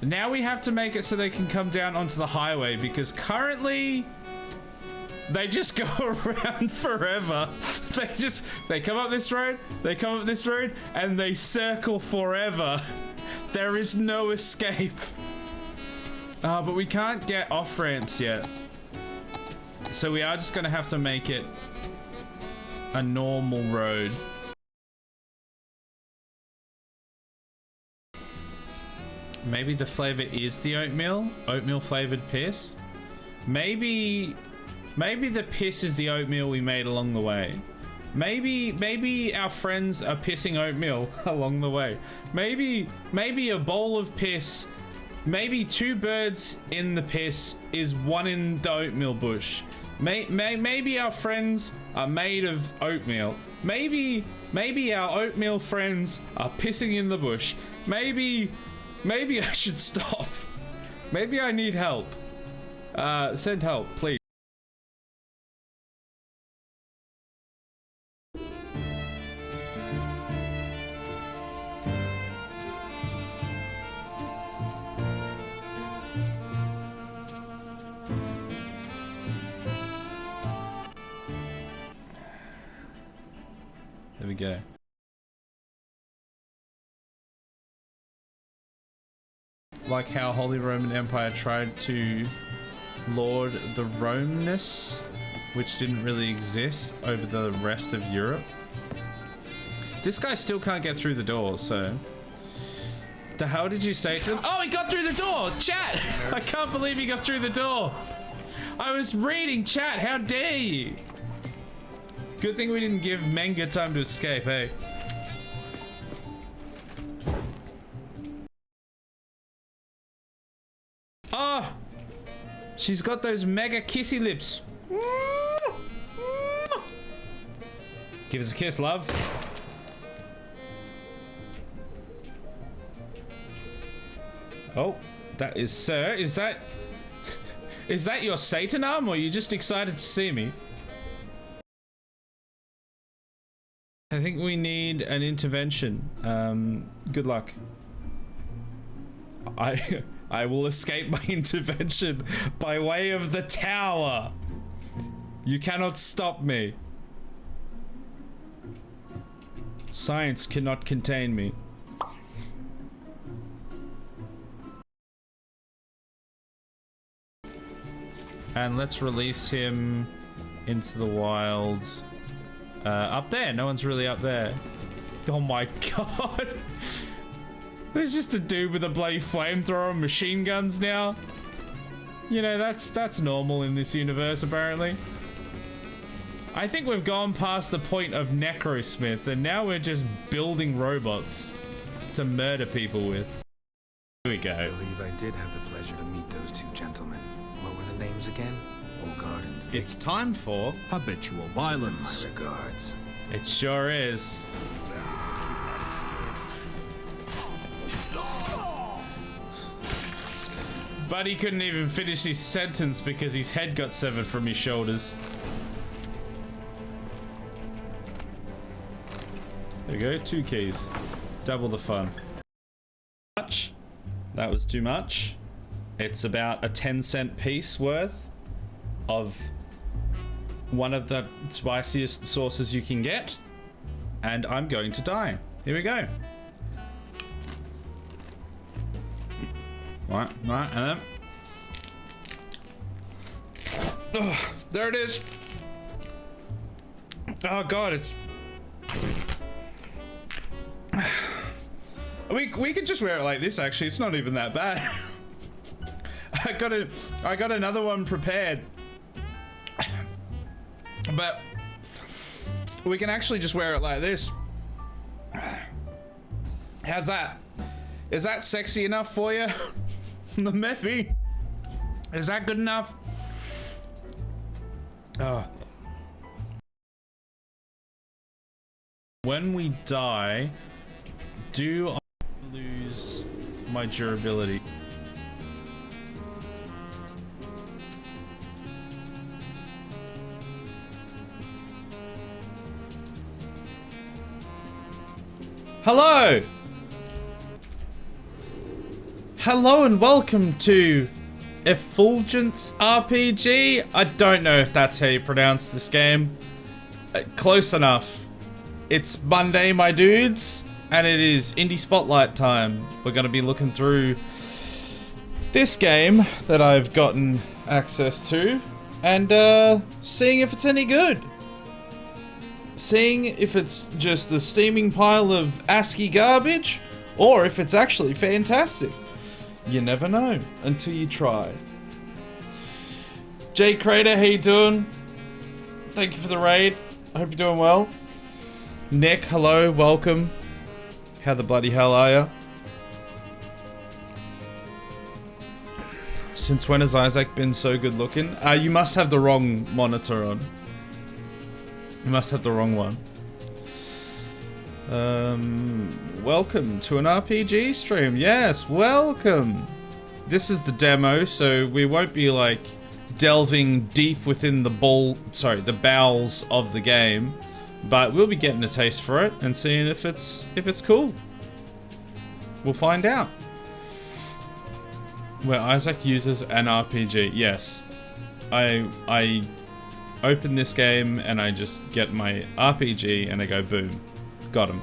Now we have to make it so they can come down onto the highway, because currently they just go around forever. They come up this road, they come up this road, and they circle forever. There is no escape. But we can't get off ramps yet. So we are just gonna have to make it a normal road. Maybe the flavor is the oatmeal flavored piss. Maybe the piss is the oatmeal we made along the way. Maybe our friends are pissing oatmeal along the way. Maybe a bowl of piss, maybe 2 birds in the piss is 1 in the oatmeal bush. Maybe our friends are made of oatmeal. Maybe our oatmeal friends are pissing in the bush. Maybe I should stop. Maybe I need help. Send help, please. There we go. Like how Holy Roman Empire tried to lord the Romaness, which didn't really exist, over the rest of Europe. This guy still can't get through the door, so... The hell did you say to him? Oh, he got through the door! Chat! I can't believe he got through the door! I was reading chat, how dare you! Good thing we didn't give Menga time to escape, hey? Oh! She's got those mega kissy lips. Give us a kiss, love. Oh, that is, sir, is that your Satan arm, or are you just excited to see me? I think we need an intervention. Good luck. I will escape my intervention by way of the tower. You cannot stop me. Science cannot contain me. And let's release him into the wild. Up there. No one's really up there. Oh my god. There's just a dude with a bloody flamethrower and machine guns now. You know, that's normal in this universe, apparently. I think we've gone past the point of Necrosmith, and now we're just building robots to murder people with. Here we go. I believe I did have the pleasure to meet those 2 gentlemen. What were the names again? Olgard and Vic. It's time for habitual violence. My regards. It sure is. But he couldn't even finish his sentence because his head got severed from his shoulders. There we go, 2 keys. Double the fun. Much? That was too much. It's about a 10-cent piece worth of one of the spiciest sauces you can get. And I'm going to die. Here we go. Right, and then... Oh, there it is. Oh god, it's... We could just wear it like this, actually. It's not even that bad. I got another one prepared. But we can actually just wear it like this. How's that? Is that sexy enough for you? The Mephi? Is that good enough? Oh. When we die, do I lose my durability? Hello! Hello and welcome to Effulgence RPG. I don't know if that's how you pronounce this game. Close enough. It's Monday, my dudes, and it is Indie Spotlight time. We're going to be looking through this game that I've gotten access to and seeing if it's any good. Seeing if it's just a steaming pile of ASCII garbage or if it's actually fantastic. You never know until you try. Jay Crater, how you doing? Thank you for the raid. I hope you're doing well. Nick, hello, welcome. How the bloody hell are ya? Since when has Isaac been so good looking? You must have the wrong monitor on. You must have the wrong one. Welcome to an RPG stream. Yes, welcome. This is the demo, so we won't be like delving deep within the bowels of the game, but we'll be getting a taste for it and seeing if it's cool. We'll find out. Where Isaac uses an RPG. Yes. I open this game and I just get my RPG and I go boom. Got him.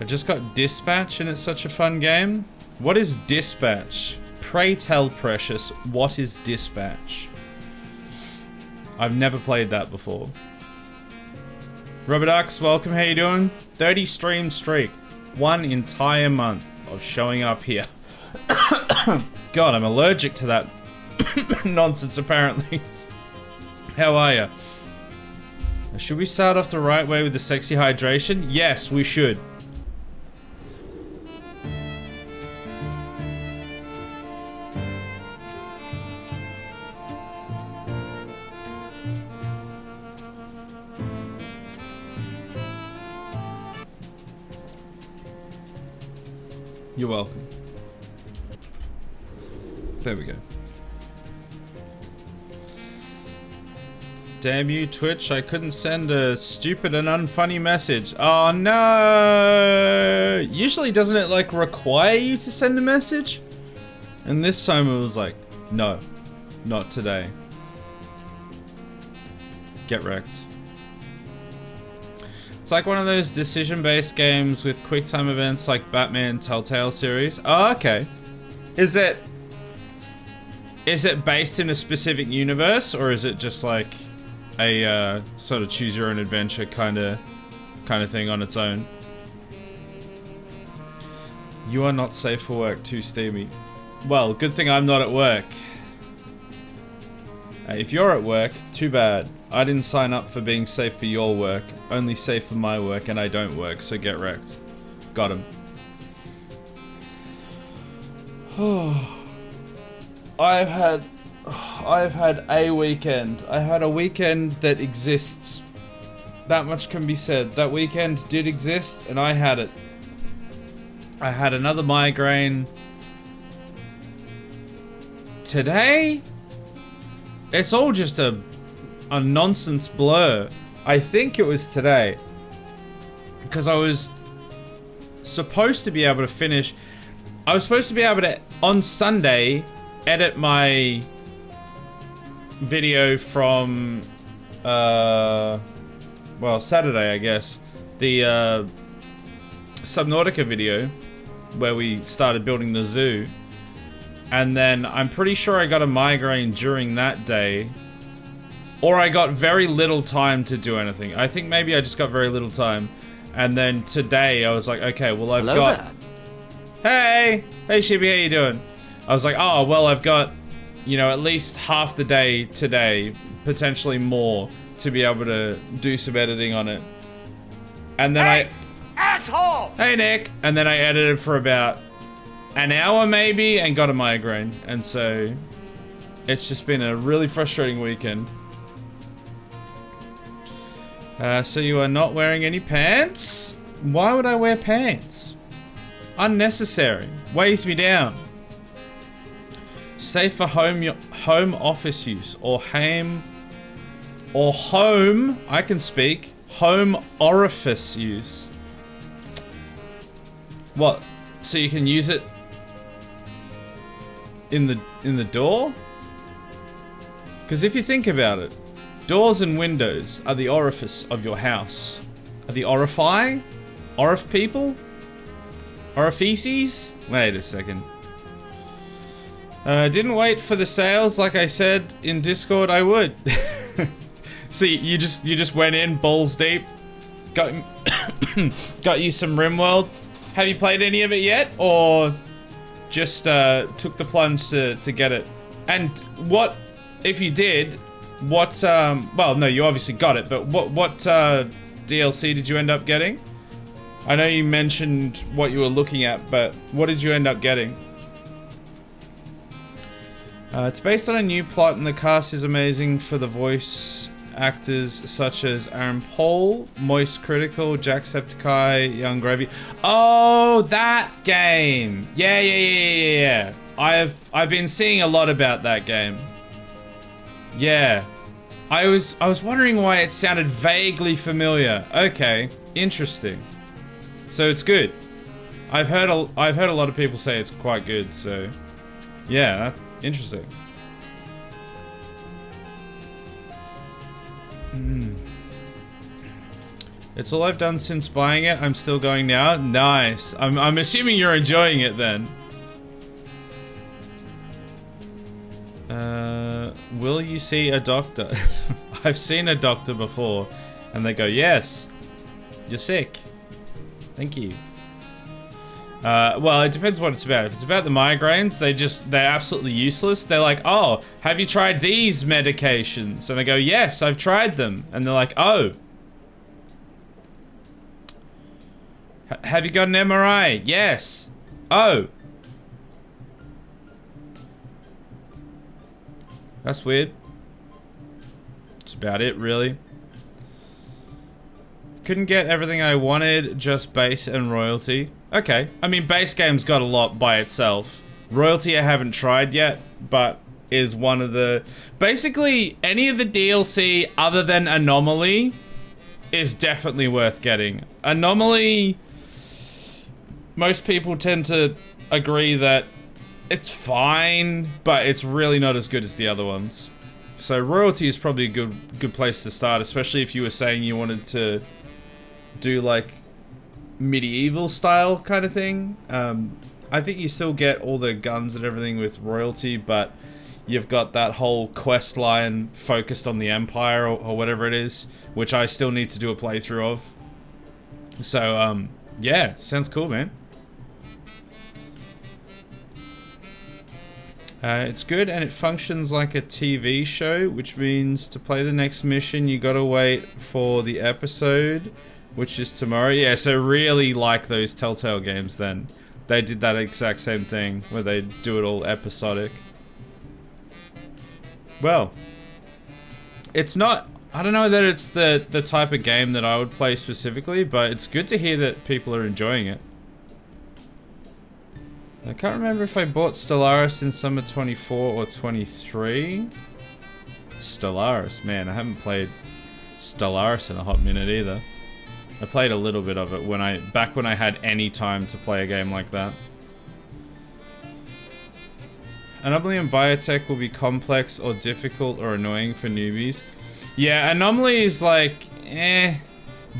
I just got Dispatch and it's such a fun game. What is Dispatch? Pray tell, Precious, what is Dispatch? I've never played that before. Robodux, welcome, how you doing? 30 stream streak. 1 entire month of showing up here. God, I'm allergic to that nonsense apparently. How are ya? Should we start off the right way with the sexy hydration? Yes, we should. You're welcome. There we go. Damn you, Twitch. I couldn't send a stupid and unfunny message. Oh, no. Usually, doesn't it, like, require you to send a message? And this time it was like, no, not today. Get wrecked. It's like one of those decision-based games with quick-time events like Batman Telltale series. Oh, okay. Is it based in a specific universe, or is it just like a sort of choose your own adventure kind of thing on its own? You are not safe for work, too steamy. Well, good thing I'm not at work. If you're at work, too bad. I didn't sign up for being safe for your work, only safe for my work, and I don't work, so get wrecked. Got him. I've had a weekend. I had a weekend that exists. That much can be said. That weekend did exist, and I had it. I had another migraine. Today, it's all just a nonsense blur. I think it was today. Because I was supposed to be able to finish. I was supposed to be able to, on Sunday, edit my video from well, Saturday, I guess, the Subnautica video where we started building the zoo, and then I'm pretty sure I got a migraine during that day, or I got very little time to do anything. I think maybe I just got very little time, and then today I was like, okay, well, I've got hey Shibi, how you doing? I was like, oh, well, I've got, you know, at least half the day today, potentially more, to be able to do some editing on it. And then asshole! Hey, Nick! And then I edited for about an hour, maybe, and got a migraine. And so, it's just been a really frustrating weekend. So you are not wearing any pants? Why would I wear pants? Unnecessary. Weighs me down. Safe for home office use or home I can speak, home orifice use. What? so you can use it in the door? Because if you think about it, doors and windows are the orifice of your house. Are the orify? Orif people? Orifices? Wait a second. Didn't wait for the sales like I said in Discord I would. See, you just went in balls deep. Got you some RimWorld. Have you played any of it yet? Or just took the plunge to get it? And what, if you did, what, well, no, you obviously got it, but what DLC did you end up getting? I know you mentioned what you were looking at, but what did you end up getting? It's based on a new plot and the cast is amazing for the voice actors such as Aaron Paul, Moist Critical, Jacksepticeye, Young Gravy. Oh, that game! Yeah. I've been seeing a lot about that game. Yeah. I was wondering why it sounded vaguely familiar. Okay, interesting. So it's good. I've heard a lot of people say it's quite good, so yeah, that's interesting. It's all I've done since buying it. I'm still going now. Nice. I'm assuming you're enjoying it then. Will you see a doctor? I've seen a doctor before, and they go, yes, you're sick. Thank you. Well, it depends what it's about. If it's about the migraines, they're absolutely useless. They're like, oh, have you tried these medications? And I go, yes, I've tried them. And they're like, oh. Have you got an MRI? Yes. Oh. That's weird. That's about it, really. Couldn't get everything I wanted, just base and royalty. Okay, I mean, base game's got a lot by itself. Royalty I haven't tried yet, but is one of the... Basically, any of the DLC other than Anomaly is definitely worth getting. Anomaly, most people tend to agree that it's fine, but it's really not as good as the other ones. So royalty is probably a good place to start, especially if you were saying you wanted to do like medieval style kind of thing. I think you still get all the guns and everything with royalty, but you've got that whole quest line focused on the Empire or whatever it is, which I still need to do a playthrough of. So yeah, sounds cool, man. It's good and it functions like a TV show, which means to play the next mission you gotta wait for the episode, which is tomorrow. Yeah, so really like those Telltale games then. They did that exact same thing where they do it all episodic. Well, it's not... I don't know that it's the type of game that I would play specifically, but it's good to hear that people are enjoying it. I can't remember if I bought Stellaris in summer 24 or 23. Stellaris, man, I haven't played Stellaris in a hot minute either. I played a little bit of it back when I had any time to play a game like that. Anomaly and Biotech will be complex or difficult or annoying for newbies. Yeah, Anomaly is like, eh.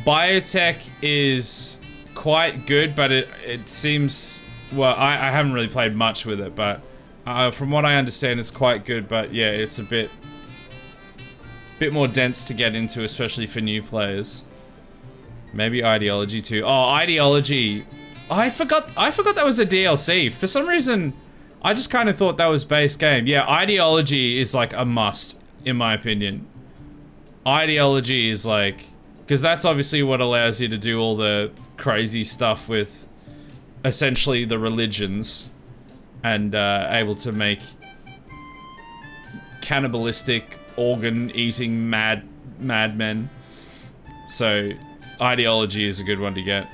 Biotech is quite good, but it seems... Well, I haven't really played much with it, but from what I understand, it's quite good. But yeah, it's a bit more dense to get into, especially for new players. Maybe Ideology too. Oh, Ideology! I forgot that was a DLC. For some reason, I just kind of thought that was base game. Yeah, Ideology is like a must, in my opinion. Ideology is like, because that's obviously what allows you to do all the crazy stuff with essentially the religions, and able to make cannibalistic, organ-eating madmen. So, Ideology is a good one to get.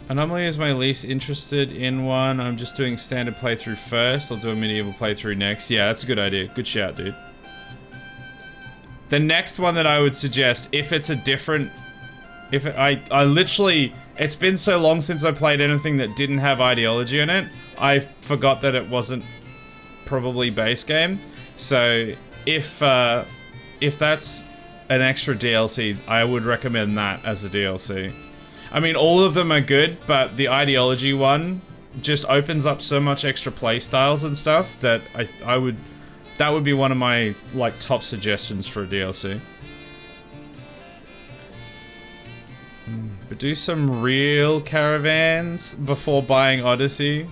Anomaly is my least interested in one. I'm just doing standard playthrough first. I'll do a medieval playthrough next. Yeah, that's a good idea. Good shout, dude. The next one that I would suggest, if it's I literally, it's been so long since I played anything that didn't have ideology in it, I forgot that it wasn't probably base game. So if that's an extra DLC, I would recommend that as a DLC. I mean, all of them are good, but the ideology one just opens up so much extra play styles and stuff that that would be one of my like top suggestions for a DLC. But do some real caravans before buying Odyssey.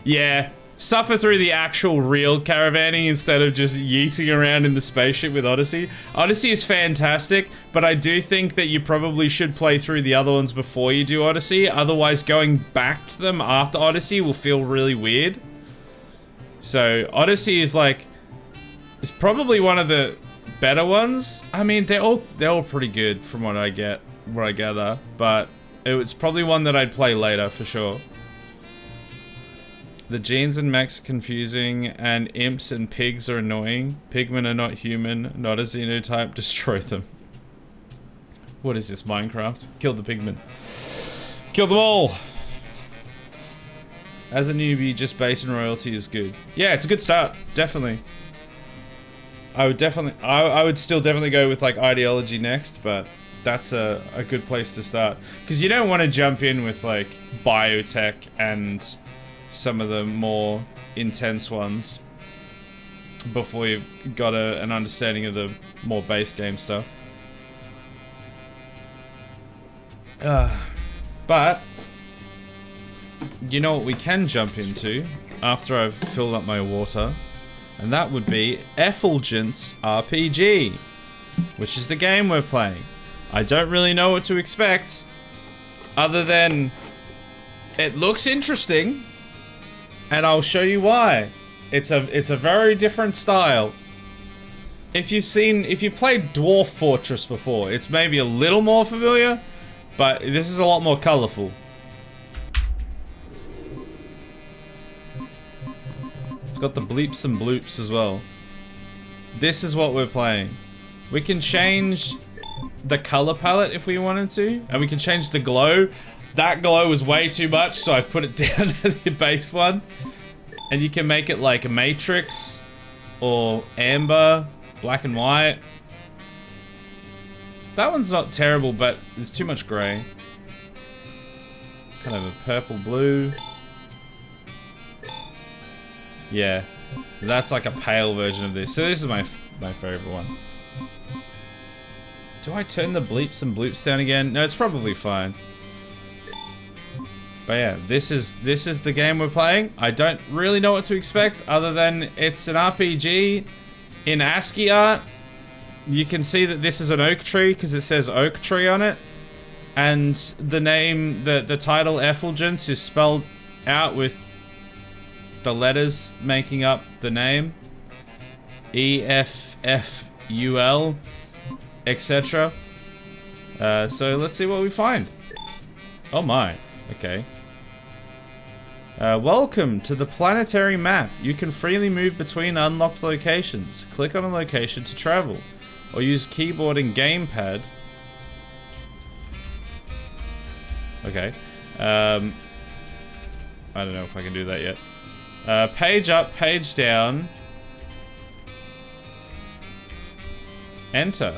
Yeah, suffer through the actual real caravanning instead of just yeeting around in the spaceship with Odyssey. Odyssey is fantastic, but I do think that you probably should play through the other ones before you do Odyssey. Otherwise, going back to them after Odyssey will feel really weird. So Odyssey is like, it's probably one of the better ones. I mean, they're all pretty good from what I gather, but it's probably one that I'd play later for sure. The genes and mechs are confusing, and imps and pigs are annoying. Pigmen are not human, not a xenotype, destroy them. What is this, Minecraft? Kill the pigmen. Kill them all! As a newbie, just base and royalty is good. Yeah, it's a good start, definitely. I would still definitely go with like ideology next, but that's a good place to start. Because you don't want to jump in with like biotech and some of the more intense ones before you've got an understanding of the more base game stuff. But you know what we can jump into after I've filled up my water, and that would be Effulgence RPG, which is the game we're playing. I don't really know what to expect other than it looks interesting. And I'll show you why. It's a very different style. If you've played Dwarf Fortress before, it's maybe a little more familiar, but this is a lot more colorful. It's got the bleeps and bloops as well. This is what we're playing. We can change the color palette if we wanted to, and we can change the glow. That glow was way too much, so I've put it down to the base one. And you can make it like a matrix or amber, black and white. That one's not terrible, but there's too much gray. Kind of a purple blue. Yeah, that's like a pale version of this. So this is my favorite one. Do I turn the bleeps and bloops down again? No, it's probably fine. But yeah, this is the game we're playing. I don't really know what to expect other than it's an RPG in ASCII art. You can see that this is an oak tree because it says oak tree on it. And the name, the title Effulgence is spelled out with the letters making up the name. EFFUL, etc. So let's see what we find. Oh my. Okay. Welcome to the planetary map. You can freely move between unlocked locations. Click on a location to travel, or use keyboard and gamepad. Okay. I don't know if I can do that yet. Page up, page down. Enter.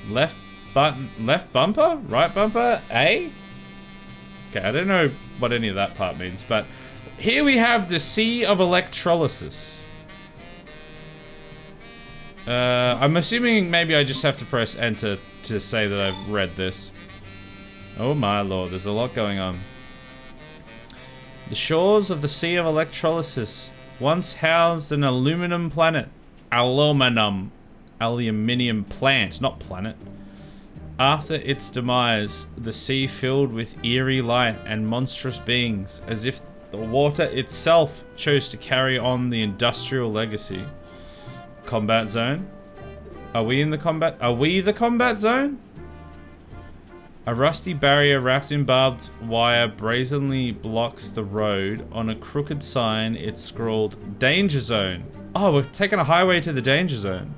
Left button, left bumper, right bumper, A? Okay, I don't know what any of that part means, but here we have the Sea of Electrolysis. I'm assuming maybe I just have to press enter to say that I've read this. Oh my lord, there's a lot going on. The shores of the Sea of Electrolysis once housed an aluminum planet. Aluminium plant, not planet. After its demise, the sea filled with eerie light and monstrous beings, as if the water itself chose to carry on the industrial legacy. Combat zone? Are we in the combat? Are we the combat zone? A rusty barrier wrapped in barbed wire brazenly blocks the road. On a crooked sign, it's scrawled Danger Zone. Oh, we're taking a highway to the Danger Zone.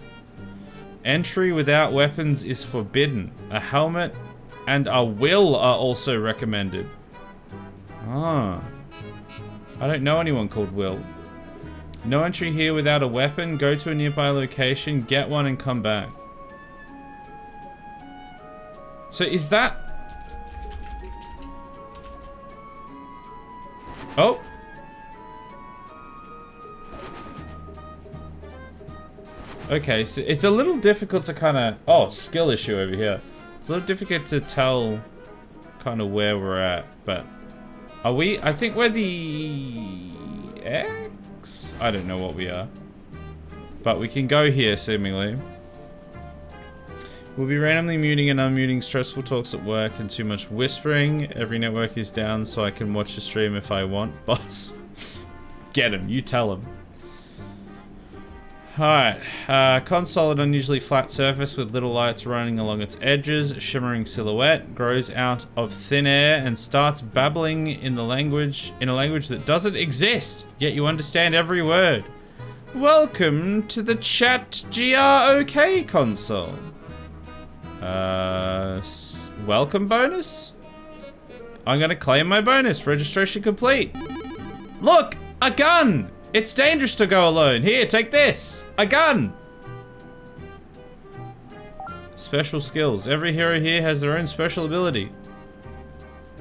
Entry without weapons is forbidden. A helmet and a will are also recommended. Ah. I don't know anyone called Will. No entry here without a weapon. Go to a nearby location, get one, and come back. So is that... Oh! Okay, so it's a little difficult to kind of... Oh, skill issue over here. It's a little difficult to tell kind of where we're at, but... Are we... I think we're the... X? I don't know what we are. But we can go here, seemingly. We'll be randomly muting and unmuting stressful talks at work and too much whispering. Every network is down so I can watch the stream if I want. Boss. Get him. You tell him. Alright. Console, an unusually flat surface with little lights running along its edges. A shimmering silhouette grows out of thin air and starts babbling in a language that doesn't exist, yet you understand every word. Welcome to the chat GROK console. Welcome bonus? I'm gonna claim my bonus. Registration complete. Look! A gun! It's dangerous to go alone. Here, take this. A gun! Special skills. Every hero here has their own special ability.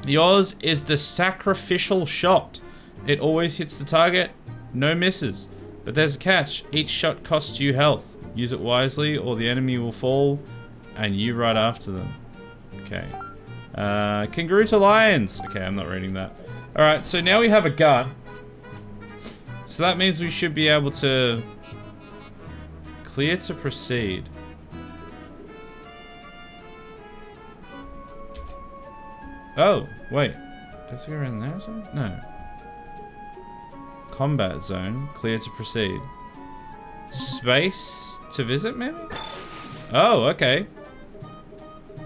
Yours is the sacrificial shot. It always hits the target, no misses. But there's a catch. Each shot costs you health. Use it wisely or the enemy will fall and you right after them. Okay. Kangaroo to lions. Okay, I'm not reading that. Alright, so now we have a gun. So that means we should be able to... Clear to proceed. Oh, wait. Does it go around there or something? No. Combat zone. Clear to proceed. Space to visit, maybe? Oh, okay.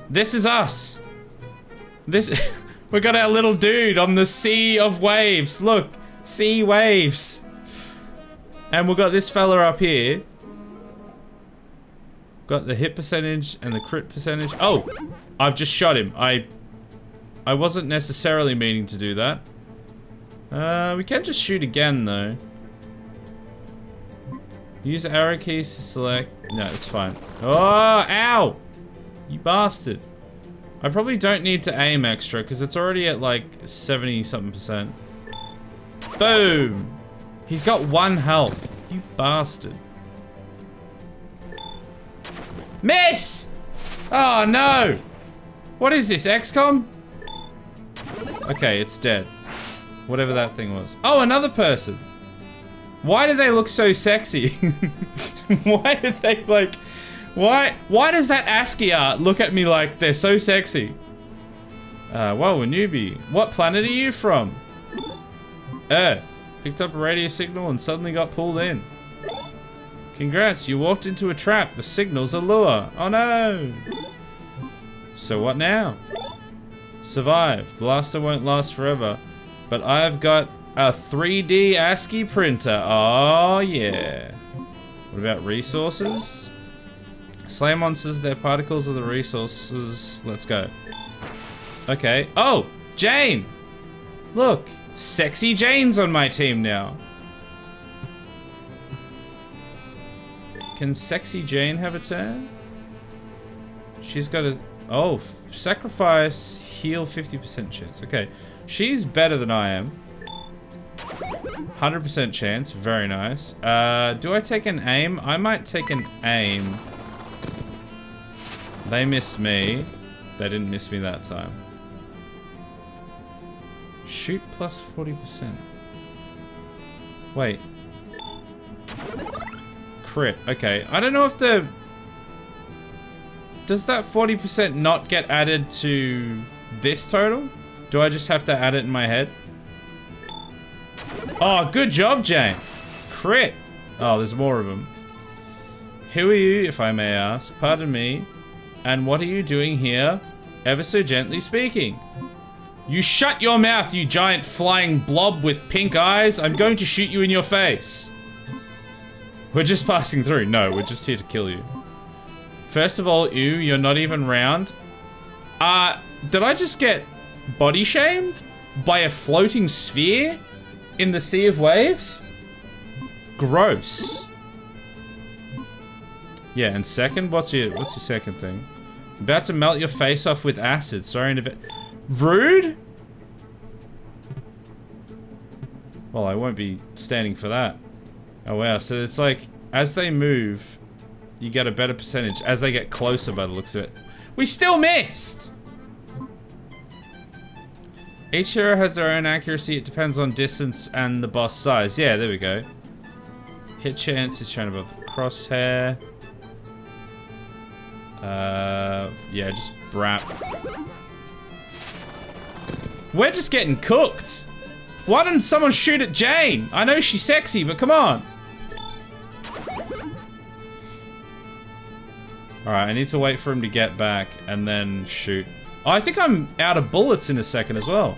This is us. This... We got our little dude on the sea of waves. Look. Sea waves. And we've got this fella up here. Got the hit percentage and the crit percentage. Oh! I've just shot him. I wasn't necessarily meaning to do that. We can just shoot again, though. Use arrow keys to select... No, it's fine. Oh, ow! You bastard. I probably don't need to aim extra, because it's already at, like, 70-something%. Boom! He's got 1 health. You bastard. Miss! Oh, no! What is this, XCOM? Okay, it's dead. Whatever that thing was. Oh, another person. Why do they look so sexy? Why did they, like... Why does that ASCII art look at me like they're so sexy? Whoa, a newbie. What planet are you from? Earth. Picked up a radio signal and suddenly got pulled in. Congrats, you walked into a trap. The signal's a lure. Oh no! So what now? Survive. Blaster won't last forever. But I've got a 3D ASCII printer. Oh yeah. What about resources? Slay monsters, their particles are the resources. Let's go. Okay. Oh! Jane! Look! Sexy Jane's on my team now. Can Sexy Jane have a turn? She's got a... Oh, sacrifice, heal 50% chance. Okay. She's better than I am. 100% chance. Very nice. Do I take an aim? I might take an aim. They missed me. They didn't miss me that time. Shoot plus 40%. Wait. Crit. Okay. I don't know if the... Does that 40% not get added to this total? Do I just have to add it in my head? Oh, good job, Jane. Crit. Oh, there's more of them. Who are you, if I may ask? Pardon me. And what are you doing here? Ever so gently speaking. You shut your mouth, you giant flying blob with pink eyes. I'm going to shoot you in your face. We're just passing through. No, we're just here to kill you. First of all, ew, you're not even round. Did I just get body shamed by a floating sphere in the sea of waves? Gross. Yeah, and second, what's your second thing? About to melt your face off with acid. Sorry to rude? Well, I won't be standing for that. Oh wow, so it's like as they move, you get a better percentage as they get closer by the looks of it. We still missed! Each hero has their own accuracy. It depends on distance and the boss size. Yeah, there we go. Hit chance is shown above the crosshair. Yeah, just brap. We're just getting cooked. Why didn't someone shoot at Jane? I know she's sexy, but come on. Alright, I need to wait for him to get back and then shoot. Oh, I think I'm out of bullets in a second as well.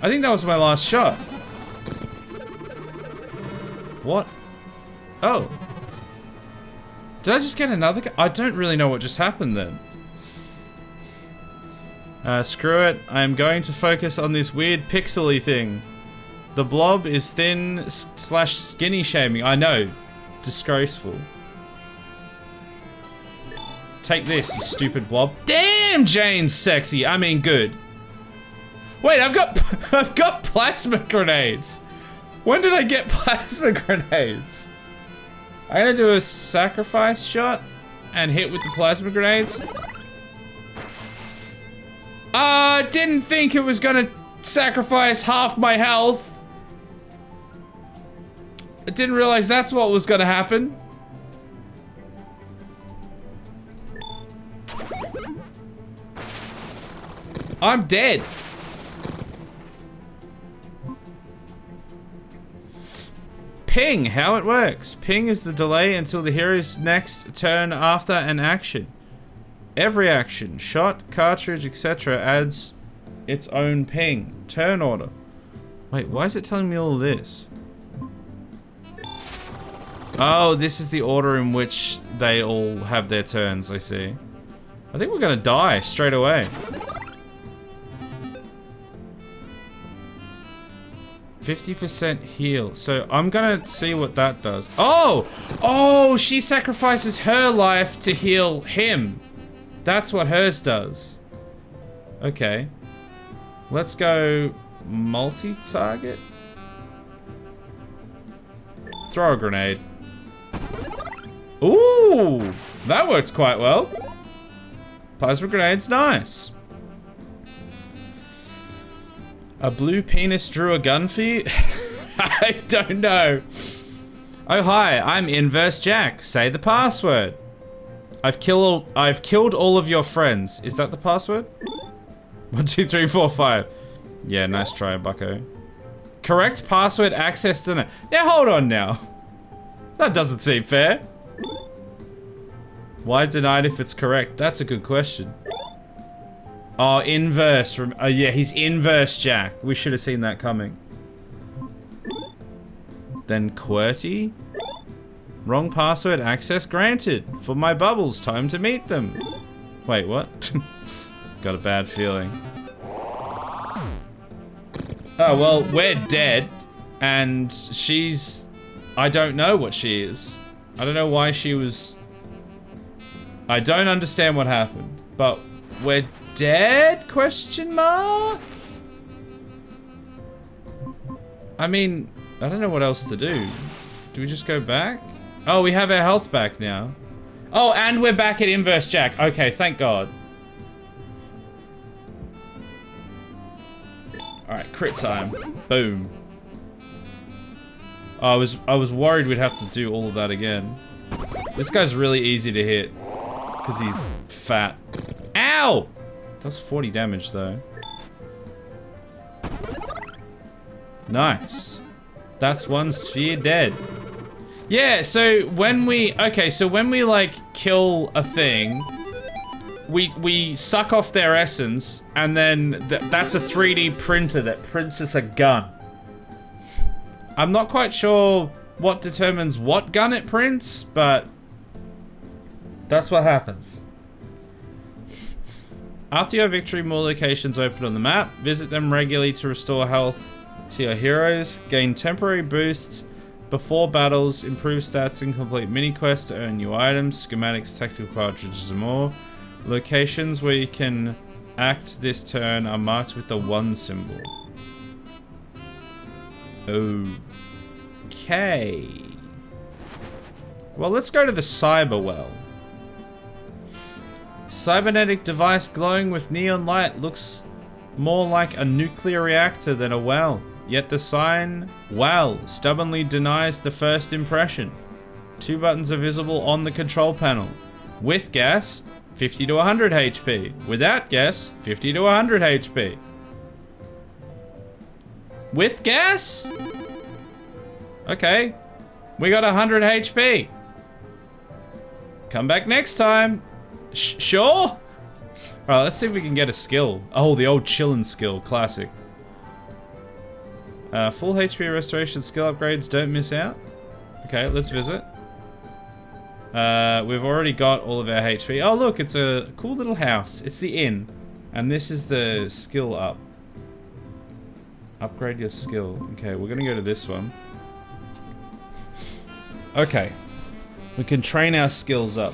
I think that was my last shot. What? Oh. Did I just get another guy? I don't really know what just happened then. Screw it. I'm going to focus on this weird pixely thing. The blob is thin / skinny shaming. I know. Disgraceful. Take this, you stupid blob. Damn, Jane's sexy. I mean, good. Wait, I've got plasma grenades. When did I get plasma grenades? I'm gonna do a sacrifice shot and hit with the plasma grenades. Didn't think it was gonna sacrifice half my health. I didn't realize that's what was gonna happen. I'm dead. Ping, how it works. Ping is the delay until the hero's next turn after an action. Every action, shot, cartridge, etc. adds its own ping. Turn order. Wait, why is it telling me all this? Oh, this is the order in which they all have their turns, I see. I think we're gonna die straight away. 50% heal. So I'm gonna see what that does. Oh! Oh, she sacrifices her life to heal him. That's what hers does. Okay. Let's go multi-target. Throw a grenade. Ooh! That works quite well. Plasma grenade's nice. A blue penis drew a gun for you? I don't know. Oh hi, I'm Inverse Jack. Say the password. I've killed all of your friends. Is that the password? 1, 2, 3, 4, 5. Yeah, nice try, bucko. Correct password access denied. Now hold on now. That doesn't seem fair. Why denied if it's correct? That's a good question. Oh, inverse. Oh, yeah, he's Inverse Jack. We should have seen that coming. Then QWERTY. Wrong password access granted. For my bubbles, time to meet them. Wait, what? Got a bad feeling. Oh, well, we're dead. And she's... I don't know what she is. I don't know why she was... I don't understand what happened. But we're dead? Question mark? I mean, I don't know what else to do. Do we just go back? Oh, we have our health back now. Oh, and we're back at Inverse Jack. Okay, thank God. Alright, crit time. Boom. I was worried we'd have to do all of that again. This guy's really easy to hit. Because he's fat. Ow! That's 40 damage though. Nice. That's one sphere dead. Yeah, so when we... Okay, so when we, like, kill a thing, we suck off their essence, and then that's a 3D printer that prints us a gun. I'm not quite sure what determines what gun it prints, but... That's what happens. After your victory, more locations open on the map. Visit them regularly to restore health to your heroes. Gain temporary boosts before battles. Improve stats and complete mini-quests to earn new items, schematics, tactical cartridges, and more. Locations where you can act this turn are marked with the 1 symbol. Okay. Well, let's go to the cyber well. Cybernetic device glowing with neon light looks more like a nuclear reactor than a well. Yet the sign, well, stubbornly denies the first impression. 2 buttons are visible on the control panel. With gas, 50 to 100 HP. Without gas, 50 to 100 HP. With gas? Okay. We got 100 HP. Come back next time. Sure? Alright, let's see if we can get a skill. Oh, the old chillin' skill. Classic. Full HP restoration skill upgrades. Don't miss out. Okay, let's visit. We've already got all of our HP. Oh, look, it's a cool little house. It's the inn. And this is the skill up. Upgrade your skill. Okay, we're gonna go to this one. Okay. We can train our skills up.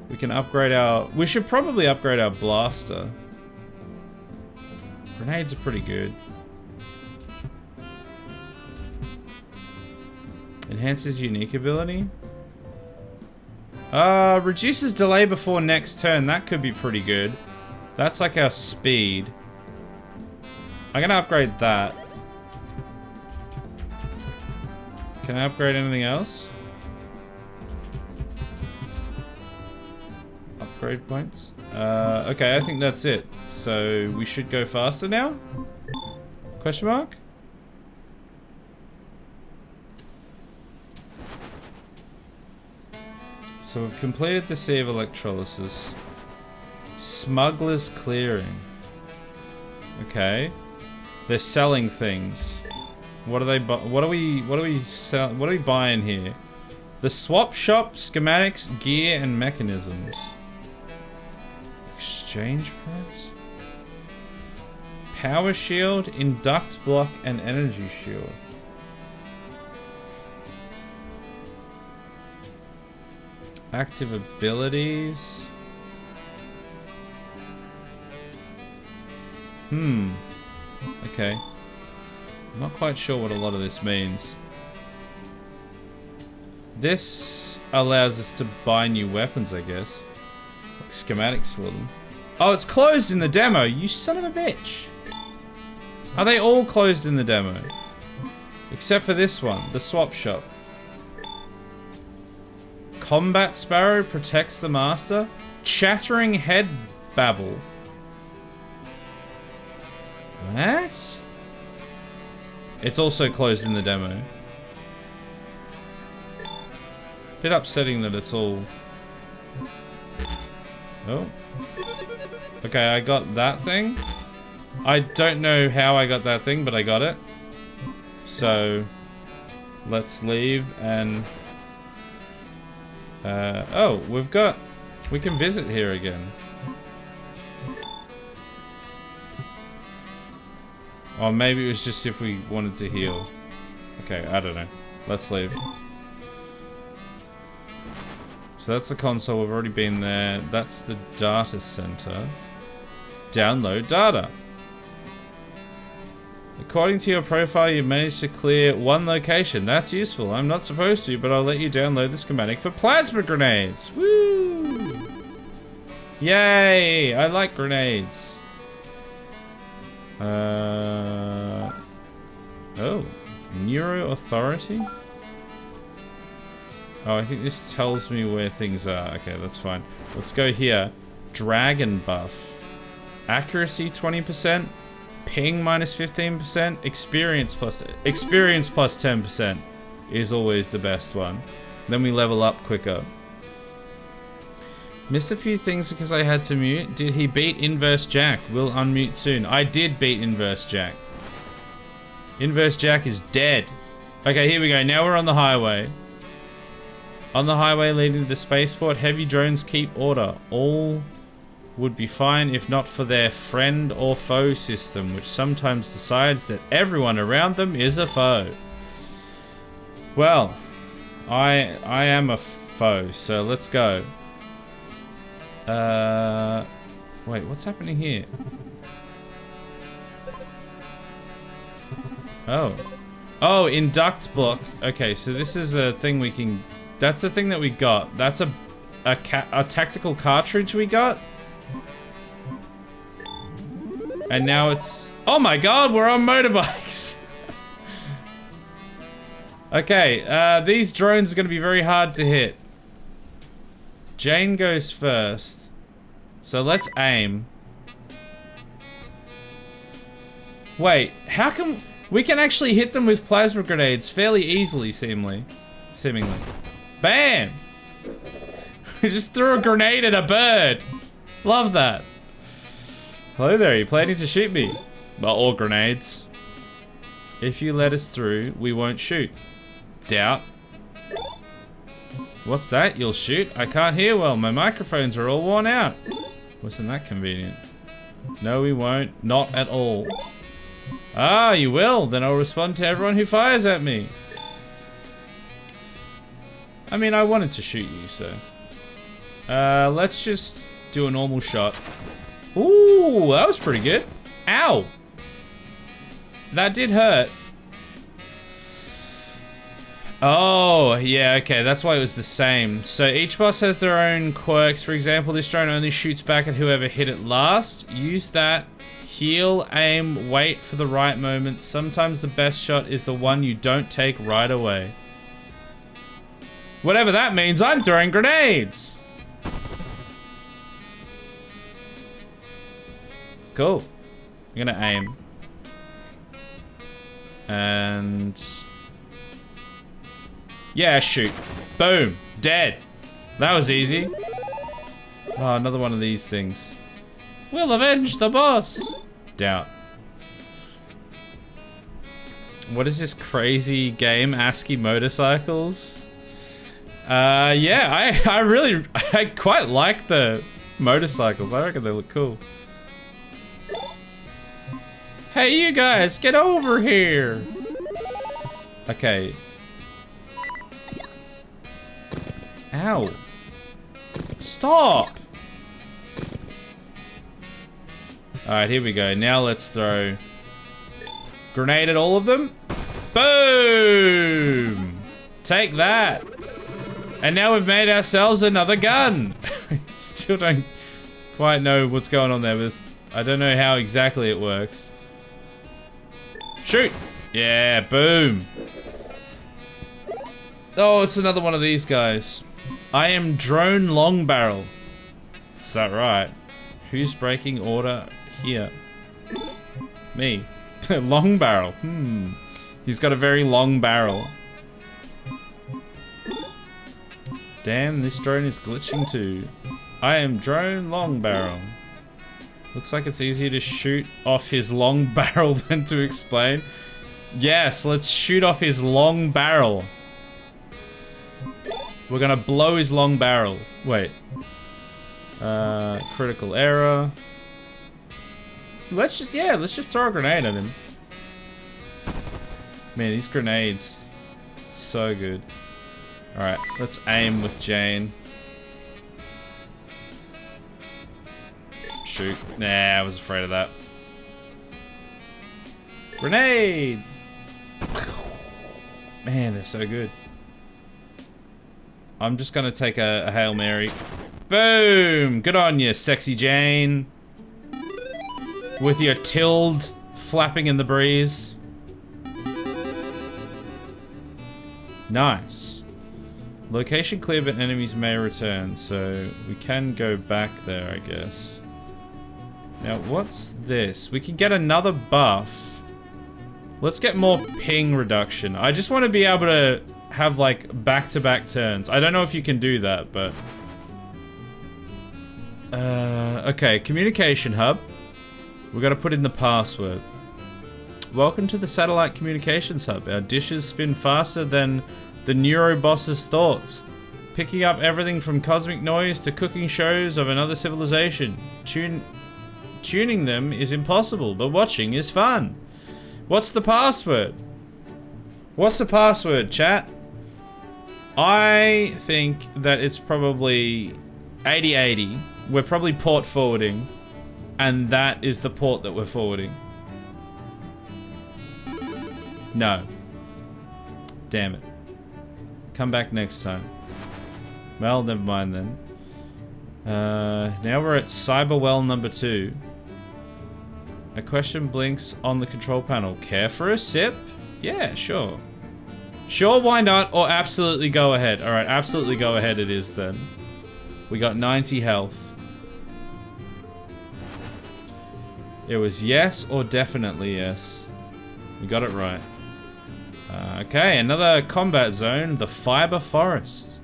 We can upgrade our... We should probably upgrade our blaster. Grenades are pretty good. Enhances unique ability. Reduces delay before next turn. That could be pretty good. That's like our speed. I'm gonna upgrade that. Can I upgrade anything else? Upgrade points. Okay, I think that's it. So we should go faster now? Question mark? So we've completed the Sea of Electrolysis. Smuggler's Clearing. Okay. They're selling things. What are they what are we buying here? The swap shop, schematics, gear, and mechanisms. Exchange price? Power shield, induct block, and energy shield. Active abilities. Okay. I'm not quite sure what a lot of this means. This allows us to buy new weapons, I guess. Like schematics for them. Oh, it's closed in the demo, you son of a bitch. Are they all closed in the demo? Except for this one, the swap shop. Combat Sparrow protects the master. Chattering head babble. What? It's also closed in the demo. Bit upsetting that it's all... Oh. Okay, I got that thing. I don't know how I got that thing, but I got it. So, let's leave and... oh, we can visit here again. Or maybe it was just if we wanted to heal. Okay, I don't know. Let's leave. So that's the console, we've already been there. That's the data center. Download data. According to your profile, you've managed to clear 1 location. That's useful. I'm not supposed to, but I'll let you download the schematic for plasma grenades. Woo! Yay! I like grenades. Oh. Neuro Authority? Oh, I think this tells me where things are. Okay, that's fine. Let's go here. Dragon buff. Accuracy 20%. Ping minus 15%. Experience plus 10% is always the best one. Then we level up quicker. Missed a few things because I had to mute. Did he beat Inverse Jack? Will unmute soon. I did beat Inverse Jack. Inverse Jack is dead. Okay, here we go. Now we're on the highway. On the highway leading to the spaceport, heavy drones keep order. All would be fine if not for their friend or foe system, which sometimes decides that everyone around them is a foe. Well, I am a foe, so let's go. Wait, what's happening here? Oh, induct block. Okay, so this is a thing we can... That's the thing that we got. That's a tactical cartridge we got. And now it's... Oh my god, we're on motorbikes! Okay, these drones are going to be very hard to hit. Jane goes first. So let's aim. Wait, how come... We can actually hit them with plasma grenades fairly easily, seemingly. Bam! We just threw a grenade at a bird. Love that. Hello there, you planning to shoot me? Well, all grenades. If you let us through, we won't shoot. Doubt. What's that? You'll shoot? I can't hear well. My microphones are all worn out. Wasn't that convenient? No, we won't. Not at all. Ah, you will? Then I'll respond to everyone who fires at me. I mean, I wanted to shoot you, so... let's just do a normal shot. Ooh, that was pretty good. Ow! That did hurt. Oh, yeah, okay, that's why it was the same. So each boss has their own quirks. For example, this drone only shoots back at whoever hit it last. Use that. Heal, aim, wait for the right moment. Sometimes the best shot is the one you don't take right away. Whatever that means, I'm throwing grenades! Cool. I'm gonna aim. And... yeah, shoot. Boom. Dead. That was easy. Oh, another one of these things. We'll avenge the boss. Doubt. What is this crazy game? ASCII motorcycles? Yeah, I quite like the motorcycles. I reckon they look cool. Hey, you guys, get over here. Okay. Ow. Stop. Alright, here we go. Now let's throw grenade at all of them. Boom! Take that. And now we've made ourselves another gun. I still don't quite know what's going on there, but I don't know how exactly it works. Shoot! Yeah, boom. Oh, it's another one of these guys. I am Drone Long Barrel. Is that right? Who's breaking order here? Me. Long barrel. He's got a very long barrel. Damn, this drone is glitching too. I am Drone Long Barrel. Looks like it's easier to shoot off his long barrel than to explain. Yes, let's shoot off his long barrel. We're gonna blow his long barrel. Wait. Critical error. Let's just throw a grenade at him. Man, these grenades, so good. Alright, let's aim with Jane. Shoot. Nah, I was afraid of that. Grenade! Man, they're so good. I'm just gonna take a Hail Mary. Boom! Good on you, sexy Jane. With your tilde flapping in the breeze. Nice. Location clear, but enemies may return, so we can go back there, I guess. Now, what's this? We can get another buff. Let's get more ping reduction. I just want to be able to have, like, back-to-back turns. I don't know if you can do that, but... okay, communication hub. We gotta put in the password. Welcome to the Satellite Communications Hub. Our dishes spin faster than the Neuroboss's thoughts, picking up everything from cosmic noise to cooking shows of another civilization. Tuning them is impossible, but watching is fun. What's the password? What's the password, chat? I think that it's probably 8080. We're probably port forwarding, and that is the port that we're forwarding. No. Damn it. Come back next time. Well, never mind then. Now we're at Cyberwell number 2. A question blinks on the control panel. Care for a sip? Yeah, sure. Sure, why not? Or absolutely go ahead. Alright, absolutely go ahead it is then. We got 90 health. It was yes or definitely yes. We got it right. Okay, another combat zone, the Fiber Forest.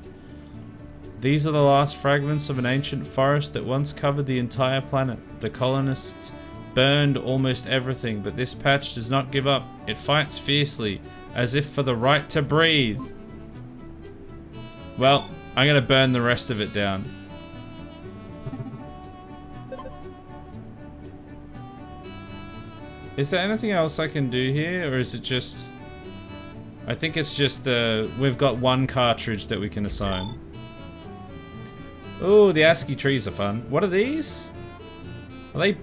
These are the last fragments of an ancient forest that once covered the entire planet. The colonists burned almost everything, but this patch does not give up. It fights fiercely, as if for the right to breathe. Well, I'm gonna burn the rest of it down. Is there anything else I can do here, or is it just... I think it's just the... We've got one cartridge that we can assign. Oh, the ASCII trees are fun. What are these? Are they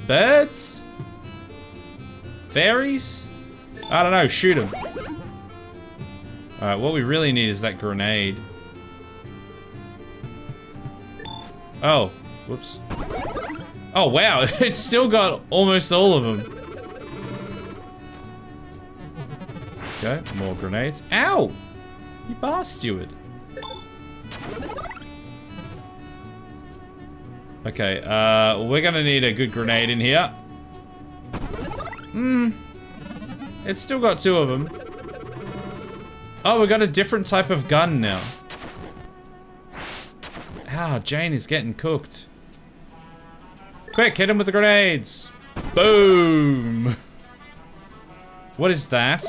birds? Fairies? I don't know, shoot them. Alright, what we really need is that grenade. Oh, whoops. Oh wow, it's still got almost all of them. Okay, more grenades. Ow! You bar steward. Okay, we're gonna need a good grenade in here. It's still got 2 of them. Oh, we got a different type of gun now. Ah, Jane is getting cooked. Quick, hit him with the grenades. Boom. What is that?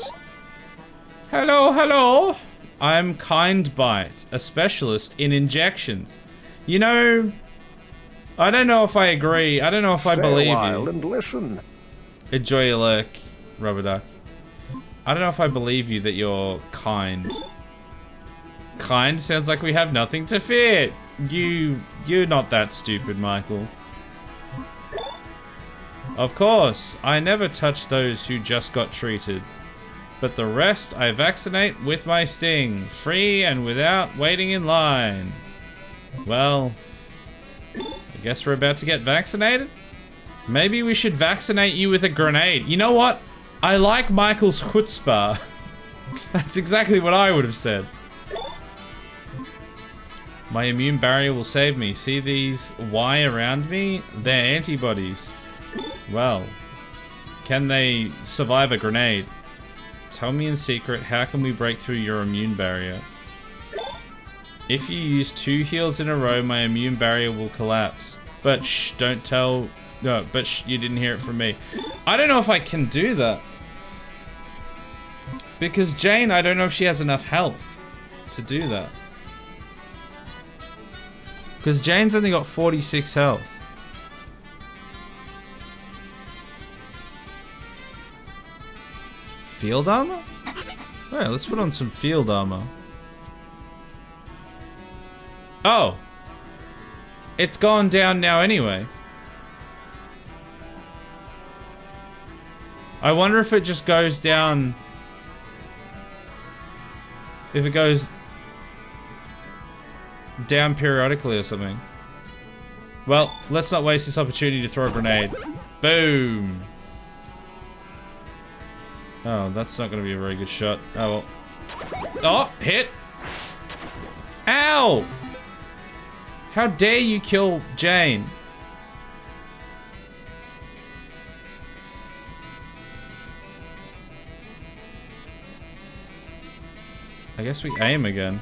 Hello, hello. I'm Kindbite, a specialist in injections. You know, I don't know if I agree. I don't know if I believe you. Stay a while and listen. Enjoy your lurk, Rubber Duck. I don't know if I believe you that you're kind. Kind sounds like we have nothing to fear. You're not that stupid, Michael. Of course, I never touch those who just got treated. But the rest I vaccinate with my sting, free and without waiting in line. Well, I guess we're about to get vaccinated? Maybe we should vaccinate you with a grenade. You know what? I like Michael's chutzpah. That's exactly what I would have said. My immune barrier will save me. See these Y around me? They're antibodies. Well, can they survive a grenade? Tell me in secret, how can we break through your immune barrier? If you use 2 heals in a row, my immune barrier will collapse. But shh, don't tell... No, but shh, you didn't hear it from me. I don't know if I can do that. Because Jane, I don't know if she has enough health to do that. Because Jane's only got 46 health. Field armor? Alright, let's put on some field armor. Oh! It's gone down now anyway. I wonder if it just goes down... If it goes... down periodically or something. Well, let's not waste this opportunity to throw a grenade. Boom! Oh, that's not going to be a very good shot. Oh, well. Oh, hit! Ow! How dare you kill Jane? I guess we aim again.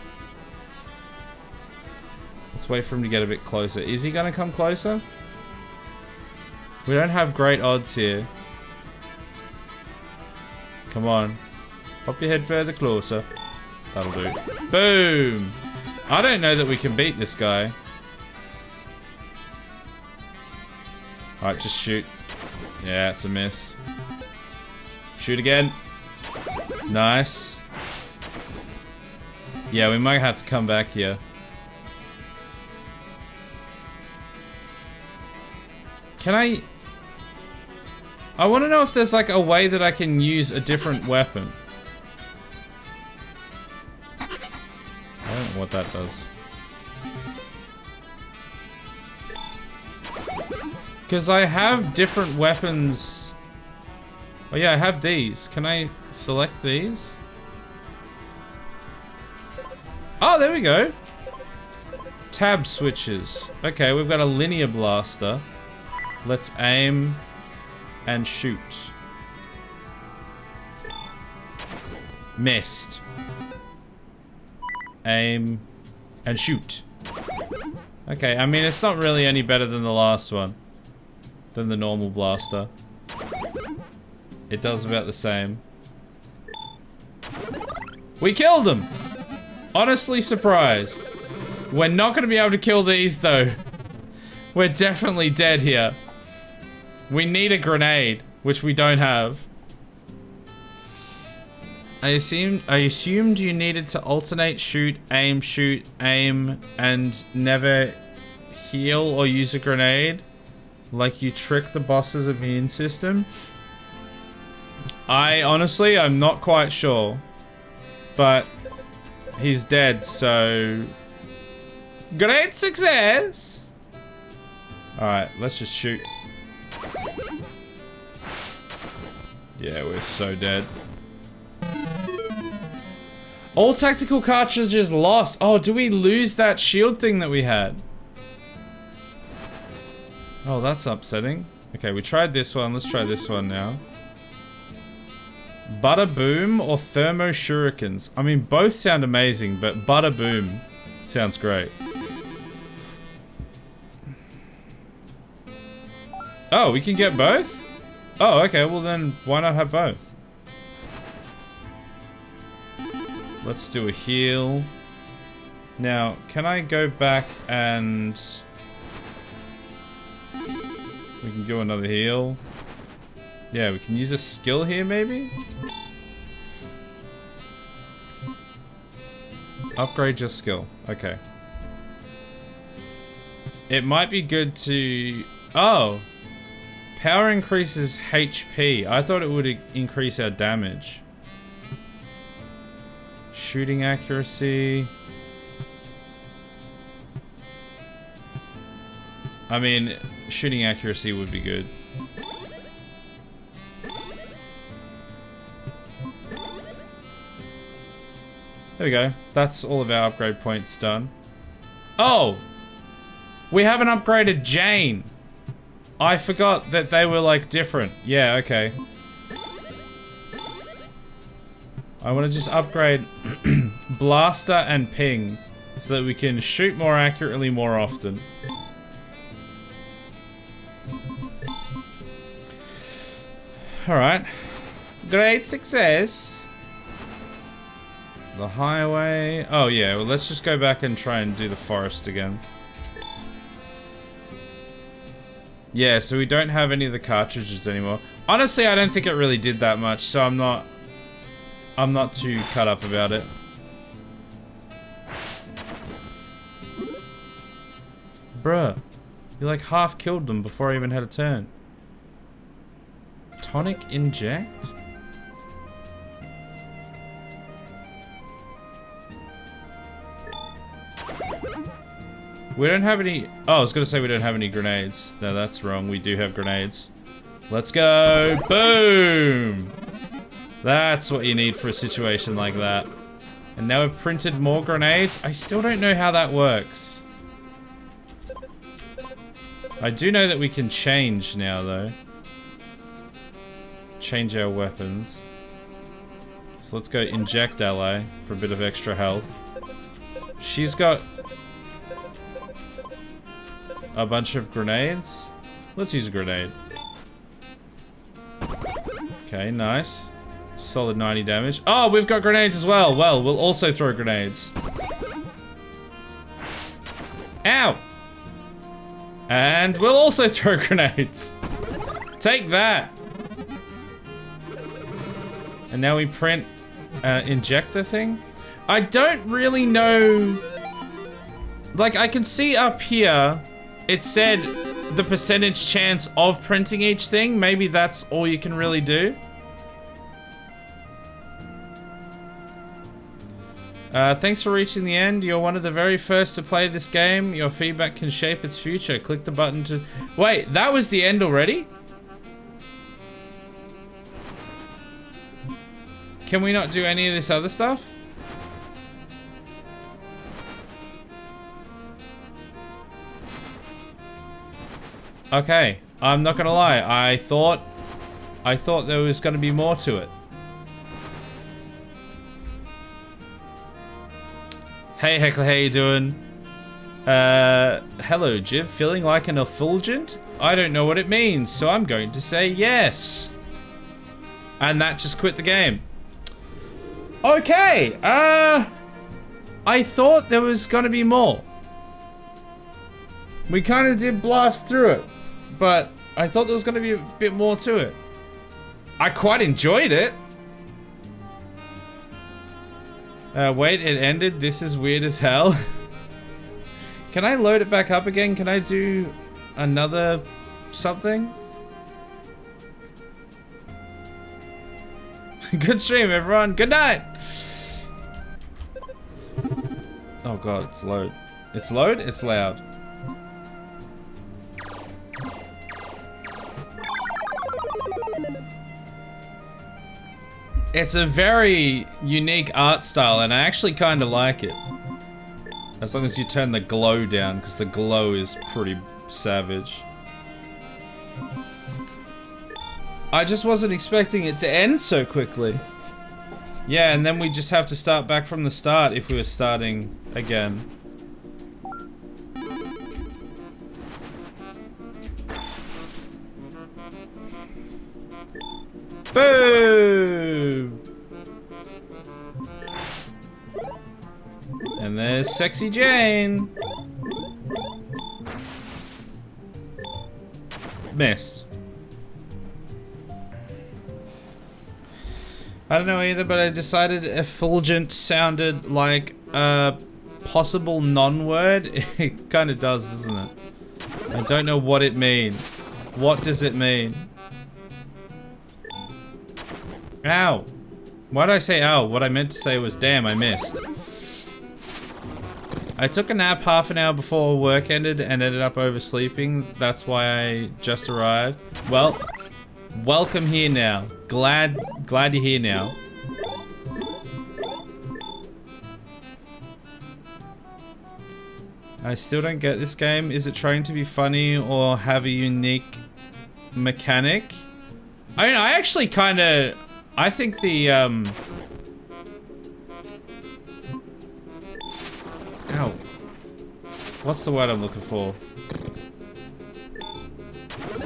Let's wait for him to get a bit closer. Is he going to come closer? We don't have great odds here. Come on. Pop your head further closer. That'll do. Boom! I don't know that we can beat this guy. Alright, just shoot. Yeah, it's a miss. Shoot again. Nice. Yeah, we might have to come back here. Can I want to know if there's like a way that I can use a different weapon. I don't know what that does. Because I have different weapons. Oh yeah, I have these. Can I select these? Oh, there we go. Tab switches. Okay, we've got a linear blaster. Let's aim and shoot. Missed. Aim and shoot. Okay, I mean, it's not really any better than the last one. Than the normal blaster. It does about the same. We killed him! Honestly surprised. We're not going to be able to kill these, though. We're definitely dead here. We need a grenade, which we don't have. I assumed you needed to alternate shoot, aim, and never heal or use a grenade. Like you trick the boss's immune system. I'm not quite sure. But he's dead, so great success. Alright, let's just shoot. Yeah, we're so dead. All tactical cartridges lost. Oh, do we lose that shield thing that we had? Oh, that's upsetting. Okay, we tried this one. Let's try this one now. Butter Boom or Thermo Shurikens? I mean, both sound amazing, but Butter Boom sounds great. Oh, we can get both? Oh, okay, well then, why not have both? Let's do a heal. Now, can I go back and... we can do another heal. Yeah, we can use a skill here, maybe? Upgrade your skill. Okay. It might be good to... oh! Power increases HP. I thought it would increase our damage. Shooting accuracy. I mean, shooting accuracy would be good. There we go. That's all of our upgrade points done. Oh! We haven't upgraded Jane! I forgot that they were, like, different. Yeah, okay. I want to just upgrade Blaster and Ping so that we can shoot more accurately more often. Alright. Great success. The highway. Oh, yeah. Well, let's just go back and try and do the forest again. Yeah, so we don't have any of the cartridges anymore. Honestly, I don't think it really did that much, so I'm not too cut up about it. Bruh. You like half killed them before I even had a turn. Tonic inject? We don't have any... oh, I was gonna say we don't have any grenades. No, that's wrong. We do have grenades. Let's go. Boom! That's what you need for a situation like that. And now we've printed more grenades. I still don't know how that works. I do know that we can change now, though. Change our weapons. So let's go inject ally for a bit of extra health. She's got a bunch of grenades. Let's use a grenade. Okay, nice. Solid 90 damage. Oh, we've got grenades as well. Well, we'll also throw grenades. Ow! And we'll also throw grenades. Take that. And now we print injector thing. I don't really know. Like, I can see up here, it said the percentage chance of printing each thing. Maybe that's all you can really do. Thanks for reaching the end. You're one of the very first to play this game. Your feedback can shape its future. Click the button to... Wait, that was the end already? Can we not do any of this other stuff? Okay, I'm not gonna lie. I thought there was gonna be more to it. Hey Heckler, how you doing? Hello Jiv, feeling like an effulgent? I don't know what it means, so I'm going to say yes. And that just quit the game. Okay, I thought there was gonna be more. We kind of did blast through it, but I thought there was gonna be a bit more to it. I quite enjoyed it. Wait, it ended. This is weird as hell. Can I load it back up again? Can I do another something? Good stream, everyone. Good night. Oh god, it's load. It's load? It's loud. It's a very unique art style, and I actually kind of like it. As long as you turn the glow down, because the glow is pretty savage. I just wasn't expecting it to end so quickly. Yeah, and then we just have to start back from the start if we were starting again. Boom! And there's Sexy Jane. Miss. I don't know either, but I decided effulgent sounded like a possible non-word. It kind of does, doesn't it? I don't know what it means. What does it mean? Ow. Why did I say ow? What I meant to say was damn, I missed. I took a nap half an hour before work ended and ended up oversleeping. That's why I just arrived. Well, welcome here now. Glad you're here now. I still don't get this game. Is it trying to be funny or have a unique mechanic? I mean, I actually kind of... I think the, Ow. What's the word I'm looking for?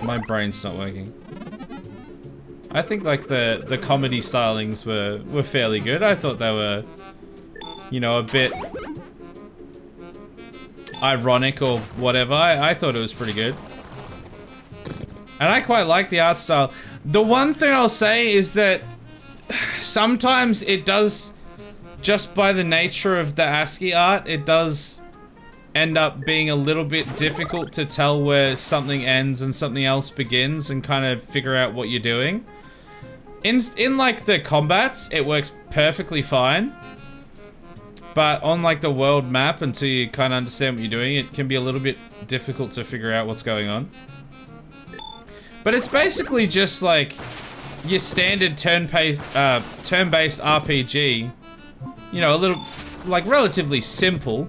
My brain's not working. I think, like, the comedy stylings were fairly good. I thought they were, you know, a bit ironic or whatever. I thought it was pretty good. And I quite like the art style. The one thing I'll say is that sometimes it does, just by the nature of the ASCII art, it does end up being a little bit difficult to tell where something ends and something else begins and kind of figure out what you're doing. In like the combats, it works perfectly fine. But on like the world map, until you kind of understand what you're doing, it can be a little bit difficult to figure out what's going on. But it's basically just like your standard turn-based RPG. You know, a little, like, relatively simple.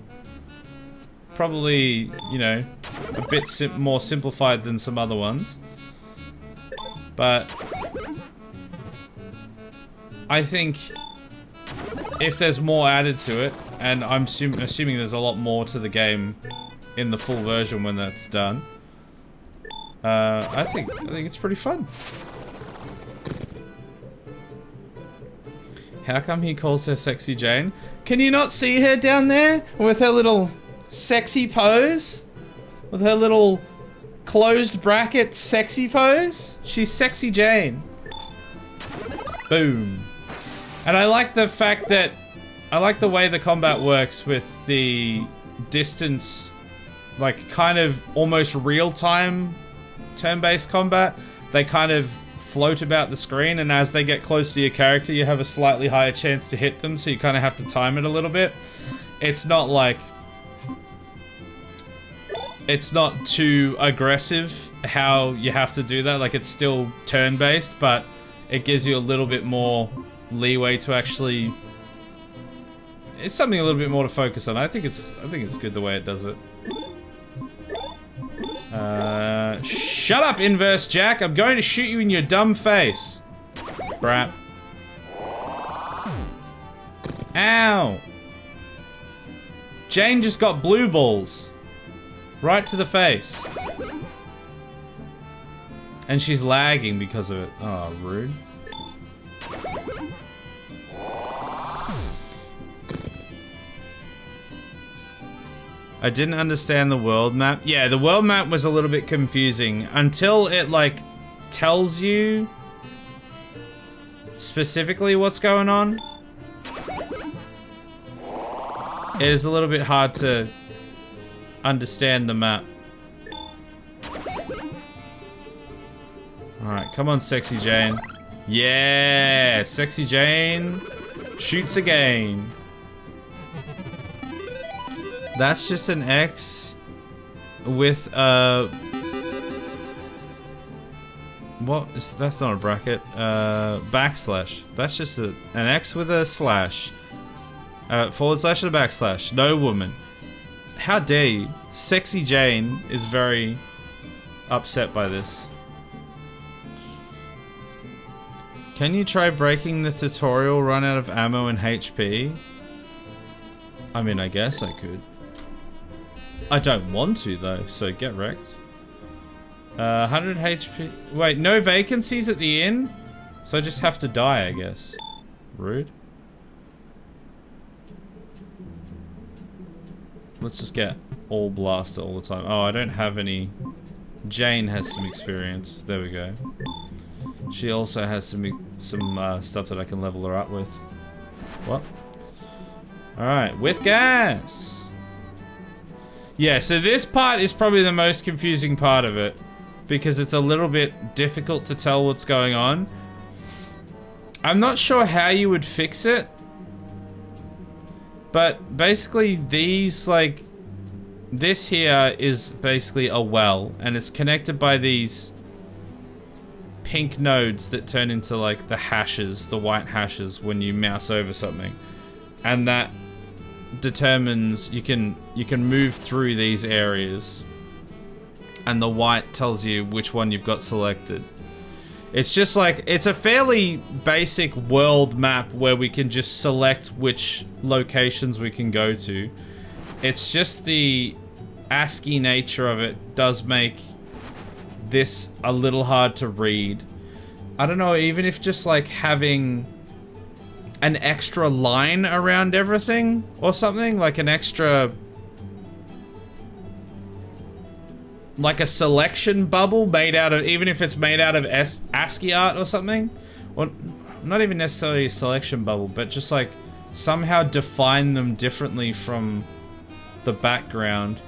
Probably, you know, a bit more simplified than some other ones. But I think if there's more added to it, and I'm assuming there's a lot more to the game in the full version when that's done, I think it's pretty fun. How come he calls her Sexy Jane? Can you not see her down there with her little sexy pose? With her little closed bracket sexy pose? She's Sexy Jane. Boom. And I like the fact that I like the way the combat works with the distance, like kind of almost real-time turn-based combat. They kind of float about the screen, and as they get close to your character, you have a slightly higher chance to hit them, so you kind of have to time it a little bit. It's not like... It's not too aggressive how you have to do that. Like, it's still turn-based, but it gives you a little bit more leeway to actually... It's something a little bit more to focus on. I think it's good the way it does it. Shut up, Inverse Jack. I'm going to shoot you in your dumb face. Brat. Ow. Jane just got blue balls. Right to the face. And she's lagging because of it. Oh, rude. I didn't understand the world map. Yeah, the world map was a little bit confusing until it, like, tells you specifically what's going on. It is a little bit hard to understand the map. Alright, come on, Sexy Jane. Yeah, Sexy Jane shoots again. That's just an X with what is that's not a bracket, backslash. That's just an X with a slash, forward slash and a backslash. No woman. How dare you? Sexy Jane is very upset by this. Can you try breaking the tutorial run out of ammo and HP? I mean, I guess I could. I don't want to though, so get wrecked. 100 HP. Wait, no vacancies at the inn? So I just have to die, I guess. Rude. Let's just get all blaster all the time. Oh, I don't have any. Jane has some experience. There we go. She also has some stuff that I can level her up with. What? Alright, with gas! Yeah, so this part is probably the most confusing part of it, because it's a little bit difficult to tell what's going on. I'm not sure how you would fix it, but basically these, like, this here is basically a well, and it's connected by these pink nodes that turn into, like, the hashes, the white hashes when you mouse over something. And that determines you can move through these areas, and the white tells you which one you've got selected. It's just like, it's a fairly basic world map where we can just select which locations we can go to. It's just the ASCII nature of it does make this a little hard to read. I don't know, even if just like having an extra line around everything or something, like an extra, like a selection bubble made out of, even if it's made out of ASCII art or something, or not even necessarily a selection bubble, but just like somehow define them differently from the background,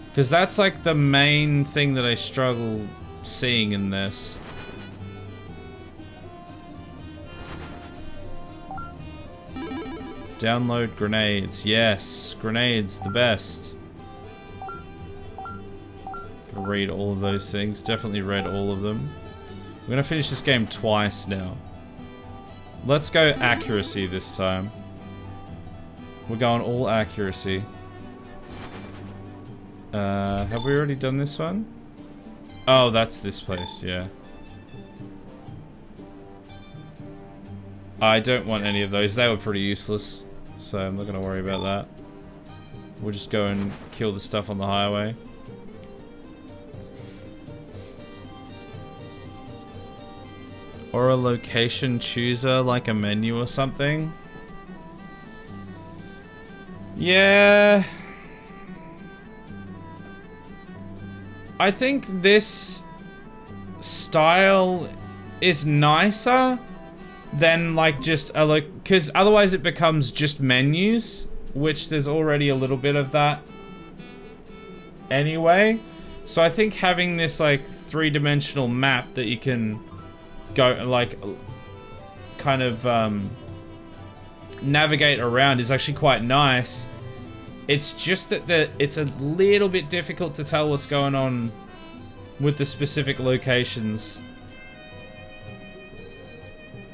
because that's like the main thing that I struggle seeing in this. Download grenades. Yes, grenades, the best. Gonna read all of those things. Definitely read all of them. We're gonna finish this game twice now. Let's go accuracy this time. We're going all accuracy. Have we already done this one? Oh, that's this place, yeah. I don't want any of those. They were pretty useless. So I'm not going to worry about that. We'll just go and kill the stuff on the highway. Or a location chooser, like a menu or something. Yeah. I think this style is nicer than like just a because otherwise it becomes just menus, which there's already a little bit of that anyway. So I think having this like three-dimensional map that you can go like kind of navigate around is actually quite nice. It's just that it's a little bit difficult to tell what's going on with the specific locations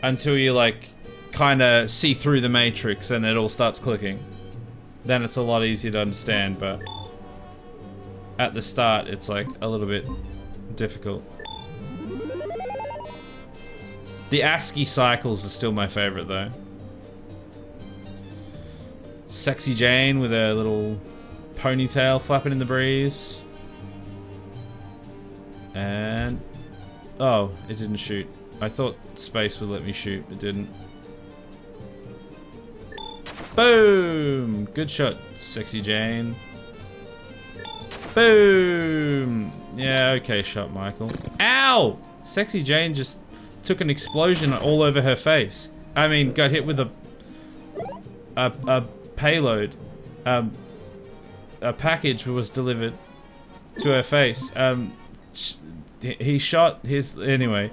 until you like kind of see through the matrix and it all starts clicking. Then it's a lot easier to understand, but at the start it's like a little bit difficult. The ASCII cycles are still my favorite though. Sexy Jane with her little ponytail flapping in the breeze. And... oh, it didn't shoot. I thought space would let me shoot, it didn't. Boom! Good shot, Sexy Jane. Boom! Yeah, okay shot, Michael. Ow! Sexy Jane just took an explosion all over her face. I mean, got hit with a payload. A package was delivered to her face. He shot his... anyway.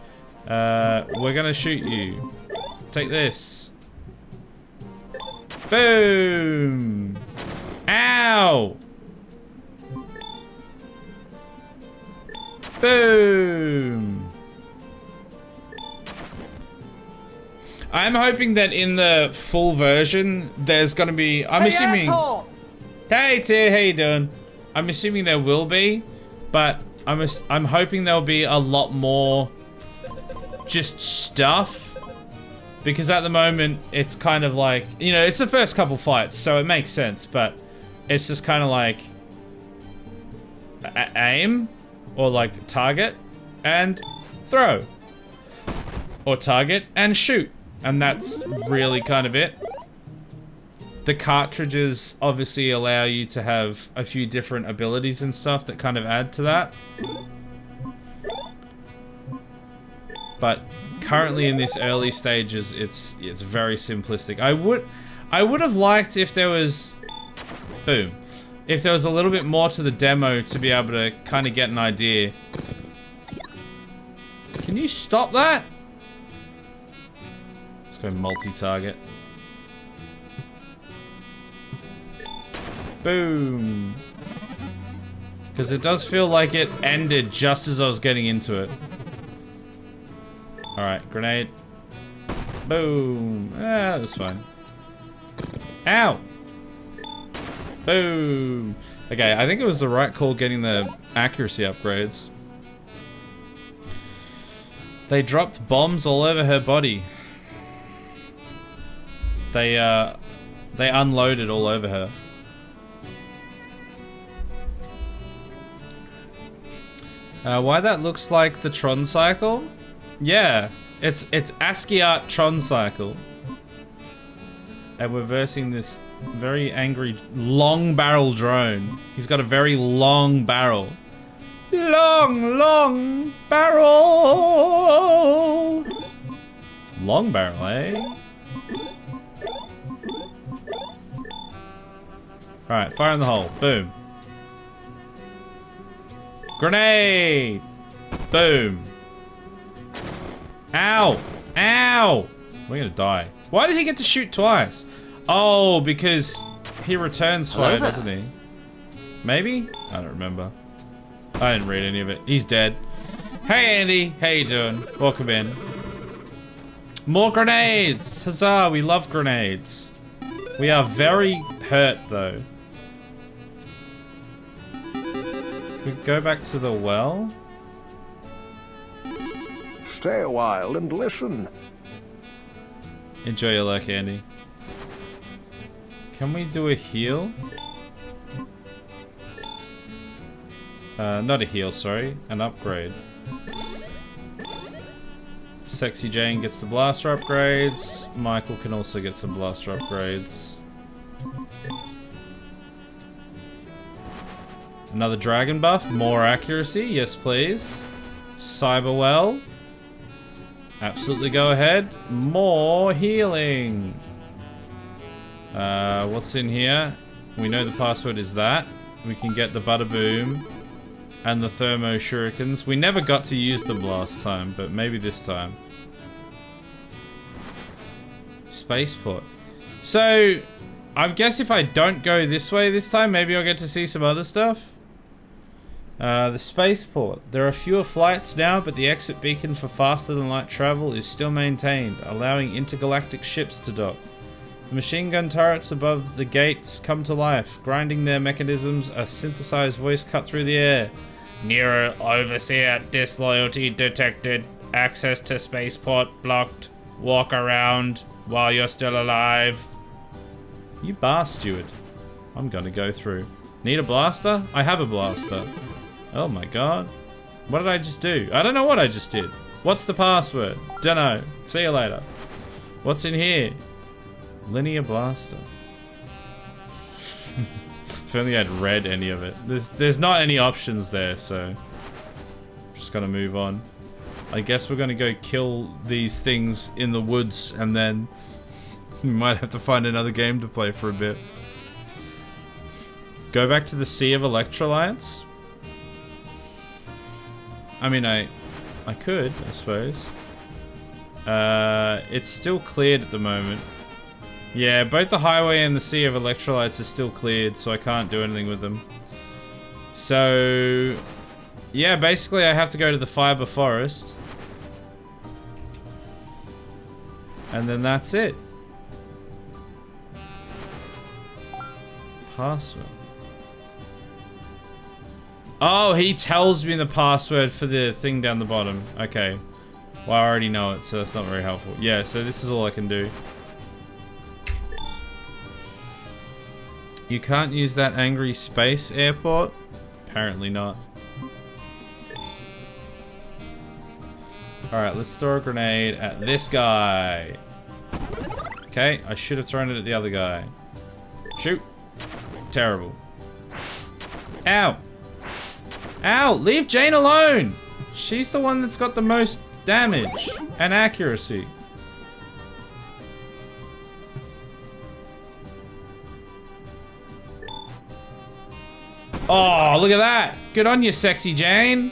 We're gonna shoot you. Take this. Boom! Ow! Boom! I'm hoping that in the full version, there's gonna be... I'm assuming... asshole! Hey, Tier, how you doing? I'm assuming there will be, but I'm hoping there'll be a lot more just stuff. Because at the moment, it's kind of like... you know, it's the first couple fights, so it makes sense, but it's just kind of like... aim, or like target, and throw. Or target, and shoot. And that's really kind of it. The cartridges obviously allow you to have a few different abilities and stuff that kind of add to that. But currently in this early stages, it's very simplistic. I would have liked if there was... boom. If there was a little bit more to the demo to be able to kind of get an idea. Can you stop that? Let's go multi-target. Boom. Because it does feel like it ended just as I was getting into it. Alright, grenade. Boom. Ah, that was fine. Ow! Boom. Okay, I think it was the right call getting the accuracy upgrades. They dropped bombs all over her body. They unloaded all over her. Why that looks like the Tron cycle? Yeah, it's ASCII art Tron cycle. And we're versing this very angry long barrel drone. He's got a very long barrel. Long barrel. Long barrel, eh? Alright, fire in the hole. Boom. Grenade! Boom. Ow! Ow! We're gonna die. Why did he get to shoot twice? Oh, because he returns fire, doesn't he? Maybe? I don't remember. I didn't read any of it. He's dead. Hey, Andy. How you doing? Welcome in. More grenades! Huzzah, we love grenades. We are very hurt, though. We go back to the well? Stay a while and listen. Enjoy your luck, Andy. Can we do a heal? Not a heal, sorry. An upgrade. Sexy Jane gets the blaster upgrades. Michael can also get some blaster upgrades. Another dragon buff, more accuracy, yes please. Cyberwell. Absolutely go ahead. More healing. What's in here? We know the password is that. We can get the Butterboom and the Thermo Shurikens. We never got to use them last time, but maybe this time. Spaceport. So, I guess if I don't go this way this time, maybe I'll get to see some other stuff. The spaceport. There are fewer flights now, but the exit beacon for faster than light travel is still maintained, allowing intergalactic ships to dock. The machine gun turrets above the gates come to life. Grinding their mechanisms, a synthesized voice cut through the air. Nero Overseer, disloyalty detected. Access to spaceport blocked. Walk around while you're still alive. You bar steward. I'm gonna go through. Need a blaster? I have a blaster. Oh my god. What did I just do? I don't know what I just did. What's the password? Dunno. See you later. What's in here? Linear blaster. If only I'd read any of it. There's not any options there, so just gotta move on. I guess we're gonna go kill these things in the woods, and then we might have to find another game to play for a bit. Go back to the Sea of Electrolytes. I mean, I could, I suppose. It's still cleared at the moment. Yeah, both the highway and the Sea of Electrolytes are still cleared, so I can't do anything with them. So, yeah, basically I have to go to the Fiber Forest. And then that's it. Password. Oh, he tells me the password for the thing down the bottom. Okay. Well, I already know it, so that's not very helpful. Yeah, so this is all I can do. You can't use that angry space airport? Apparently not. Alright, let's throw a grenade at this guy. Okay, I should have thrown it at the other guy. Shoot. Terrible. Ow. Ow, leave Jane alone. She's the one that's got the most damage and accuracy. Oh, look at that. Good on you, sexy Jane.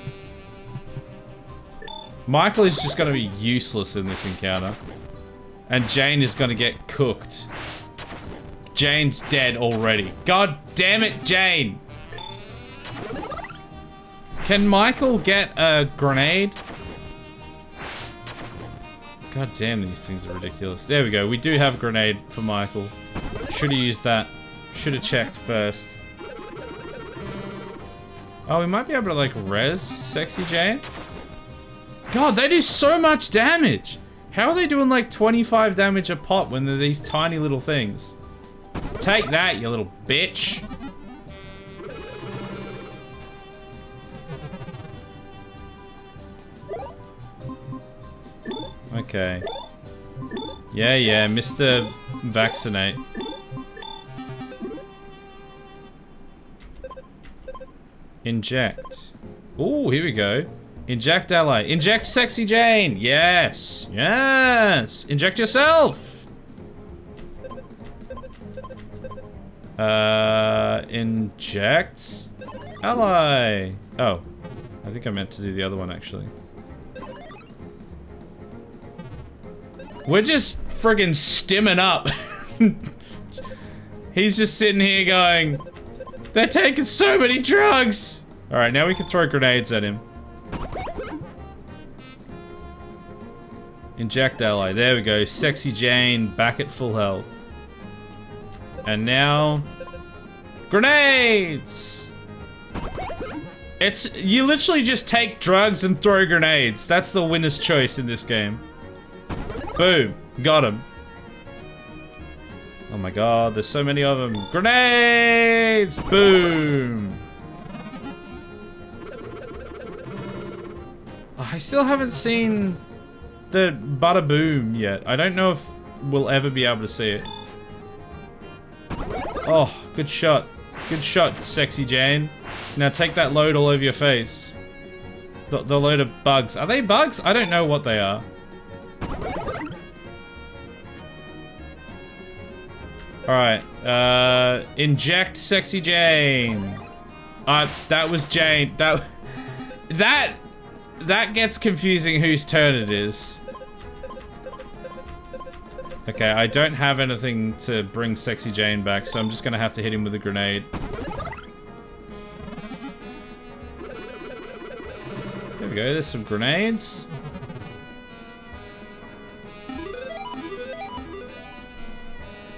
Michael is just going to be useless in this encounter. And Jane is going to get cooked. Jane's dead already. God damn it, Jane. Can Michael get a grenade? God damn, these things are ridiculous. There we go. We do have a grenade for Michael. Should have used that. Should have checked first. Oh, we might be able to, like, res Sexy Jane. God, they do so much damage. How are they doing, like, 25 damage a pop when they're these tiny little things? Take that, you little bitch. Okay. Yeah, Mr. Vaccinate. Inject. Ooh, here we go. Inject ally. Inject Sexy Jane. Yes. Yes. Inject yourself. Inject ally. Oh. I think I meant to do the other one, actually. We're just friggin' stimming up. He's just sitting here going, they're taking so many drugs! Alright, now we can throw grenades at him. Inject ally. There we go. Sexy Jane back at full health. And now... grenades! You literally just take drugs and throw grenades. That's the winner's choice in this game. Boom. Got him. Oh my god, there's so many of them. Grenades! Boom! Oh, I still haven't seen the bada boom yet. I don't know if we'll ever be able to see it. Oh, good shot. Good shot, sexy Jane. Now take that load all over your face. The load of bugs. Are they bugs? I don't know what they are. Alright. Inject sexy Jane. That was Jane. That gets confusing whose turn it is. Okay, I don't have anything to bring sexy Jane back, so I'm just gonna have to hit him with a grenade. There we go, there's some grenades.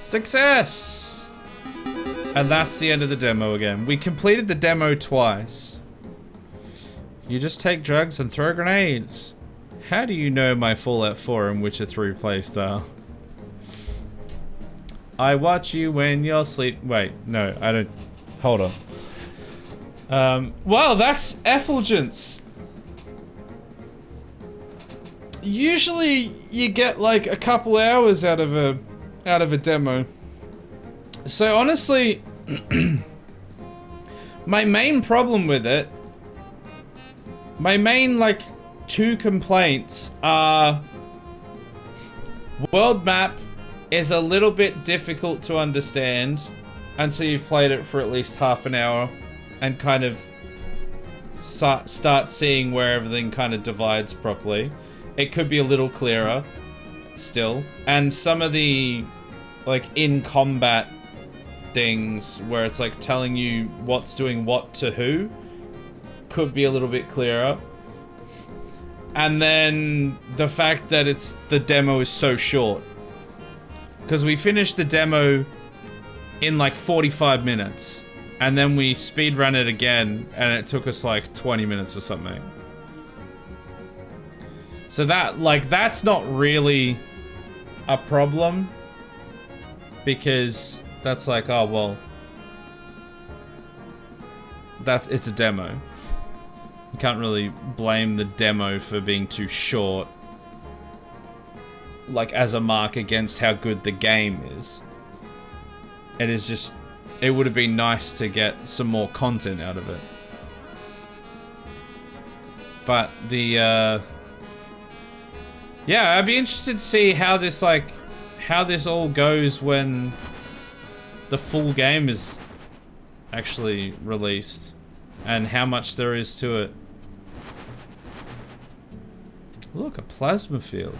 Success! And that's the end of the demo again. We completed the demo twice. You just take drugs and throw grenades. How do you know my Fallout 4 and Witcher 3 playstyle? I watch you when you're asleep. Wait, no, I don't. Hold on. Well, that's Effulgence. Usually, you get like a couple hours out of a demo. So honestly, my main problem with it, my main like 2 complaints are world map is a little bit difficult to understand until you've played it for at least half an hour and kind of start seeing where everything kind of divides properly. It could be a little clearer still. And some of the like in combat things where it's like telling you what's doing what to who could be a little bit clearer. And then the fact that the demo is so short. Because we finished the demo in like 45 minutes. And then we speedrun it again, and it took us like 20 minutes or something. So that's not really a problem. Because that's like, oh well. It's a demo. You can't really blame the demo for being too short. Like as a mark against how good the game is. It is just, it would have been nice to get some more content out of it. But the yeah, I'd be interested to see how this all goes when the full game is actually released and how much there is to it. Look, a plasma field.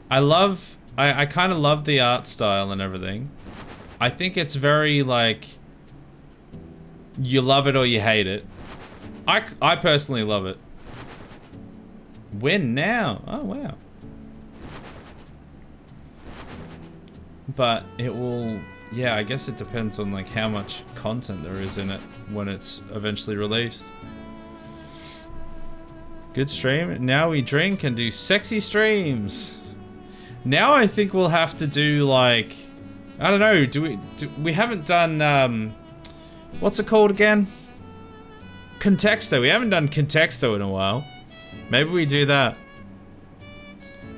I kind of love the art style and everything. I think it's very like, you love it or you hate it. I personally love it. When now? Oh wow. But it will, yeah, I guess it depends on like how much content there is in it when it's eventually released. Good stream. Now we drink and do sexy streams. Now I think we'll have to do like, I don't know, we haven't done, what's it called again? Contexto. We haven't done Contexto in a while. Maybe we do that.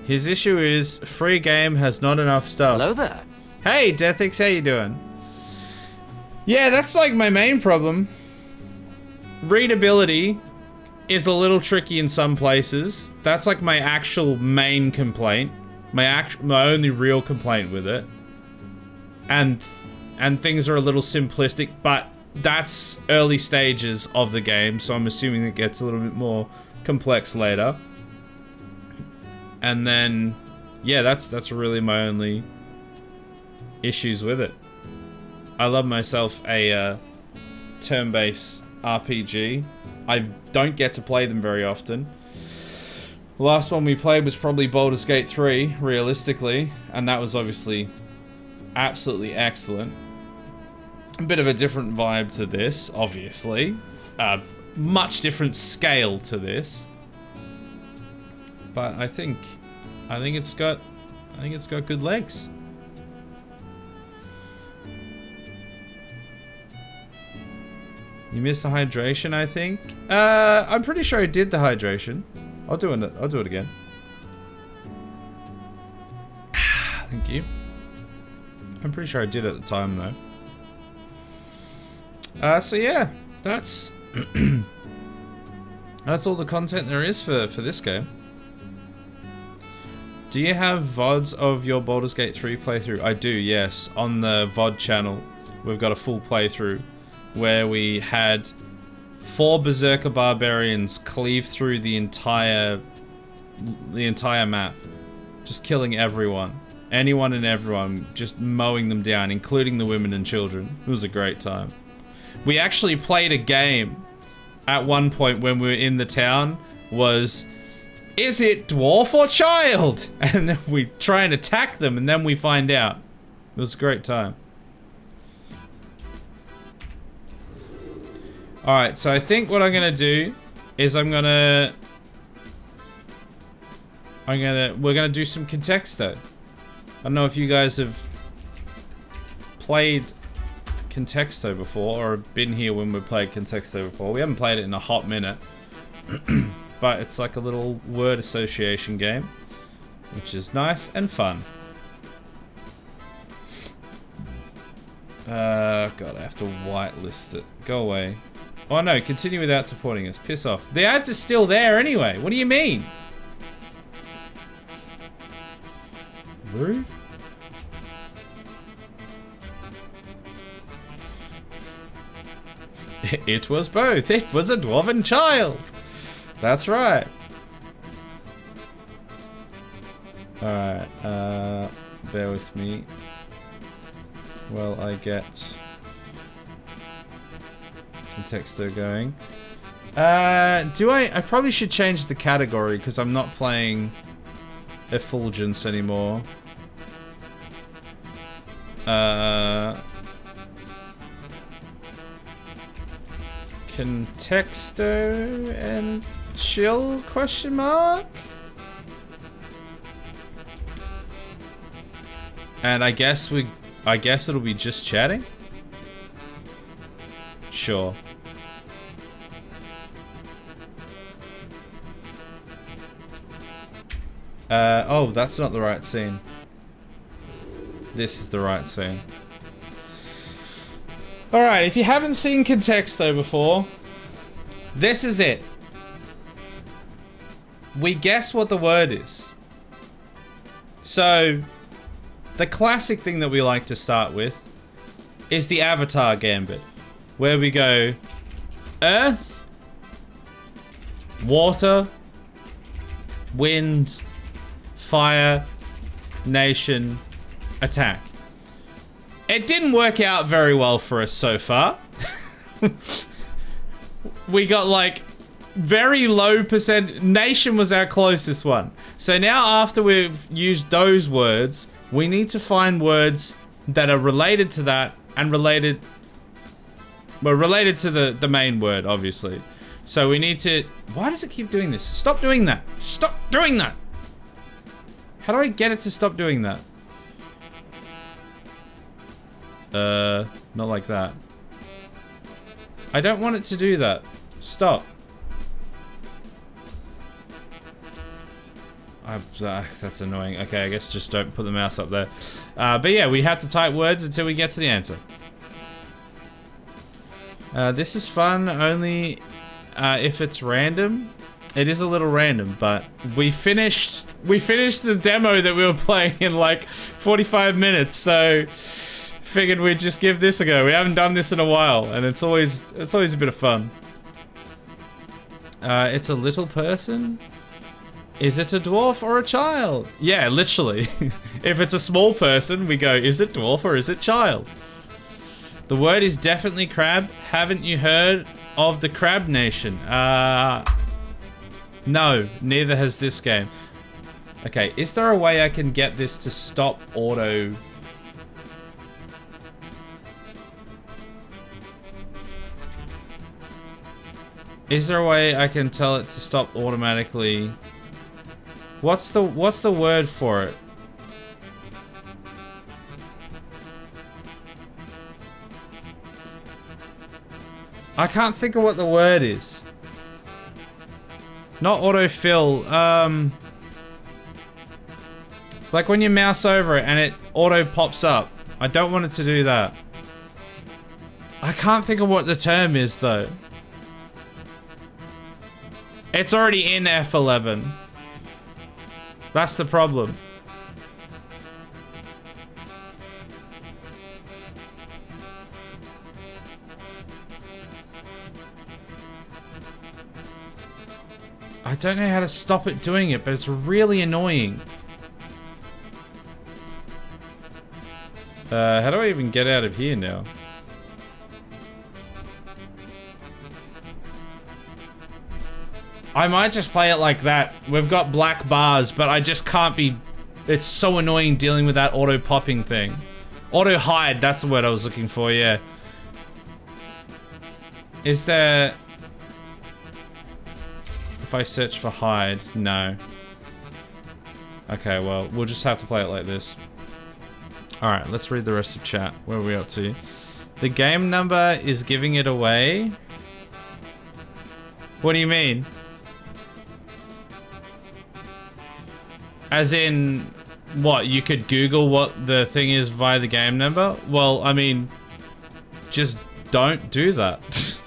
His issue is free game has not enough stuff. Hello there. Hey, Deathix, how you doing? Yeah, that's like my main problem. Readability is a little tricky in some places. That's like my actual main complaint. My only real complaint with it. And things are a little simplistic, but that's early stages of the game, so I'm assuming it gets a little bit more complex later. And then, yeah, that's really my only issues with it. I love myself a turn-based RPG. I don't get to play them very often. The last one we played was probably Baldur's Gate 3, realistically, and that was obviously absolutely excellent. A bit of a different vibe to this, obviously. Much different scale to this. But I think it's got good legs. You missed the hydration, I think. I'm pretty sure I did the hydration. I'll do it again. Thank you. I'm pretty sure I did at the time though. So yeah, that's that's all the content there is for this game. Do you have VODs of your Baldur's Gate 3 playthrough? I do, yes. On the VOD channel, we've got a full playthrough where we had 4 Berserker Barbarians cleave through the entire map, just killing everyone. Anyone and everyone, just mowing them down, including the women and children. It was a great time. We actually played a game at one point when we were in the town, was, is it dwarf or child? And then we try and attack them and then we find out. It was a great time. Alright, so I think what I'm gonna do is we're gonna do some Contexto. I don't know if you guys have played Contexto before or been here when we played Contexto before. We haven't played it in a hot minute. But it's like a little word association game, which is nice and fun. God, I have to whitelist it. Go away. Oh no, continue without supporting us. Piss off. The ads are still there anyway. What do you mean? Rude? It was both. It was a dwarven child. That's right. Alright, bear with me. Well, I get Contexto going. I probably should change the category because I'm not playing Effulgence anymore. Contexto and chill question mark? And I guess it'll be just chatting? Sure. Oh, that's not the right scene. This is the right scene. Alright, if you haven't seen Contexto before, this is it. We guess what the word is. So, the classic thing that we like to start with is the Avatar Gambit, where we go Earth, Water, Wind, Fire, Nation, Attack. It didn't work out very well for us so far. We got like very low percent. Nation was our closest one. So now after we've used those words, we need to find words that are related to that and related to the main word, obviously. So we need to... Why does it keep doing this? Stop doing that. Stop doing that. How do I get it to stop doing that? Not like that. I don't want it to do that. Stop. That's annoying. Okay, I guess just don't put the mouse up there. But yeah, we have to type words until we get to the answer. This is fun only if it's random. It is a little random, but we finished the demo that we were playing in like 45 minutes, so figured we'd just give this a go. We haven't done this in a while, and it's always a bit of fun. It's a little person. Is it a dwarf or a child? Yeah, literally. If it's a small person, we go, is it dwarf or is it child? The word is definitely crab. Haven't you heard of the Crab Nation? No, neither has this game. Okay, is there a way I can get this to stop auto... Is there a way I can tell it to stop automatically? What's the word for it? I can't think of what the word is. Not autofill. Like when you mouse over it and it auto pops up. I don't want it to do that. I can't think of what the term is though. It's already in F11. That's the problem. I don't know how to stop it doing it, but it's really annoying. How do I even get out of here now? I might just play it like that. We've got black bars, but I just can't be... It's so annoying dealing with that auto-popping thing. Auto-hide, that's the word I was looking for, yeah. Is there... If I search for hide, no. Okay, well, we'll just have to play it like this. Alright, let's read the rest of chat. Where are we up to? The game number is giving it away? What do you mean? As in, what, you could Google what the thing is via the game number? Well, I mean, just don't do that.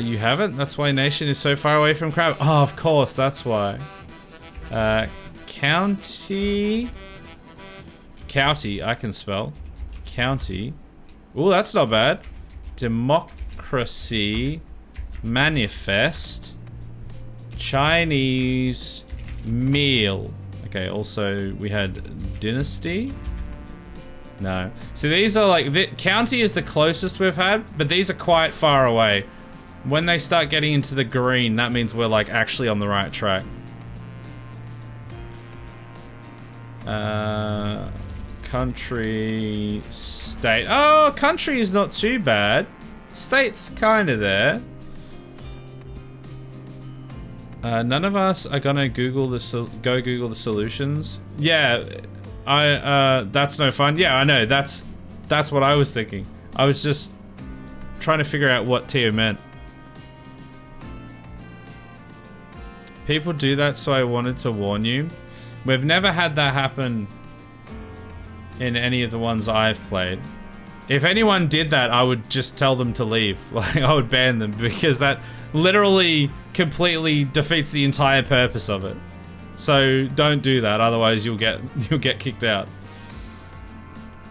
You haven't? That's why Nation is so far away from Crab. Oh, of course, that's why. County, I can spell. County. Ooh, that's not bad. Democracy. Manifest. Chinese meal. Okay, also we had dynasty. No. So these are like, county is the closest we've had, but these are quite far away. When they start getting into the green, that means we're like actually on the right track. Country, state. Oh, country is not too bad. State's kind of there. None of us are gonna Google the solutions. Yeah, that's no fun. Yeah, I know. That's what I was thinking. I was just trying to figure out what Tia meant. People do that, so I wanted to warn you. We've never had that happen in any of the ones I've played. If anyone did that, I would just tell them to leave. Like, I would ban them, because that literally completely defeats the entire purpose of it. So don't do that, otherwise you'll get kicked out.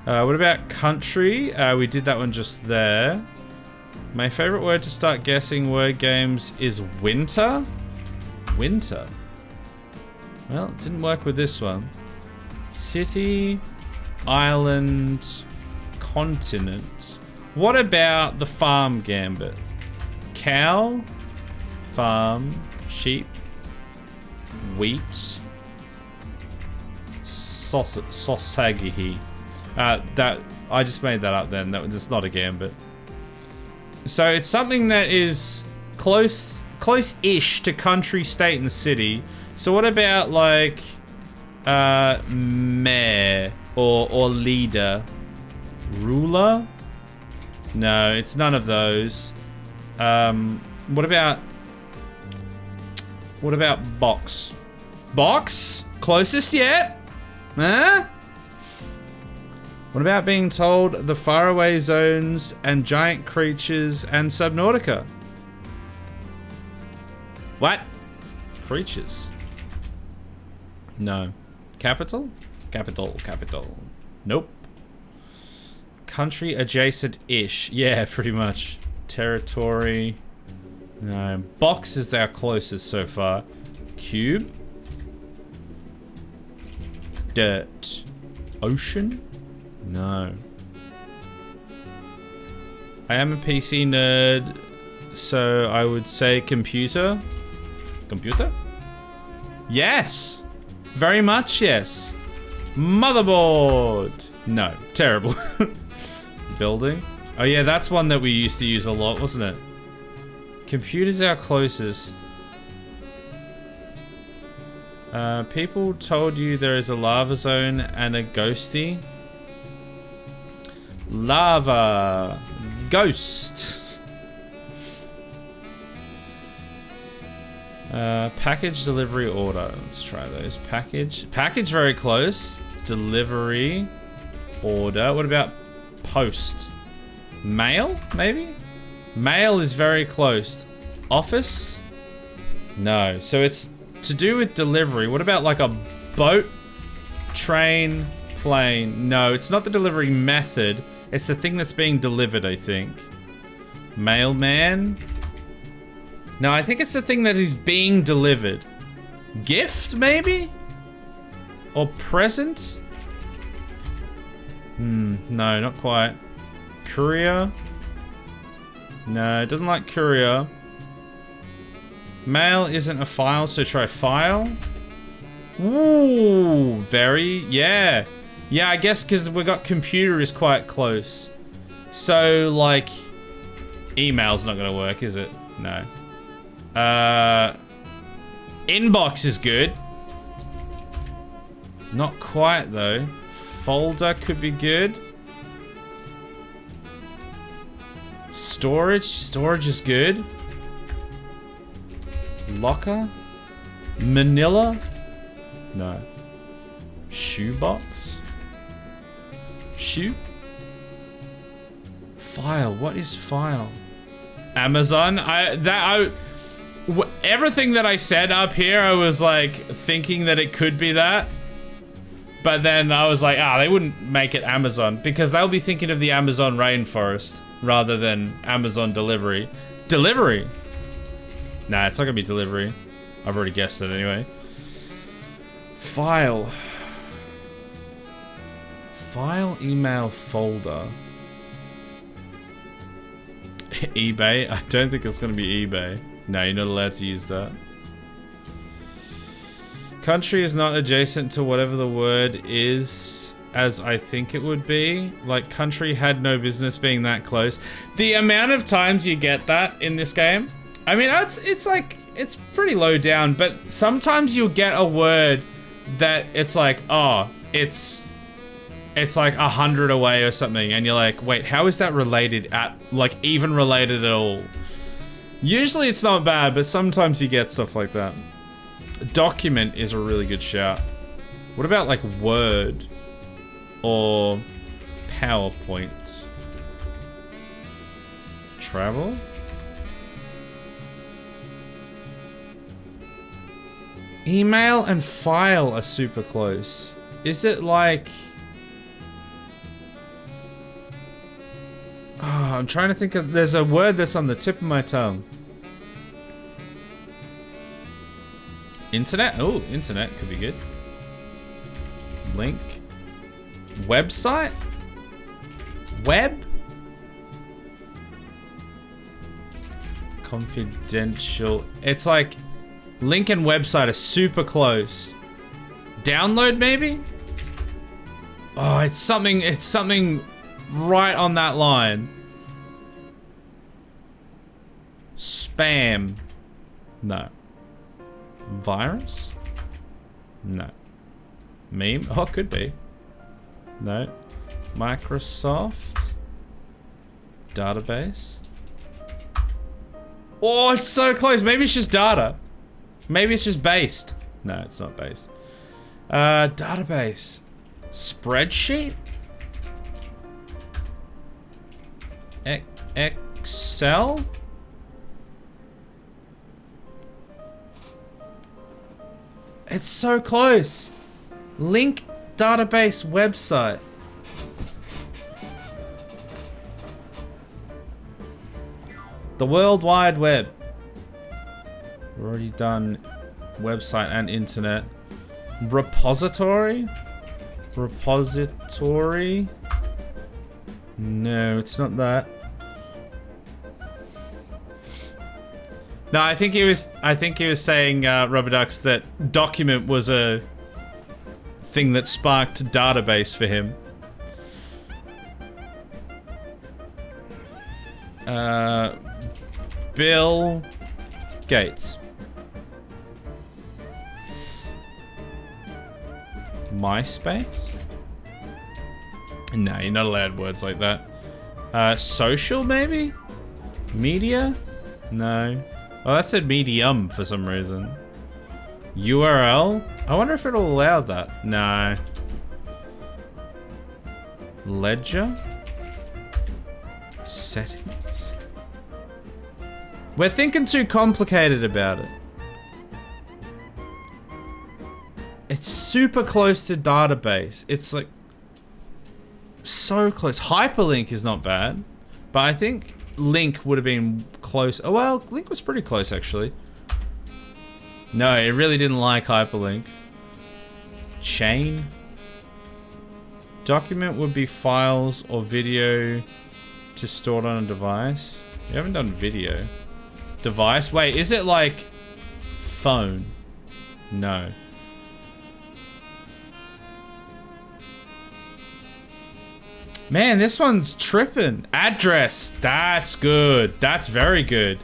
What about country? We did that one just there. My favorite word to start guessing word games is winter. Winter. Well, it didn't work with this one. City, island, continent. What about the farm gambit? Cow, farm, sheep, wheat, sausage. That I just made that up then. That's not a gambit. So it's something that is close-ish to country, state, and city. So what about like mayor or leader? Ruler? No, it's none of those. What about box? Box? Closest yet? Huh? What about being told the faraway zones and giant creatures and Subnautica? What? Creatures? No. Capital? Capital. Nope. Country adjacent-ish. Yeah, pretty much. Territory. No. Box is our closest so far. Cube. Dirt. Ocean? No. I am a PC nerd, so I would say computer. Computer? Yes! Very much yes. Motherboard! No. Terrible. Building? Oh yeah, that's one that we used to use a lot, wasn't it? Computer's our closest. People told you there is a lava zone and a ghosty. Lava. Ghost. Package delivery order. Let's try those. Package very close. Delivery order. What about post? Mail, maybe? Mail is very close. Office? No. So it's to do with delivery. What about like a boat, train, plane? No, it's not the delivery method. It's the thing that's being delivered, I think. Mailman? No, I think it's the thing that is being delivered. Gift, maybe? Or present? No, not quite. Courier? No, it doesn't like courier. Mail isn't a file, so try file. Ooh, very, yeah. Yeah, I guess because we got computer is quite close. So, like, email's not gonna work, is it? No. Inbox is good. Not quite, though. Folder could be good. Storage is good. Locker? Manila? No. Shoebox? Shoe? File, what is file? Amazon? Everything that I said up here, I was like thinking that it could be that. But then I was like, they wouldn't make it Amazon because they'll be thinking of the Amazon rainforest rather than Amazon delivery. Delivery? Nah, it's not gonna be delivery. I've already guessed it anyway. File. File, email, folder. eBay? I don't think it's gonna be eBay. No, you're not allowed to use that. Country is not adjacent to whatever the word is as I think it would be. Like, country had no business being that close. The amount of times you get that in this game, I mean, it's like, it's pretty low down, but sometimes you'll get a word that it's like, oh, it's like 100 away or something, and you're like, wait, how is that related at, like, even related at all? Usually it's not bad, but sometimes you get stuff like that. Document is a really good shout. What about, like, Word? Or PowerPoint? Travel? Email and file are super close. Is it like... Oh, I'm trying to think of... There's a word that's on the tip of my tongue. Internet? Oh, internet could be good. Link. Website? Web? Confidential. It's like... Link and website are super close. Download, maybe? Oh, it's something right on that line. Spam. No. Virus? No. Meme? Oh, could be. No. Microsoft? Database? Oh, it's so close. Maybe it's just data. Maybe it's just based. No, it's not based. Database. Spreadsheet? Excel? It's so close. Link database website. The World Wide Web. We've already done website and internet. Repository? Repository? No, it's not that. No, I think he was saying, Rubber Ducks, that document was a thing that sparked database for him. Bill Gates. MySpace? No, you're not allowed words like that. Social, maybe? Media? No. Oh, that said medium for some reason. URL? I wonder if it'll allow that. No. Ledger? Settings? We're thinking too complicated about it. It's super close to database. It's like so close. Hyperlink is not bad, but I think link would have been close. Oh well, link was pretty close actually. No, it really didn't like hyperlink. Chain. Document would be files or video to stored on a device. You haven't done video. Device? Wait, is it like phone? No. Man, this one's tripping. Address. That's good. That's very good.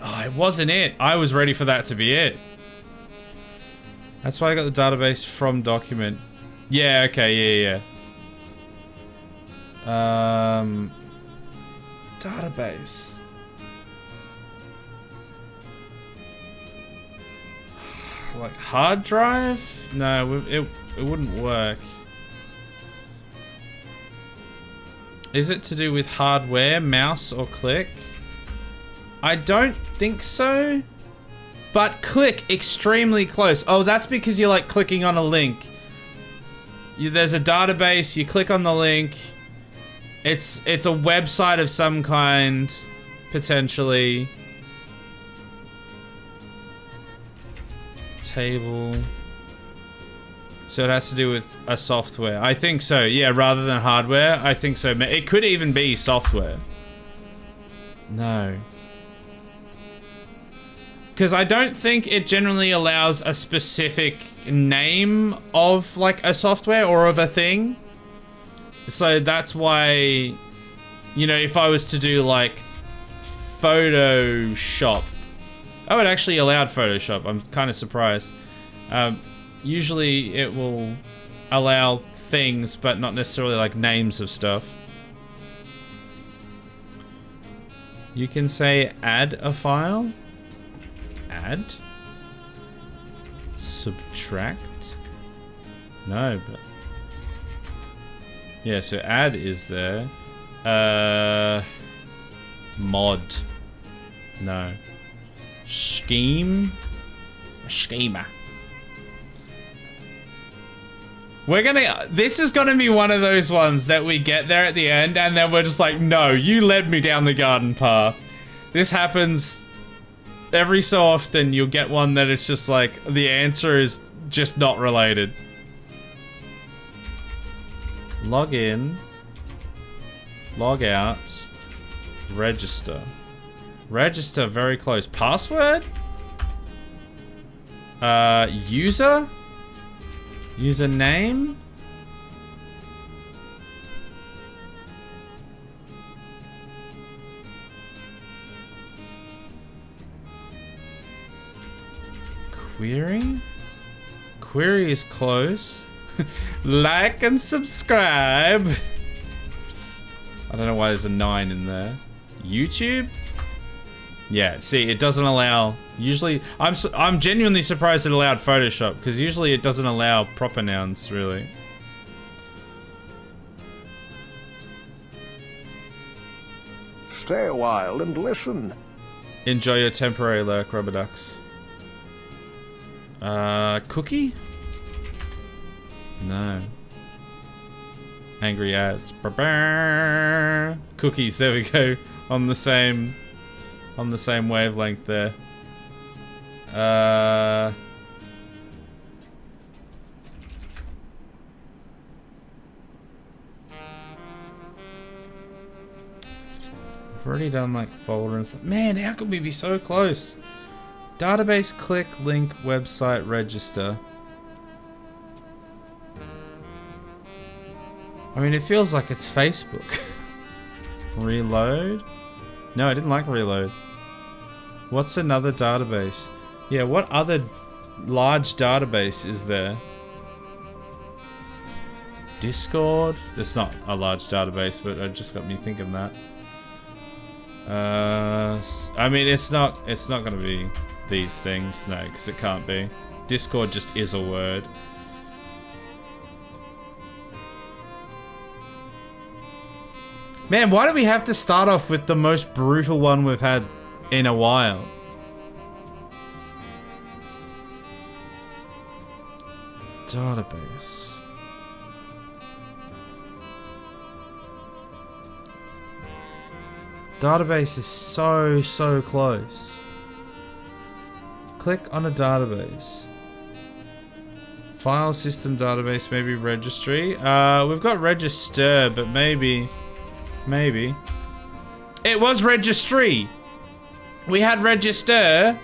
Oh, it wasn't it. I was ready for that to be it. That's why I got the database from document. Yeah, okay, yeah. Database. Like hard drive? No, it wouldn't work. Is it to do with hardware, mouse, or click? I don't think so. But click, extremely close. Oh, that's because you're like clicking on a link. There's a database, you click on the link. It's a website of some kind, potentially. Table. So it has to do with a software. I think so, yeah, rather than hardware. I think so. It could even be software. No. Because I don't think it generally allows a specific name of like a software or of a thing. So that's why, you know, if I was to do like Photoshop. Oh, it actually allowed Photoshop. I'm kind of surprised. Usually it will allow things, but not necessarily like names of stuff. You can say add a file. Add. Subtract. No, but yeah, so add is there. Mod. No. Scheme. Schema. We're gonna, this is gonna be one of those ones that we get there at the end and then we're just like, no, you led me down the garden path. This happens every so often. You'll get one that it's just like, the answer is just not related. Log in. Log out. Register. Register, very close. Password? User? Username? Query? Query is close. Like and subscribe. I don't know why there's a 9 in there. YouTube? Yeah, see, it doesn't allow. Usually, I'm genuinely surprised it allowed Photoshop because usually it doesn't allow proper nouns, really. Stay a while and listen. Enjoy your temporary lurk, rubber ducks. Cookie? No. Angry ads. Ba-ba. Cookies, there we go. On the same wavelength there. I've already done like folder and stuff. Man, how could we be so close? Database, click, link, website, register. I mean, it feels like it's Facebook. Reload? No, I didn't like reload. What's another database? Yeah, what other large database is there? Discord? It's not a large database, but it just got me thinking that. I mean, it's not gonna be these things, no, because it can't be. Discord just is a word. Man, why do we have to start off with the most brutal one we've had in a while? Database. Database is so close. Click on a database. File system database, maybe registry. We've got register, but maybe. It was registry. We had register,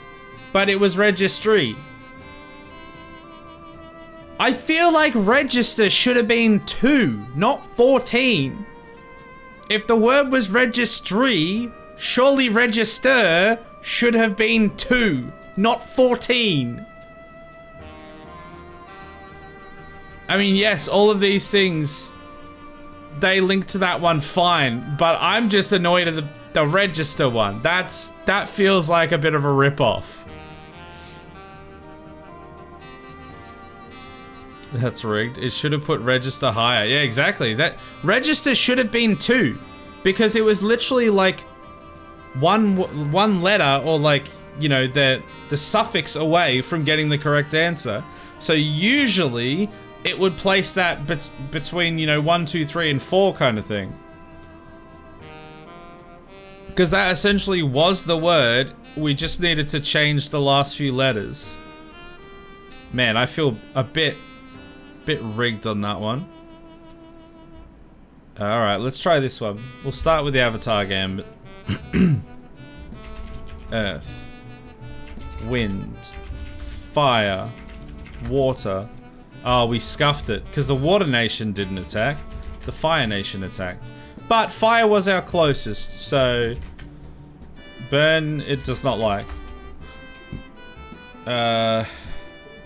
but it was registry. I feel like register should have been 2, not 14. If the word was registry, surely register should have been 2, not 14. I mean, yes, all of these things, they link to that one fine, but I'm just annoyed at the register one. That feels like a bit of a rip-off. That's rigged. It should have put register higher. Yeah, exactly. That register should have been 2, because it was literally like one letter, or like, you know, the suffix away from getting the correct answer. So usually it would place that between, you know, 1, 2, 3, and 4 kind of thing. Because that essentially was the word. We just needed to change the last few letters. Man, I feel a bit rigged on that one. Alright, let's try this one. We'll start with the Avatar game. Earth. Wind. Fire. Water. Oh, we scuffed it, because the Water Nation didn't attack. The Fire Nation attacked. But Fire was our closest, so... Burn, it does not like.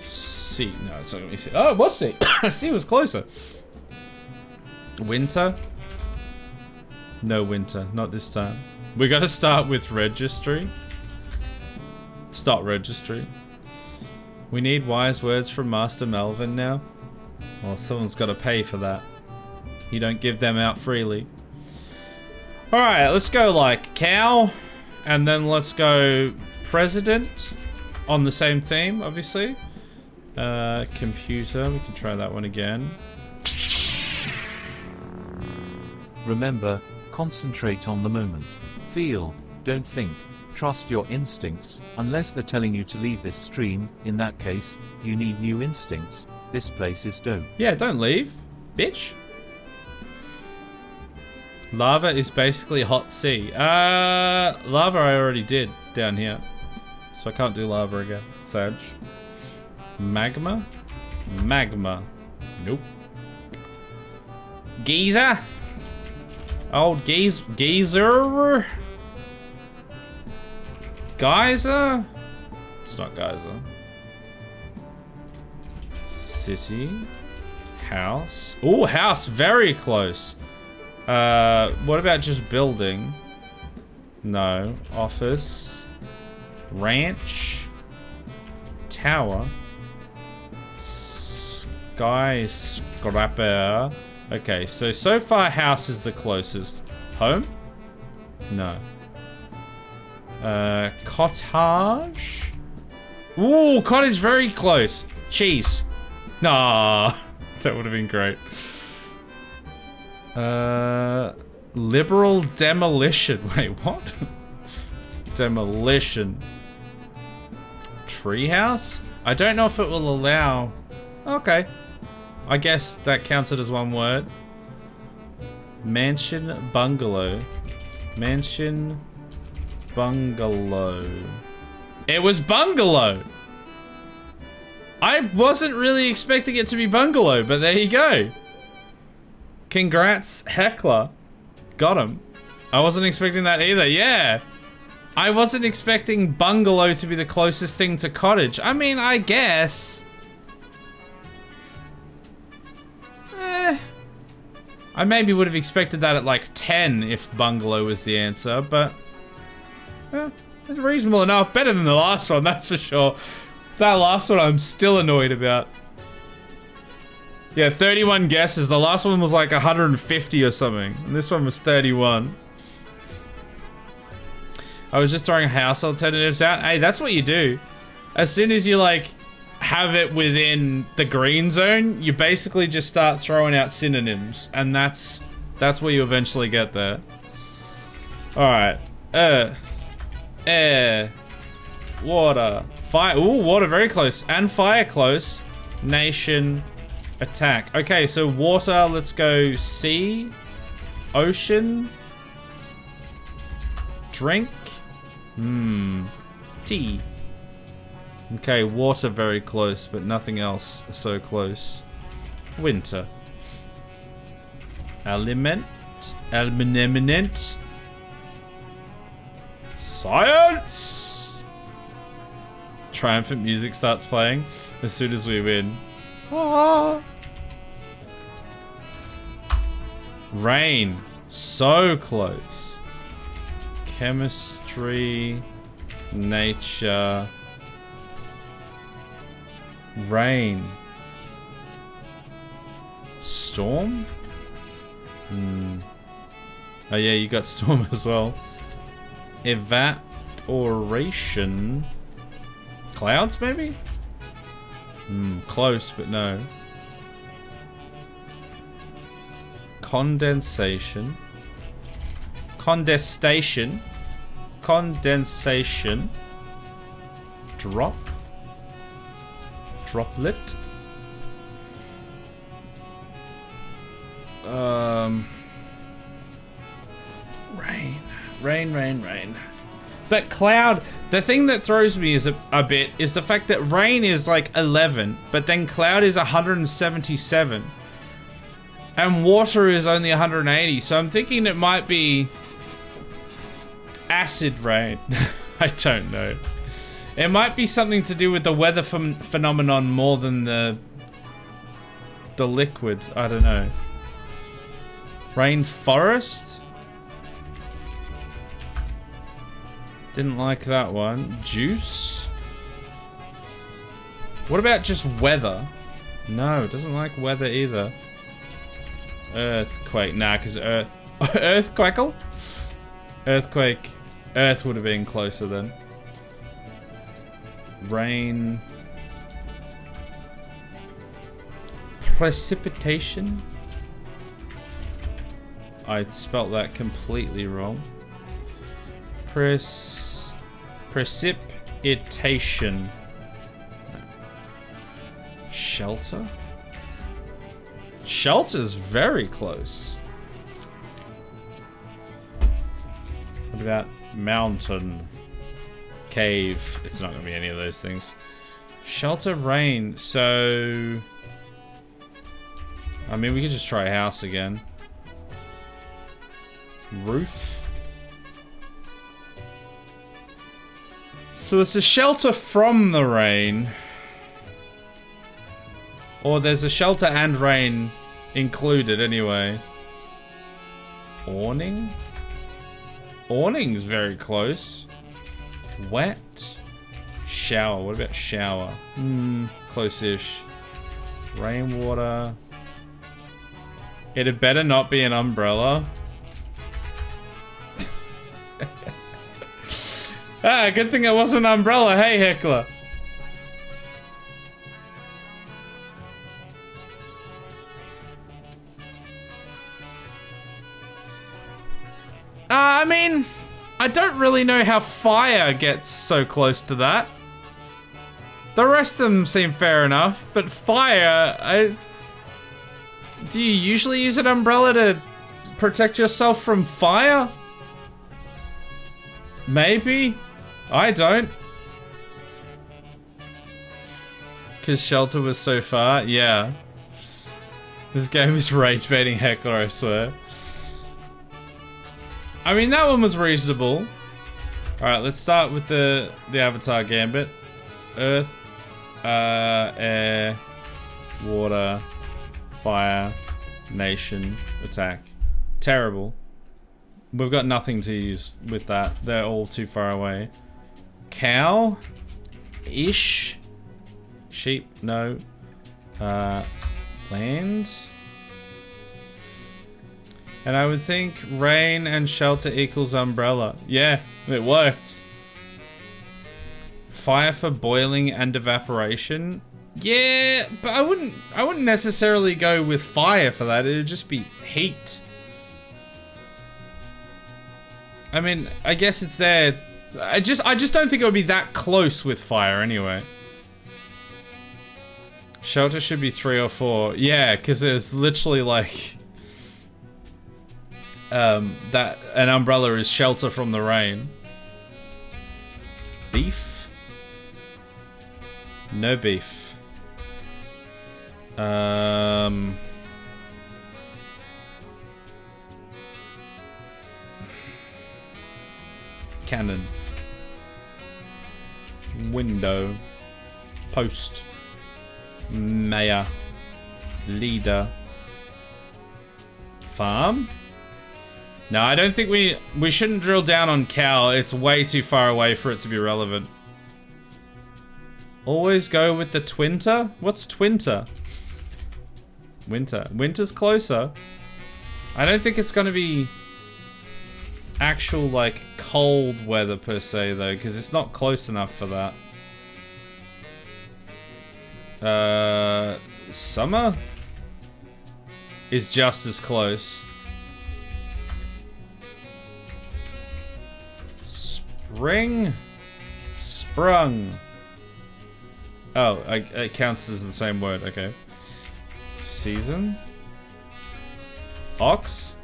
Sea. No, it's not gonna be sea. Oh, it was sea. Sea was closer. Winter? No winter, not this time. We gotta start with registry. Start registry. We need wise words from Master Melvin now. Well, someone's gotta pay for that. You don't give them out freely. Alright, let's go like cow. And then let's go president. On the same theme, obviously. Computer, we can try that one again. Remember, concentrate on the moment. Feel, don't think. Trust your instincts, unless they're telling you to leave this stream. In that case, you need new instincts. This place is dope. Yeah, don't leave, bitch. Lava is basically hot sea. Lava I already did down here. So I can't do lava again. Sag. Magma? Magma. Nope. Geyser? Old geyser? Geyser? It's not geyser. City. House. Oh, house. Very close. What about just building? No. Office. Ranch. Tower. Skyscraper. Okay, so far house is the closest. Home? No. Cottage? Ooh, cottage very close. Cheese. Nah, that would have been great. Liberal demolition. Wait, what? Demolition. Treehouse? I don't know if it will allow... Okay. I guess that counts it as one word. Mansion bungalow. Mansion bungalow. It was bungalow! I wasn't really expecting it to be bungalow, but there you go. Congrats, Heckler. Got him. I wasn't expecting that either, yeah. I wasn't expecting bungalow to be the closest thing to cottage. I mean, I guess. I maybe would have expected that at like 10 if bungalow was the answer, but it's reasonable enough. Better than the last one, that's for sure. That last one I'm still annoyed about. Yeah, 31 guesses. The last one was like 150 or something. And this one was 31. I was just throwing house alternatives out. Hey, that's what you do. As soon as you like have it within the green zone, you basically just start throwing out synonyms, and that's where you eventually get there. All right, earth, air, water, fire. Ooh, water very close, and fire close. Nation, attack. Okay, so water. Let's go sea, ocean, drink, tea. Okay, water very close, but nothing else so close. Winter. Element. Eminent. Science! Triumphant music starts playing as soon as we win. Ah. Rain. So close. Chemistry. Nature. Rain. Storm? Oh yeah, you got storm as well. Evaporation. Clouds maybe? Close, but no. Condensation. Condensation. Condensation. Drop. Droplet. Rain. But cloud, the thing that throws me is a bit is the fact that rain is like 11, but then cloud is 177. And water is only 180, so I'm thinking it might be acid rain. I don't know. It might be something to do with the weather phenomenon more than the liquid. I don't know. Rainforest? Didn't like that one. Juice? What about just weather? No, it doesn't like weather either. Earthquake. Nah, because earth... Earthquackle? Earthquake. Earth would have been closer then. Rain. Precipitation. I spelt that completely wrong. Precipitation. Shelter. Shelter's very close. What about mountain? Cave. It's not gonna be any of those things. Shelter, rain. So I mean, we could just try house again. Roof. So it's a shelter from the rain. Or there's a shelter and rain included anyway. Awning? Awning's very close. Wet. Shower. What about shower? Close-ish. Rainwater. It had better not be an umbrella. Ah, good thing it wasn't an umbrella. Hey, Heckler. I mean, I don't really know how fire gets so close to that. The rest of them seem fair enough, but fire, do you usually use an umbrella to protect yourself from fire? Maybe. I don't. Because shelter was so far. Yeah. This game is rage baiting Heckler, I swear. I mean, that one was reasonable. Alright, let's start with the Avatar Gambit. Earth, air, water, fire, Nation. Attack. Terrible. We've got nothing to use with that. They're all too far away. Cow? Ish? Sheep? No. Land? And I would think rain and shelter equals umbrella. Yeah, it worked. Fire for boiling and evaporation? Yeah, but I wouldn't necessarily go with fire for that. It would just be heat. I mean, I guess it's there. I just don't think it would be that close with fire anyway. Shelter should be 3 or 4. Yeah, because there's literally like that an umbrella is shelter from the rain. Beef? No beef. Cannon. Window. Post. Mayor. Leader. Farm? No, I don't think we shouldn't drill down on cow. It's way too far away for it to be relevant. Always go with the twinter? What's twinter? Winter. Winter's closer. I don't think it's gonna be actual, like, cold weather per se, though, because it's not close enough for that. Summer is just as close. Spring? Sprung. Oh, it counts as the same word, okay. Season? Ox?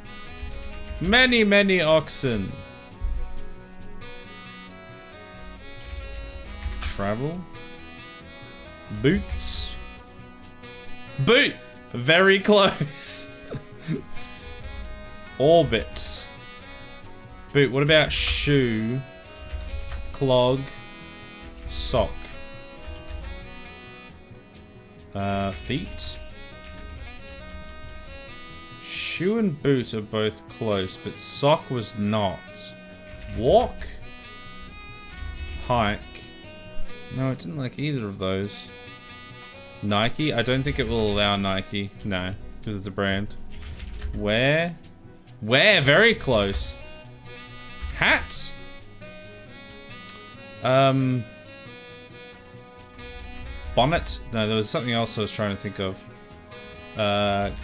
Many, many oxen. Travel? Boots? Boot! Very close. Orbit. Boot, what about shoe? Clog? Sock? Feet? Shoe and boot are both close, but sock was not. Walk? Hike? No, it didn't like either of those. Nike? I don't think it will allow Nike. No, because it's a brand. Wear? Wear, very close. Hat? Bonnet? No, there was something else I was trying to think of.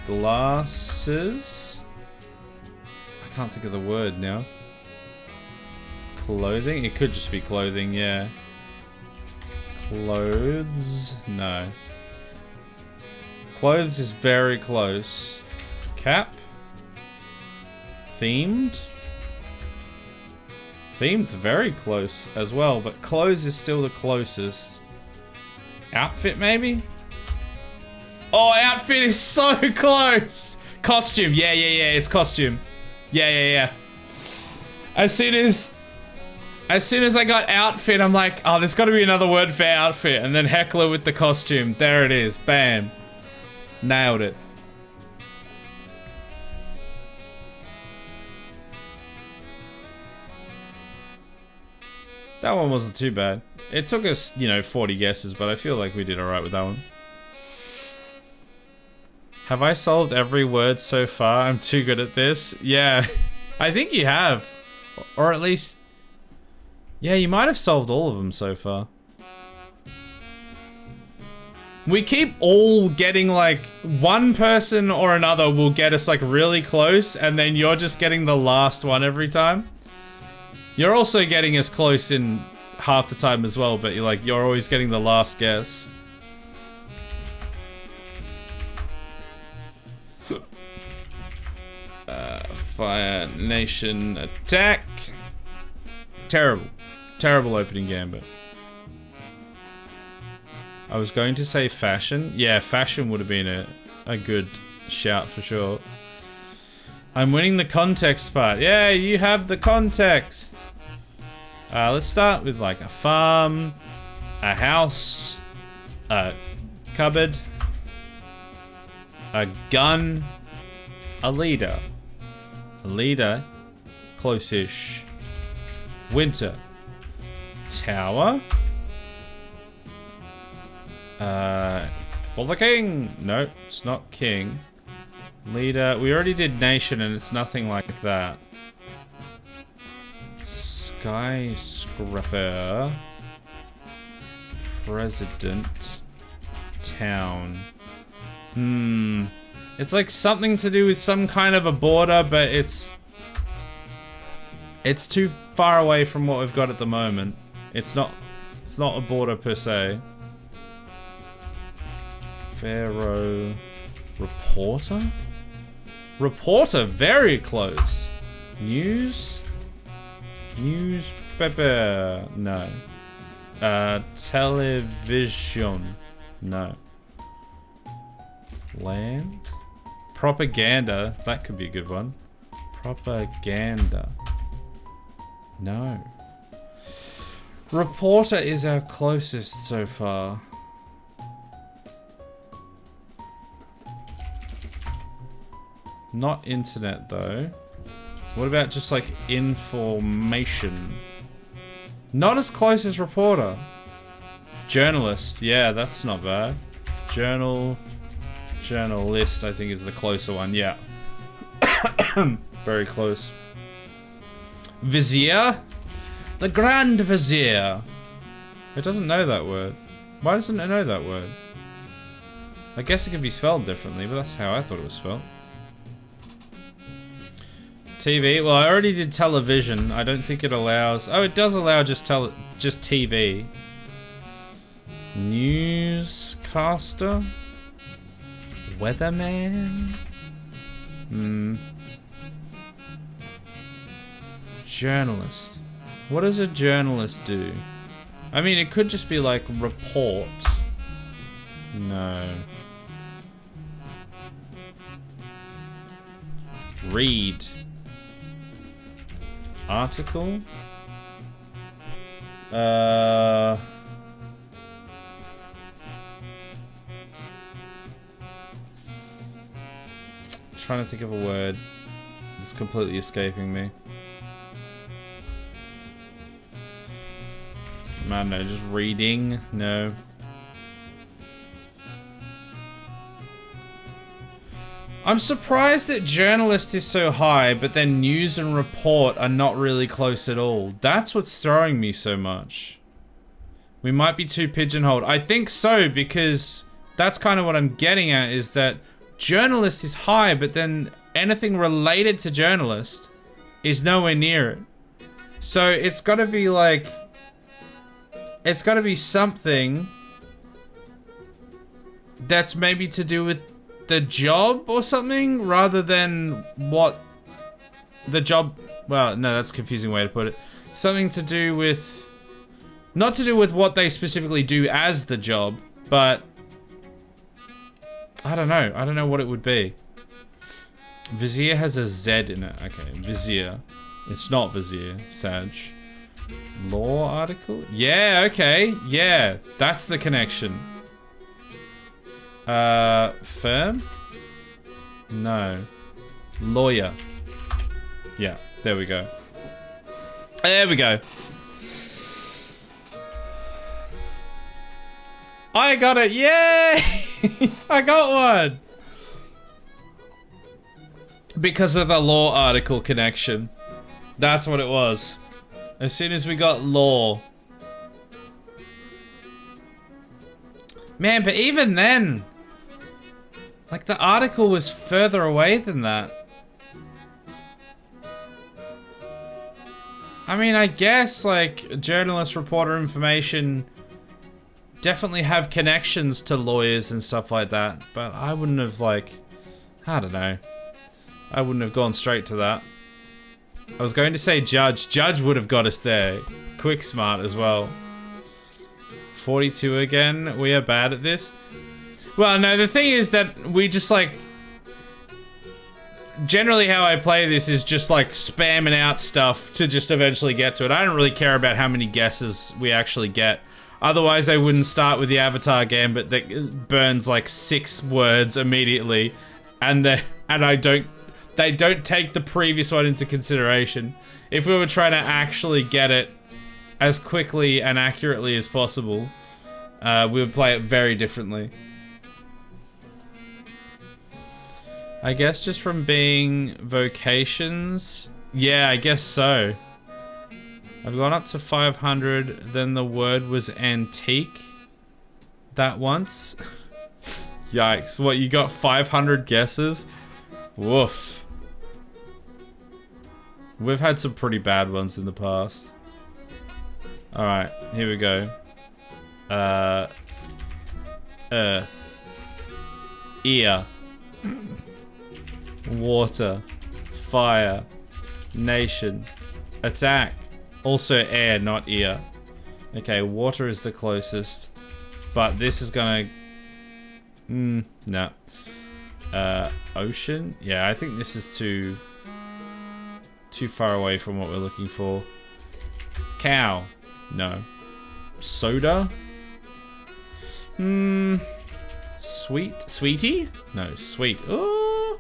Glasses? I can't think of the word now. Clothing? It could just be clothing, yeah. Clothes? No. Clothes is very close. Cap? Themed? Themed's very close as well, but clothes is still the closest. Outfit, maybe? Oh, outfit is so close! Costume, yeah, it's costume. Yeah. As soon as I got outfit, I'm like, oh, there's gotta be another word for outfit. And then heckler with the costume. There it is, bam. Nailed it. That one wasn't too bad. It took us, 40 guesses, but I feel like we did alright with that one. Have I solved every word so far? I'm too good at this. Yeah, I think you have. Or at least... yeah, you might have solved all of them so far. We keep all getting, like, one person or another will get us, like, really close, and then you're just getting the last one every time. You're also getting us close in half the time as well, but you're always getting the last guess. Fire Nation attack. Terrible. Terrible opening gambit. I was going to say fashion. Yeah, fashion would have been a good shout for sure. I'm winning the context part. Yeah, you have the context. Let's start with like a farm, a house, a cupboard, a gun, A leader. A leader. Close-ish. Winter. Tower. For the king. No, it's not king. Leader. We already did nation and it's nothing like that. Skyscraper. President. Town. It's like something to do with some kind of a border, but it's too far away from what we've got at the moment. It's not a border per se. Pharaoh. Reporter? Reporter, very close. News? Newspaper. No. Television. No. Land? Propaganda. That could be a good one. Propaganda. No. Reporter is our closest so far. Not internet though. What about just like information? Not as close as reporter. Journalist. Yeah, that's not bad. Journalist, I think, is the closer one. Yeah. Very close. Vizier? The Grand Vizier. It doesn't know that word. Why doesn't it know that word? I guess it can be spelled differently, but that's how I thought it was spelled. TV. Well, I already did television. I don't think it allows... Oh, it does allow just TV. Newscaster? Weatherman? Journalist. What does a journalist do? I mean, it could just be like report. No. Read. Article? Trying to think of a word. It's completely escaping me. I don't know, just reading? No. I'm surprised that journalist is so high, but then news and report are not really close at all. That's what's throwing me so much. We might be too pigeonholed. I think so, because that's kind of what I'm getting at, is that journalist is high, but then anything related to journalist is nowhere near it. So it's got to be like... It's got to be something that's maybe to do with the job or something, rather than what the job... Well, no, that's a confusing way to put it. Something to do with... Not to do with what they specifically do as the job, but... I don't know. I don't know what it would be. Vizier has a Z in it. Okay, Vizier. It's not Vizier. Sag. Law article? Yeah, okay. Yeah, that's the connection. Firm? No. Lawyer. Yeah, there we go. There we go. I got it, yay! I got one! Because of the law article connection. That's what it was. As soon as we got law. Man, but even then... Like, the article was further away than that. I mean, I guess, like, journalist, reporter, information... definitely have connections to lawyers and stuff like that, but I wouldn't have, like... I don't know. I wouldn't have gone straight to that. I was going to say judge. Judge would have got us there. Quick smart as well. 42 again. We are bad at this. Well, no, the thing is that we just, like... Generally how I play this is just, like, spamming out stuff to just eventually get to it. I don't really care about how many guesses we actually get. Otherwise, I wouldn't start with the Avatar Gambit that burns, like, 6 words immediately. And I don't... they don't take the previous one into consideration. If we were trying to actually get it as quickly and accurately as possible, we would play it very differently. I guess just from being vocations. Yeah, I guess so. I've gone up to 500, then the word was antique. That once. Yikes. What, you got 500 guesses? Woof. We've had some pretty bad ones in the past. Alright, here we go. Earth. Ear. Water. Fire. Nation. Attack. Also air, not ear. Okay, water is the closest. But this is gonna... no. Ocean? Yeah, I think this is too far away from what we're looking for. Cow? No. Soda? Sweet? Sweetie? No, sweet. Ooh.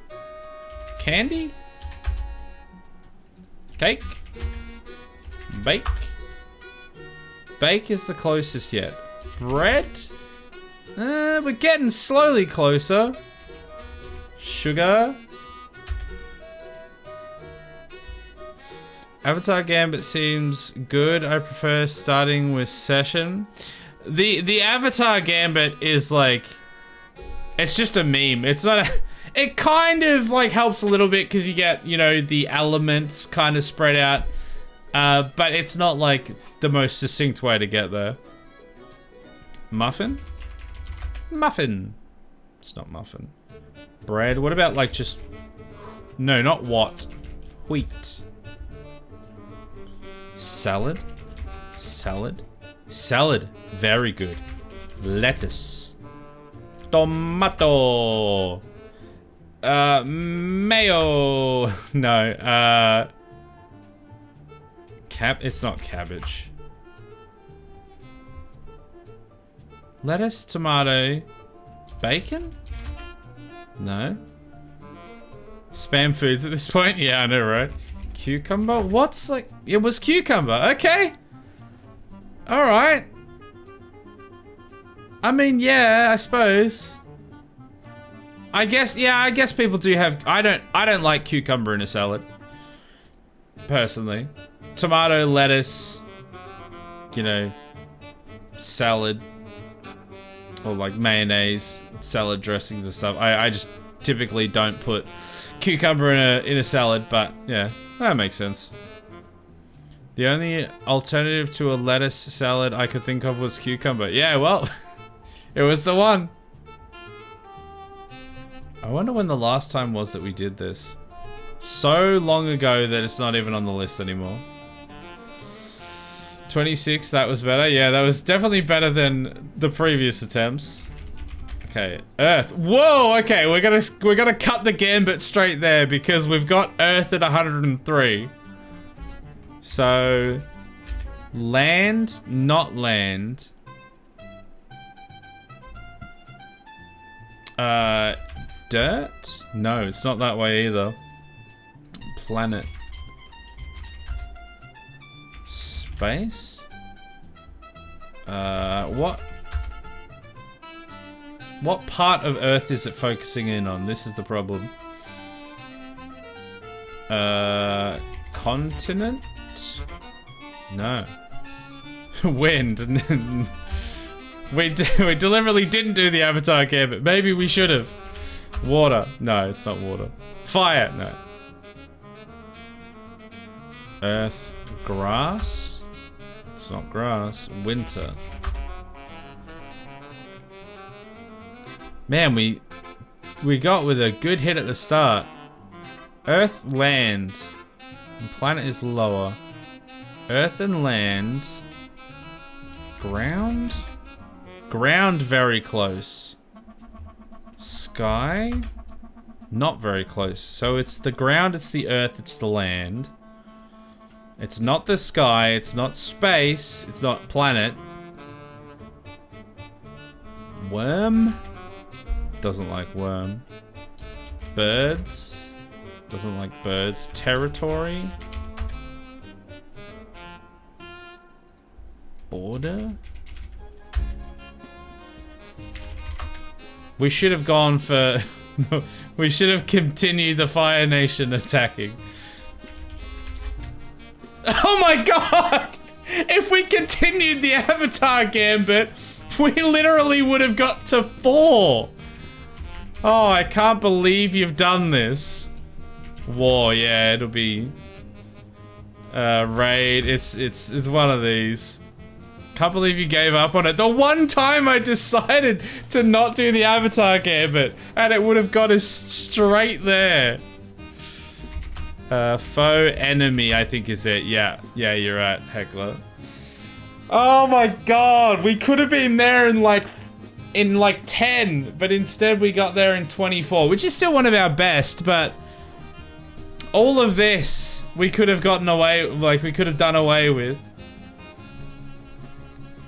Candy? Cake? Bake? Bake is the closest yet. Bread? We're getting slowly closer. Sugar? Avatar Gambit seems good. I prefer starting with session. The Avatar Gambit is like, it's just a meme. It's not a, it kind of like helps a little bit because you get, you know, the elements kind of spread out. But it's not like the most succinct way to get there. Muffin? Muffin. It's not muffin. Bread. What about like just... No, not what. Wheat. Salad. Salad. Salad. Very good. Lettuce. Tomato. Mayo. No. It's not cabbage. Lettuce, tomato, bacon? No. Spam foods at this point? Yeah, I know, right? Cucumber? What's like... It was cucumber. Okay. Alright. I mean, yeah, I suppose. I guess, yeah, I guess people do have... I don't like cucumber in a salad. Personally. Tomato, lettuce, you know, salad, or like mayonnaise, salad dressings and stuff. I just typically don't put cucumber in a salad, but yeah, that makes sense. The only alternative to a lettuce salad I could think of was cucumber. Yeah, well, it was the one. I wonder when the last time was that we did this. So long ago that it's not even on the list anymore. 26, that was better. Yeah, that was definitely better than the previous attempts. Okay, Earth. Whoa, okay, we're gonna cut the gambit straight there because we've got Earth at 103. So, land, not land. Dirt? No, it's not that way either. Planet. Space? What part of Earth is it focusing in on? This is the problem. Continent? No. Wind. we deliberately didn't do the Avatar Gambit. Maybe we should have. Water. No, it's not water. Fire. No. Earth. Grass? It's not grass. Winter. Man, we got with a good hit at the start. Earth, land. And planet is lower. Earth and land. Ground? Ground very close. Sky? Not very close. So it's the ground, it's the earth, it's the land. It's not the sky, it's not space, it's not planet. Worm? Doesn't like worm. Birds? Doesn't like birds. Territory. Border. We should have gone for... we should have continued the Fire Nation attacking. Oh my god! If we continued the Avatar Gambit, we literally would have got to 4. Oh, I can't believe you've done this. War, yeah, it'll be... raid, it's one of these. Can't believe you gave up on it. The one time I decided to not do the Avatar Gambit, and it would have got us straight there. Foe enemy, I think is it. Yeah, you're right, Heckler. Oh my god, we could have been there in like 10, but instead we got there in 24, which is still one of our best, but all of this we could have gotten away, like we could have done away with.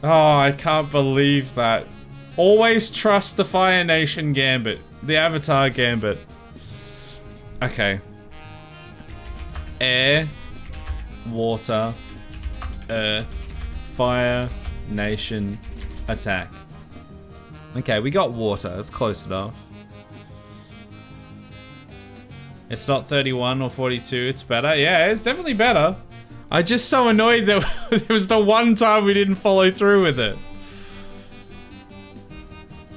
Oh, I can't believe that. Always trust the Fire Nation Gambit. The Avatar Gambit. Okay. Air, water, earth, fire, nation, attack. Okay, we got water. That's close enough. It's not 31 or 42. It's better. Yeah, it's definitely better. I'm just so annoyed that it was the one time we didn't follow through with it.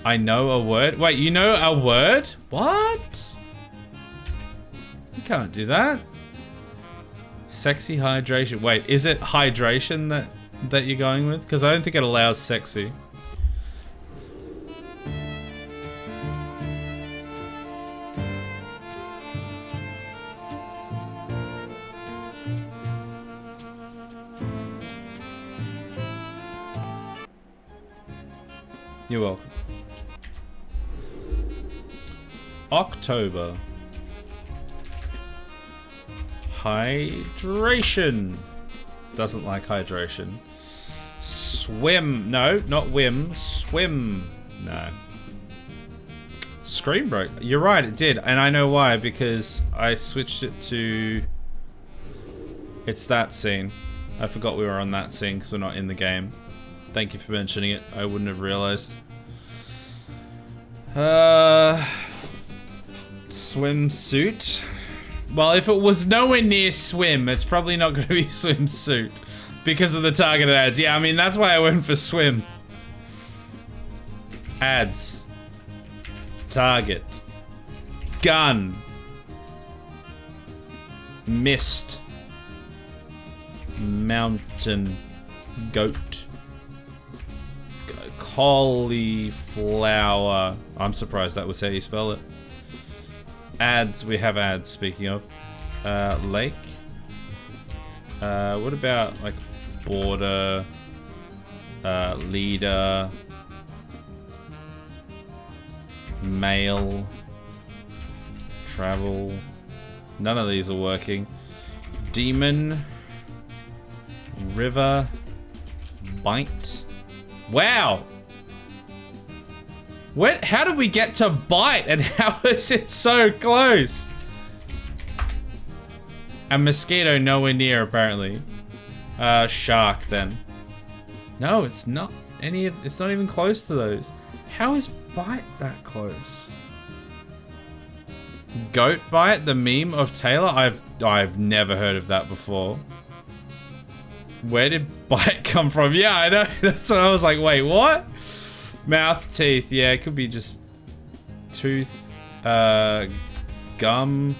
I know a word. Wait, you know a word? What? You can't do that. Sexy hydration. Wait, is it hydration that you're going with? Because I don't think it allows sexy. You're welcome. October. Hydration. Doesn't like hydration. Swim. No, not whim. Swim. No. Screen broke. You're right, it did. And I know why, because I switched it to... It's that scene. I forgot we were on that scene because we're not in the game. Thank you for mentioning it. I wouldn't have realized. Swimsuit. Well, if it was nowhere near swim, it's probably not going to be swimsuit because of the targeted ads. Yeah, I mean, that's why I went for swim. Ads. Target. Gun. Mist. Mountain. Goat. Cauliflower. I'm surprised that was how you spell it. Ads, we have ads, speaking of. Lake. What about, like, border, leader, mail, travel. None of these are working. Demon, river, bite. Wow! What? How did we get to bite and how is it so close? A mosquito nowhere near, apparently. Shark then. No, it's not any of, it's not even close to those. How is bite that close? Goat bite, the meme of Taylor? I've never heard of that before. Where did bite come from? Yeah, I know. That's what I was like, wait, what? Mouth, teeth, yeah, it could be just tooth, gum,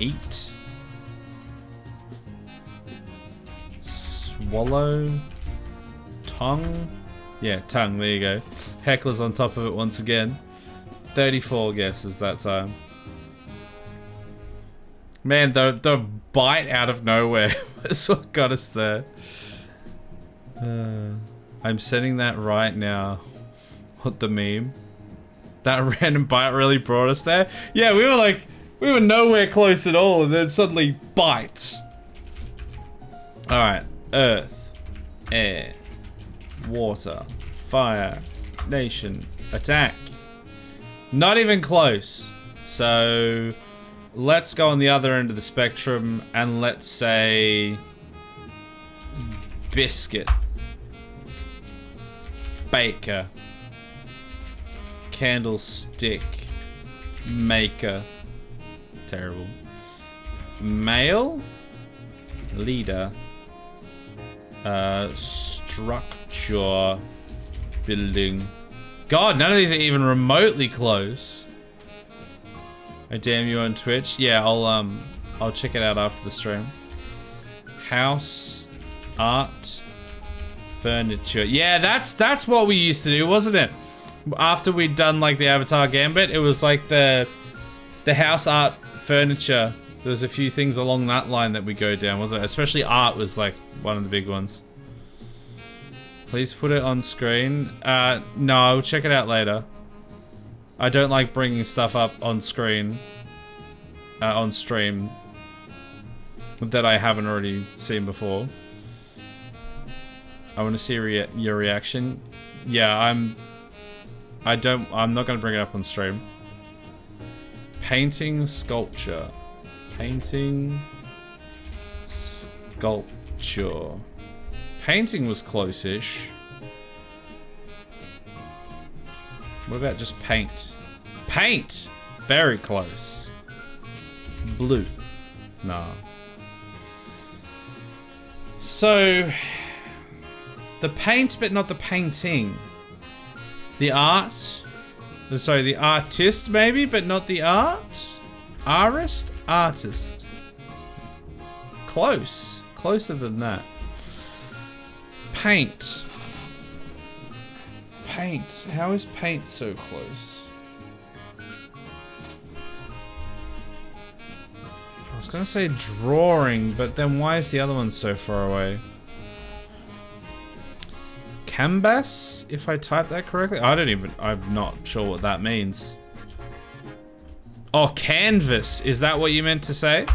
eat, swallow, tongue. Yeah, tongue, there you go. Heckler's on top of it once again. 34 guesses that time. Man, the bite out of nowhere was what got us there. I'm sending that right now. What, the meme? That random bite really brought us there? Yeah, we were nowhere close at all, and then suddenly bite. Alright. Earth. Air. Water. Fire. Nation. Attack. Not even close. So... let's go on the other end of the spectrum and let's say biscuit, baker, candlestick maker, terrible, male, leader, structure, building. God, none of these are even remotely close. I damn you on Twitch. Yeah, I'll check it out after the stream. House, art, furniture. Yeah, that's what we used to do, wasn't it? After we'd done like the Avatar Gambit, it was like the house, art, furniture. There was a few things along that line that we go down, wasn't it? Especially art was like one of the big ones. Please put it on screen. No, I'll check it out later. I don't like bringing stuff up on screen, on stream, that I haven't already seen before. I want to see your reaction. Yeah, I'm not going to bring it up on stream. Painting, sculpture. Painting, sculpture. Painting was close-ish. What about just paint? Paint! Very close. Blue. Nah. So, the paint, but not the painting. The art. Sorry, the artist maybe, but not the art? Artist? Artist. Close. Closer than that. Paint. Paint. How is paint so close? I was gonna say drawing, but then why is the other one so far away? Canvas, if I type that correctly? I'm not sure what that means. Oh, canvas. Is that what you meant to say?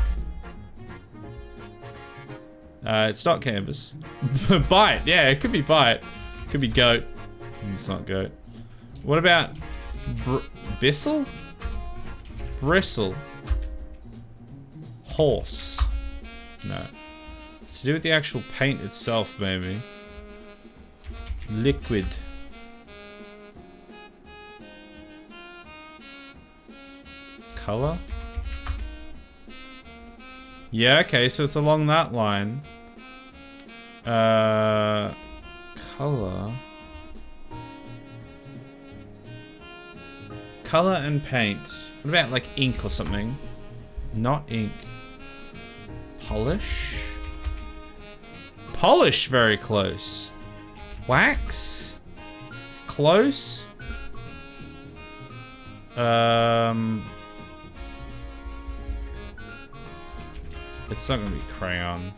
It's not canvas. Bite. Yeah, it could be bite. Could be goat. It's not goat. What about bristle? Bristle. Horse. No. It's to do with the actual paint itself, maybe. Liquid. Color? Yeah, okay, so it's along that line. Color. Color and paint. What about like ink or something? Not ink. Polish? Polish, very close. Wax? Close? It's not gonna be crayon.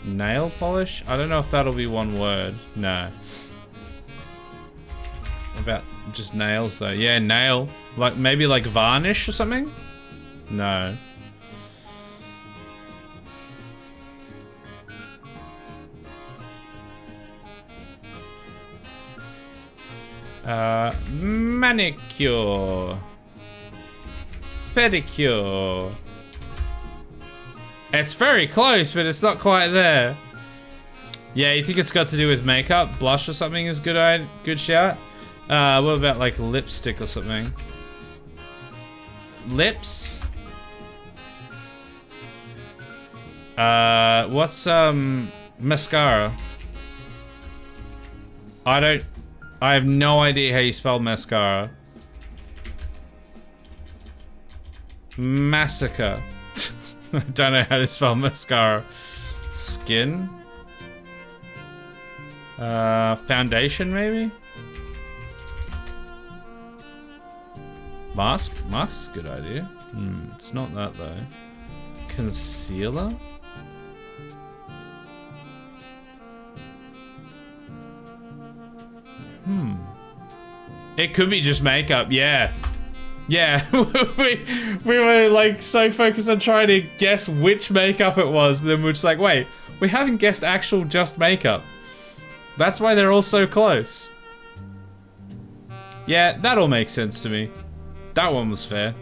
Nail polish? I don't know if that'll be one word. No. What about just nails though? Yeah, nail. Like maybe like varnish or something? No. Manicure. Pedicure. It's very close, but it's not quite there. Yeah, you think it's got to do with makeup? Blush or something is good shout. What about like lipstick or something? Lips? What's mascara? I have no idea how you spell mascara. Massacre. I don't know how to spell mascara. Skin? Foundation maybe? Mask? Mask's a good idea. It's not that though. Concealer? It could be just makeup, yeah. Yeah, we were like so focused on trying to guess which makeup it was, then we're just like, wait, we haven't guessed actual just makeup. That's why they're all so close. Yeah, that all makes sense to me. That one was fair.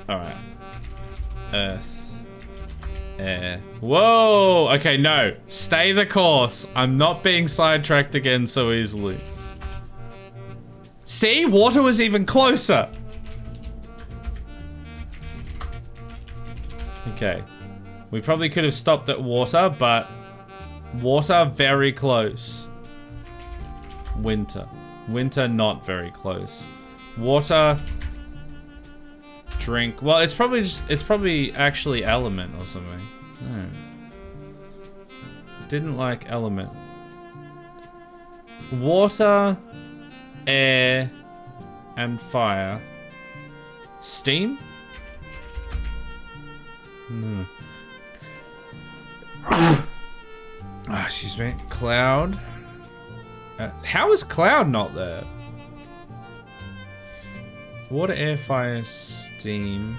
Alright. Earth. Air. Whoa! Okay, no. Stay the course. I'm not being sidetracked again so easily. See? Water was even closer. Okay. We probably could have stopped at water, but water very close. Winter. Winter not very close. Water. Drink. Well, it's probably actually element or something. No. Didn't like element. Water, air, and fire. Steam? No. Excuse me. Cloud. How is cloud not there? Water, air, fire, steam,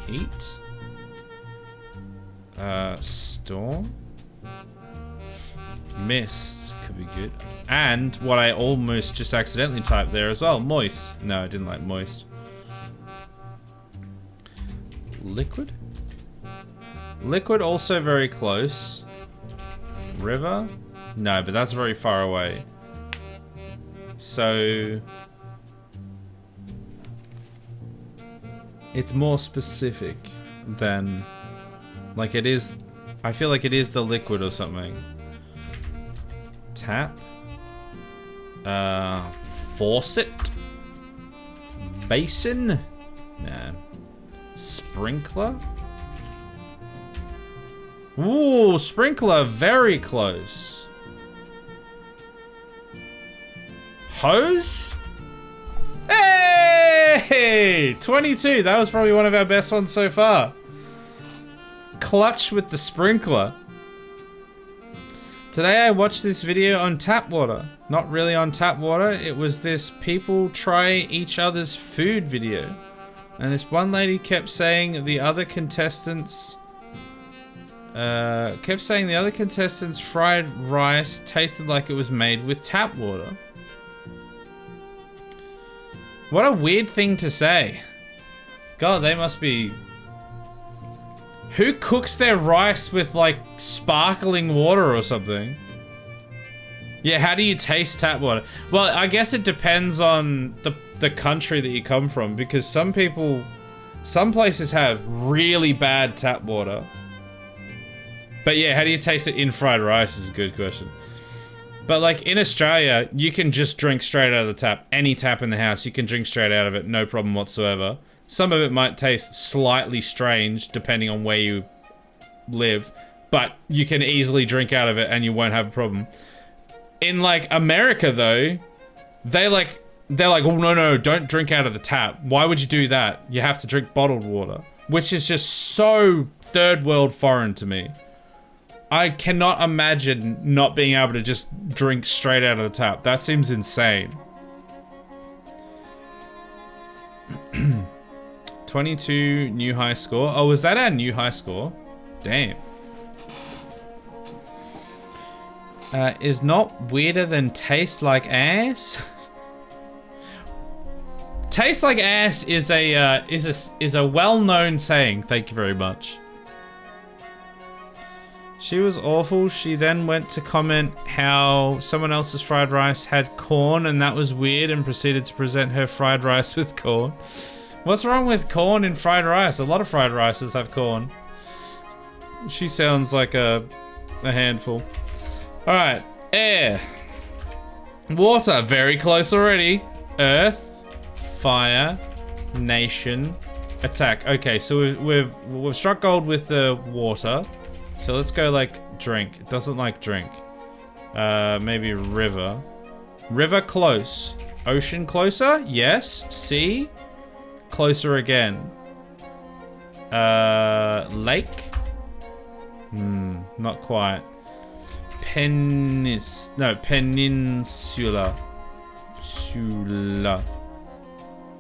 heat. Storm. Mist could be good. And what I almost just accidentally typed there as well, moist. No, I didn't like moist. Liquid? Liquid also very close. River? No, but that's very far away. So it's more specific than like it is. I feel like it is the liquid or something. Tap. Faucet. Basin. Nah. Sprinkler. Ooh, sprinkler, very close. Hose? Hey! 22, that was probably one of our best ones so far. Clutch with the sprinkler. Today I watched this video on tap water. Not really on tap water, it was this people try each other's food video. And this one lady kept saying the other contestants fried rice tasted like it was made with tap water. What a weird thing to say. God, they must be... Who cooks their rice with like sparkling water or something? Yeah, how do you taste tap water? Well, I guess it depends on the country that you come from, because some places have really bad tap water. But yeah, how do you taste it in fried rice is a good question. But like in Australia, you can just drink straight out of the tap. Any tap in the house, you can drink straight out of it, no problem whatsoever. Some of it might taste slightly strange depending on where you live, but you can easily drink out of it and you won't have a problem. In like America though, they're like, oh no, don't drink out of the tap. Why would you do that? You have to drink bottled water, which is just so third world foreign to me. I cannot imagine not being able to just drink straight out of the tap. That seems insane. 22 new high score. Oh, was that our new high score? Damn. Is not weirder than taste like ass? Taste like ass is a well-known saying. Thank you very much. She was awful. She then went to comment how someone else's fried rice had corn and that was weird, and proceeded to present her fried rice with corn. What's wrong with corn in fried rice? A lot of fried rices have corn. She sounds like a handful. Alright, air. Water, very close already. Earth, fire, nation, attack. Okay, so we've struck gold with the water. So let's go like drink. It doesn't like drink. Maybe river. River close. Ocean closer? Yes. Sea? Closer again. Lake? Not quite. Peninsula.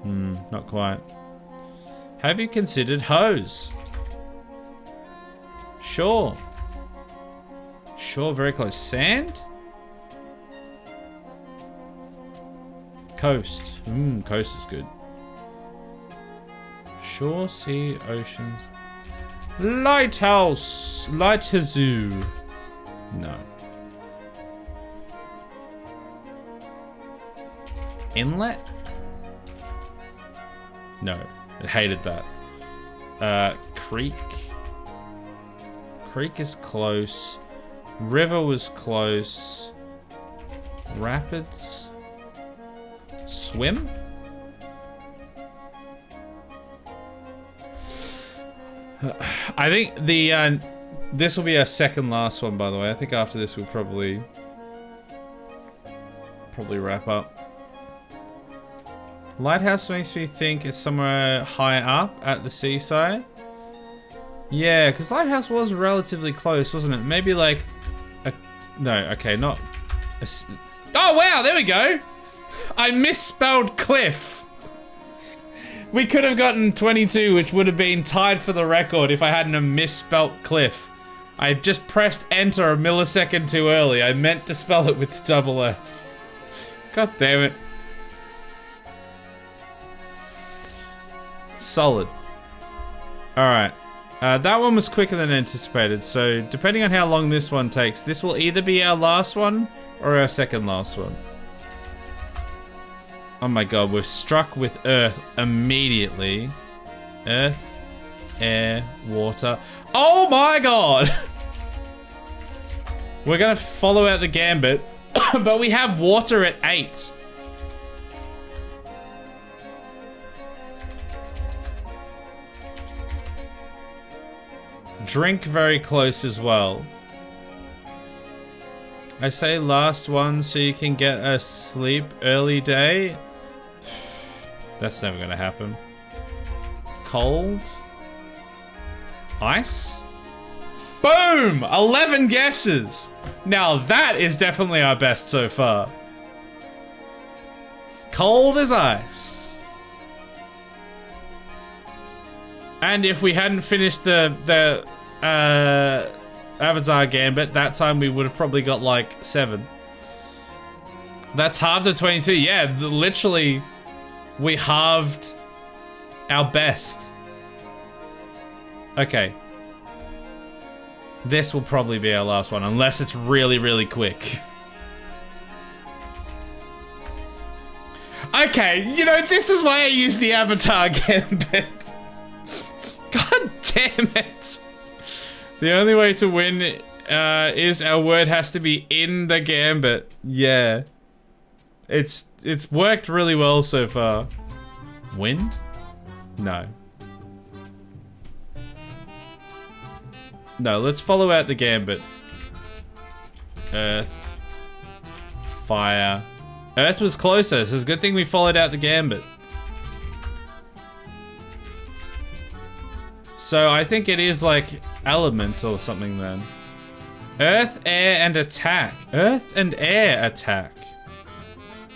Not quite. Have you considered hose? Sure. Shore, very close. Sand? Coast. Coast is good. Shore, sea, oceans. Lighthouse. Lighthouse. No. Inlet? No. I hated that. Creek. Creek is close. River was close. Rapids. Swim? I think the this will be our second last one, by the way. I think after this we'll probably wrap up. Lighthouse makes me think it's somewhere high up at the seaside. Yeah, because Lighthouse was relatively close, wasn't it? Maybe like a... No, okay, not... Oh, wow, there we go! I misspelled cliff. We could have gotten 22, which would have been tied for the record if I hadn't have misspelt cliff. I just pressed enter a millisecond too early. I meant to spell it with the double F. God damn it. Solid. Alright. That one was quicker than anticipated, so depending on how long this one takes, this will either be our last one or our second last one. Oh my god, we're struck with Earth immediately. Earth, air, water. Oh my god! We're gonna follow out the gambit, but we have water at 8. Drink very close as well. I say last one so you can get a sleep early day. That's never gonna happen. Cold. Ice. Boom! 11 guesses! Now that is definitely our best so far. Cold as ice. And if we hadn't finished the Avatar Gambit, that time we would have probably got like 7. That's halved of 22. Yeah, literally, we halved our best. Okay. This will probably be our last one, unless it's really, really quick. Okay, you know, this is why I use the Avatar Gambit. God damn it. The only way to win is our word has to be in the gambit. Yeah. It's worked really well so far. Wind? No. No, let's follow out the gambit. Earth. Fire. Earth was closer, so it's a good thing we followed out the gambit. So I think it is like element or something then. Earth, air, and attack. Earth and air attack.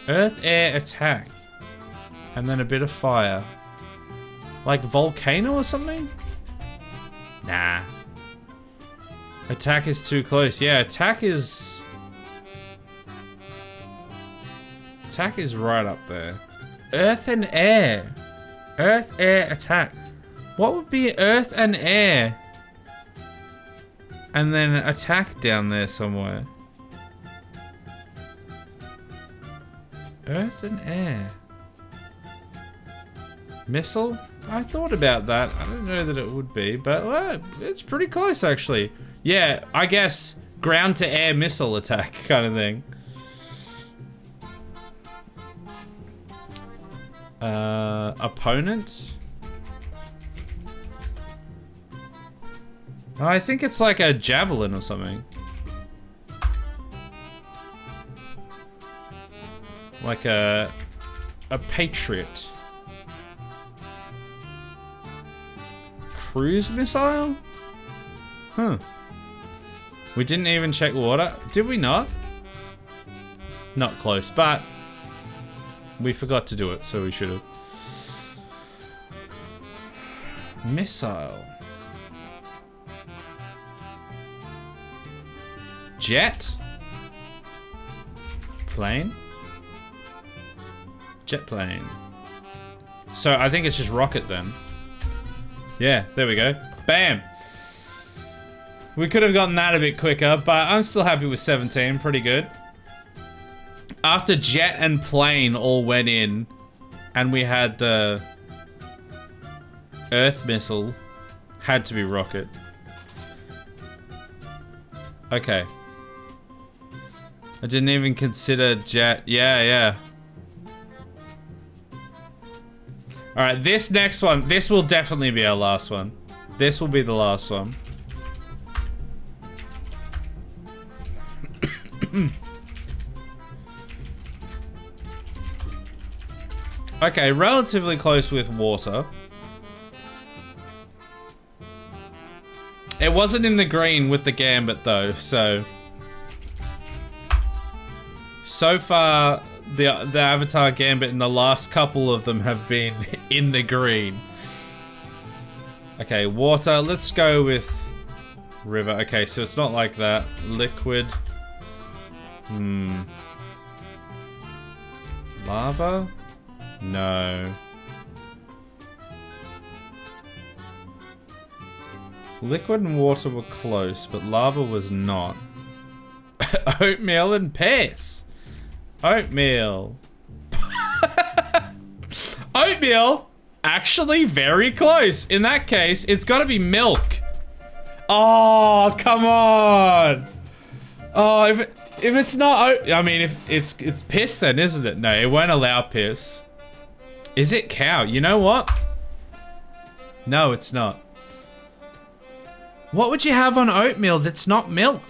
Earth, air, attack. And then a bit of fire. Like volcano or something? Nah. Attack is too close. Yeah, attack is right up there. Earth and air. Earth, air, attack. What would be earth and air? And then attack down there somewhere. Earth and air. Missile? I thought about that. I don't know that it would be, but well, it's pretty close actually. Yeah, I guess ground to air missile attack kind of thing. Opponent? I think it's like a javelin or something. Like a patriot. Cruise missile? Huh. We didn't even check water. Did we not? Not close, but we forgot to do it, so we should have. Missile. Jet? Plane? Jet plane. So I think it's just rocket then. Yeah, there we go. Bam! We could have gotten that a bit quicker, but I'm still happy with 17. Pretty good. After jet and plane all went in, and we had the Earth missile, had to be rocket. Okay. I didn't even consider jet. Yeah. Alright, this next one, this will definitely be our last one. This will be the last one. Okay, relatively close with water. It wasn't in the green with the gambit though, so far the Avatar gambit and the last couple of them have been in the green. Okay, water, let's go with river. Okay, so it's not like that. Liquid. Lava? No. Liquid and water were close, but lava was not. Oatmeal and piss. Oatmeal. Oatmeal? Actually very close. In that case, it's gotta be milk. Oh, come on. Oh, if it's not, I mean, if it's piss then, isn't it? No, it won't allow piss. Is it cow? You know what? No, it's not. What would you have on oatmeal that's not milk?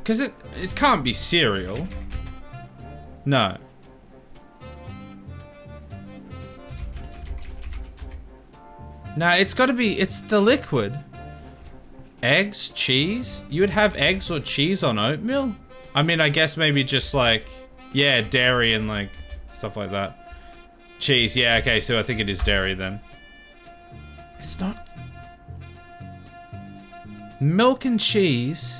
Because it can't be cereal. No. No, it's got to be, it's the liquid. Eggs, cheese? You would have eggs or cheese on oatmeal? I mean, I guess maybe just like, yeah, dairy and like stuff like that. Cheese, yeah, okay, so I think it is dairy then. It's not. Milk and cheese.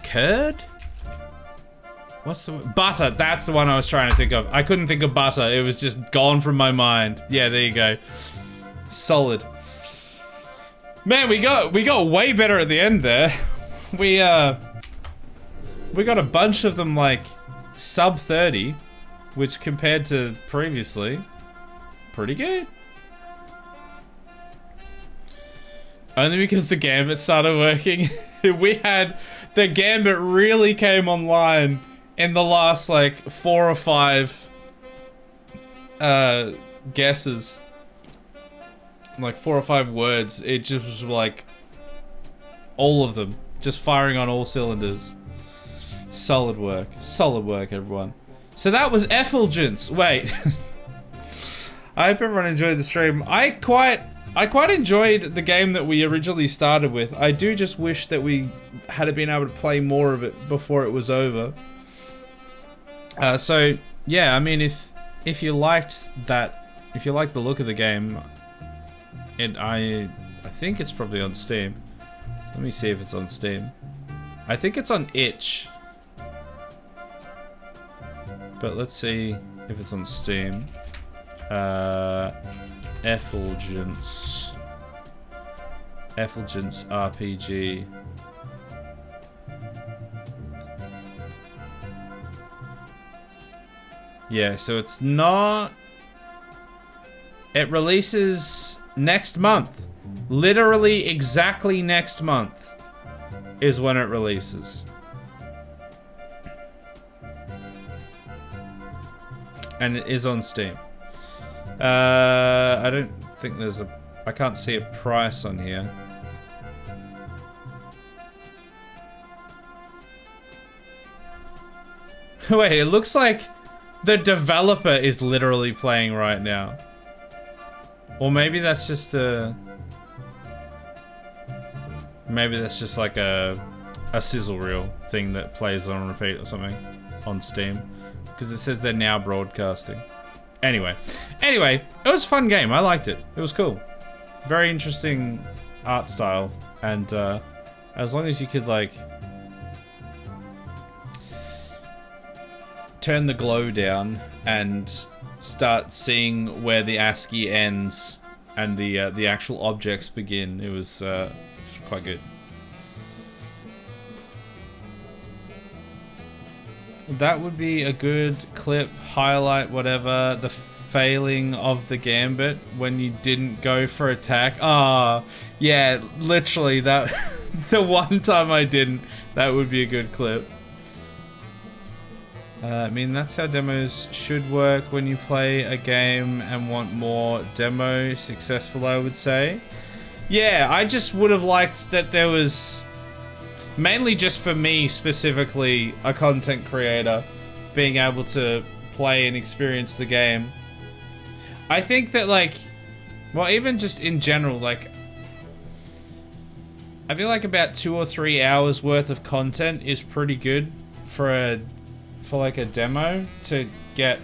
Curd? What's the butter? That's the one I was trying to think of. I couldn't think of butter. It was just gone from my mind. Yeah, there you go. Solid. Man, we got way better at the end there. We got a bunch of them like sub 30, which compared to previously, pretty good. Only because the gambit started working. We had the gambit really came online in the last like 4 or 5 guesses. Like 4 or 5 words. It just was like all of them just firing on all cylinders. Solid work. Solid work, everyone. So that was Effulgence. Wait. I hope everyone enjoyed the stream. I quite enjoyed the game that we originally started with. I do just wish that we had been able to play more of it before it was over. So yeah, I mean, if you liked that, if you liked the look of the game, I think it's probably on Steam. Let me see if it's on Steam. I think it's on itch. But let's see if it's on Steam. Effulgence RPG. Yeah, so it's not. It releases next month. Literally exactly next month is when it releases. And it is on Steam. I don't think there's a... I can't see a price on here. Wait, it looks like the developer is literally playing right now. Or maybe that's just a... Maybe that's just like a sizzle reel thing that plays on repeat or something on Steam. Because it says they're now broadcasting. Anyway, it was a fun game. I liked it. It was cool. Very interesting art style. And as long as you could, like, turn the glow down and start seeing where the ASCII ends and the actual objects begin, it was quite good. That would be a good clip, highlight, whatever, the failing of the gambit when you didn't go for attack. Ah, yeah, literally that. The one time I didn't, that would be a good clip. I mean, that's how demos should work when you play a game and want more demo successful, I would say. Yeah, I just would have liked that there was, mainly just for me specifically, a content creator being able to play and experience the game. I think that, like, well, even just in general, like, I feel like about 2 or 3 hours worth of content is pretty good for like a demo to get,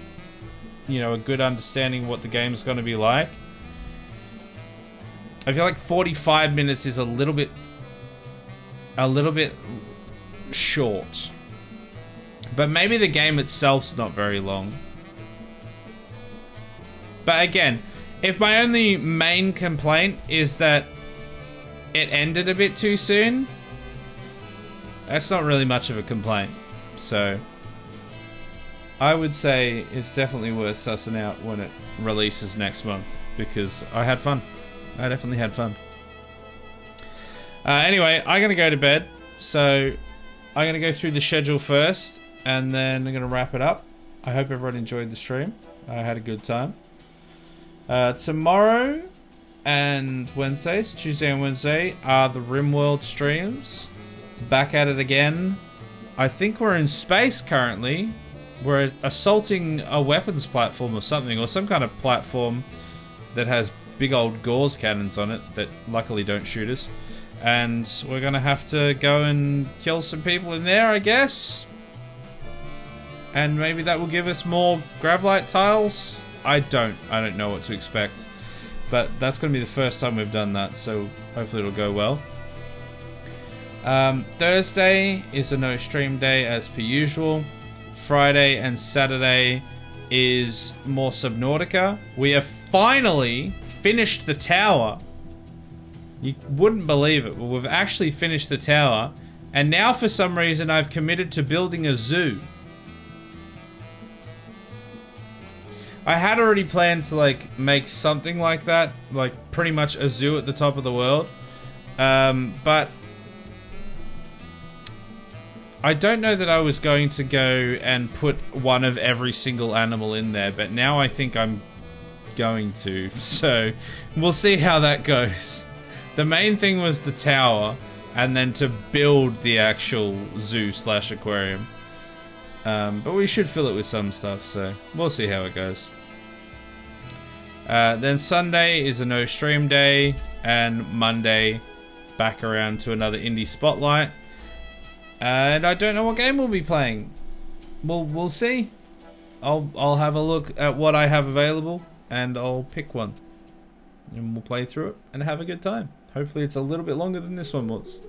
you know, a good understanding of what the game's going to be like. I feel like 45 minutes is a little bit short. But maybe the game itself's not very long. But again, if my only main complaint is that it ended a bit too soon, that's not really much of a complaint. So I would say it's definitely worth sussing out when it releases next month, because I had fun. I definitely had fun. Anyway, I'm going to go to bed, so I'm going to go through the schedule first, and then I'm going to wrap it up. I hope everyone enjoyed the stream. I had a good time. Tomorrow and Wednesdays, Tuesday and Wednesday, are the RimWorld streams. Back at it again. I think we're in space currently. We're assaulting a weapons platform or something, or some kind of platform that has big old Gauss cannons on it that luckily don't shoot us. And we're gonna have to go and kill some people in there, I guess. And maybe that will give us more Gravlite tiles. I don't know what to expect. But that's gonna be the first time we've done that, so hopefully it'll go well. Thursday is a no stream day as per usual. Friday and Saturday is more Subnautica. We have finally finished the tower. You wouldn't believe it, but we've actually finished the tower. And now for some reason I've committed to building a zoo. I had already planned to, like, make something like that, like pretty much a zoo at the top of the world. But I don't know that I was going to go and put one of every single animal in there, but now I think I'm going to. So we'll see how that goes. The main thing was the tower, and then to build the actual zoo / aquarium. But we should fill it with some stuff, so we'll see how it goes. Then Sunday is a no stream day, and Monday back around to another indie spotlight. And I don't know what game we'll be playing. We'll see. I'll have a look at what I have available, and I'll pick one. And we'll play through it and have a good time. Hopefully it's a little bit longer than this one was.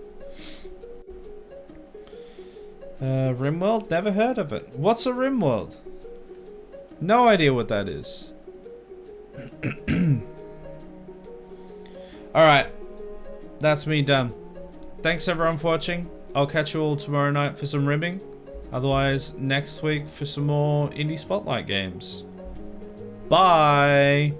RimWorld? Never heard of it. What's a RimWorld? No idea what that is. Alright. That's me done. Thanks everyone for watching. I'll catch you all tomorrow night for some rimming. Otherwise, next week for some more indie spotlight games. Bye!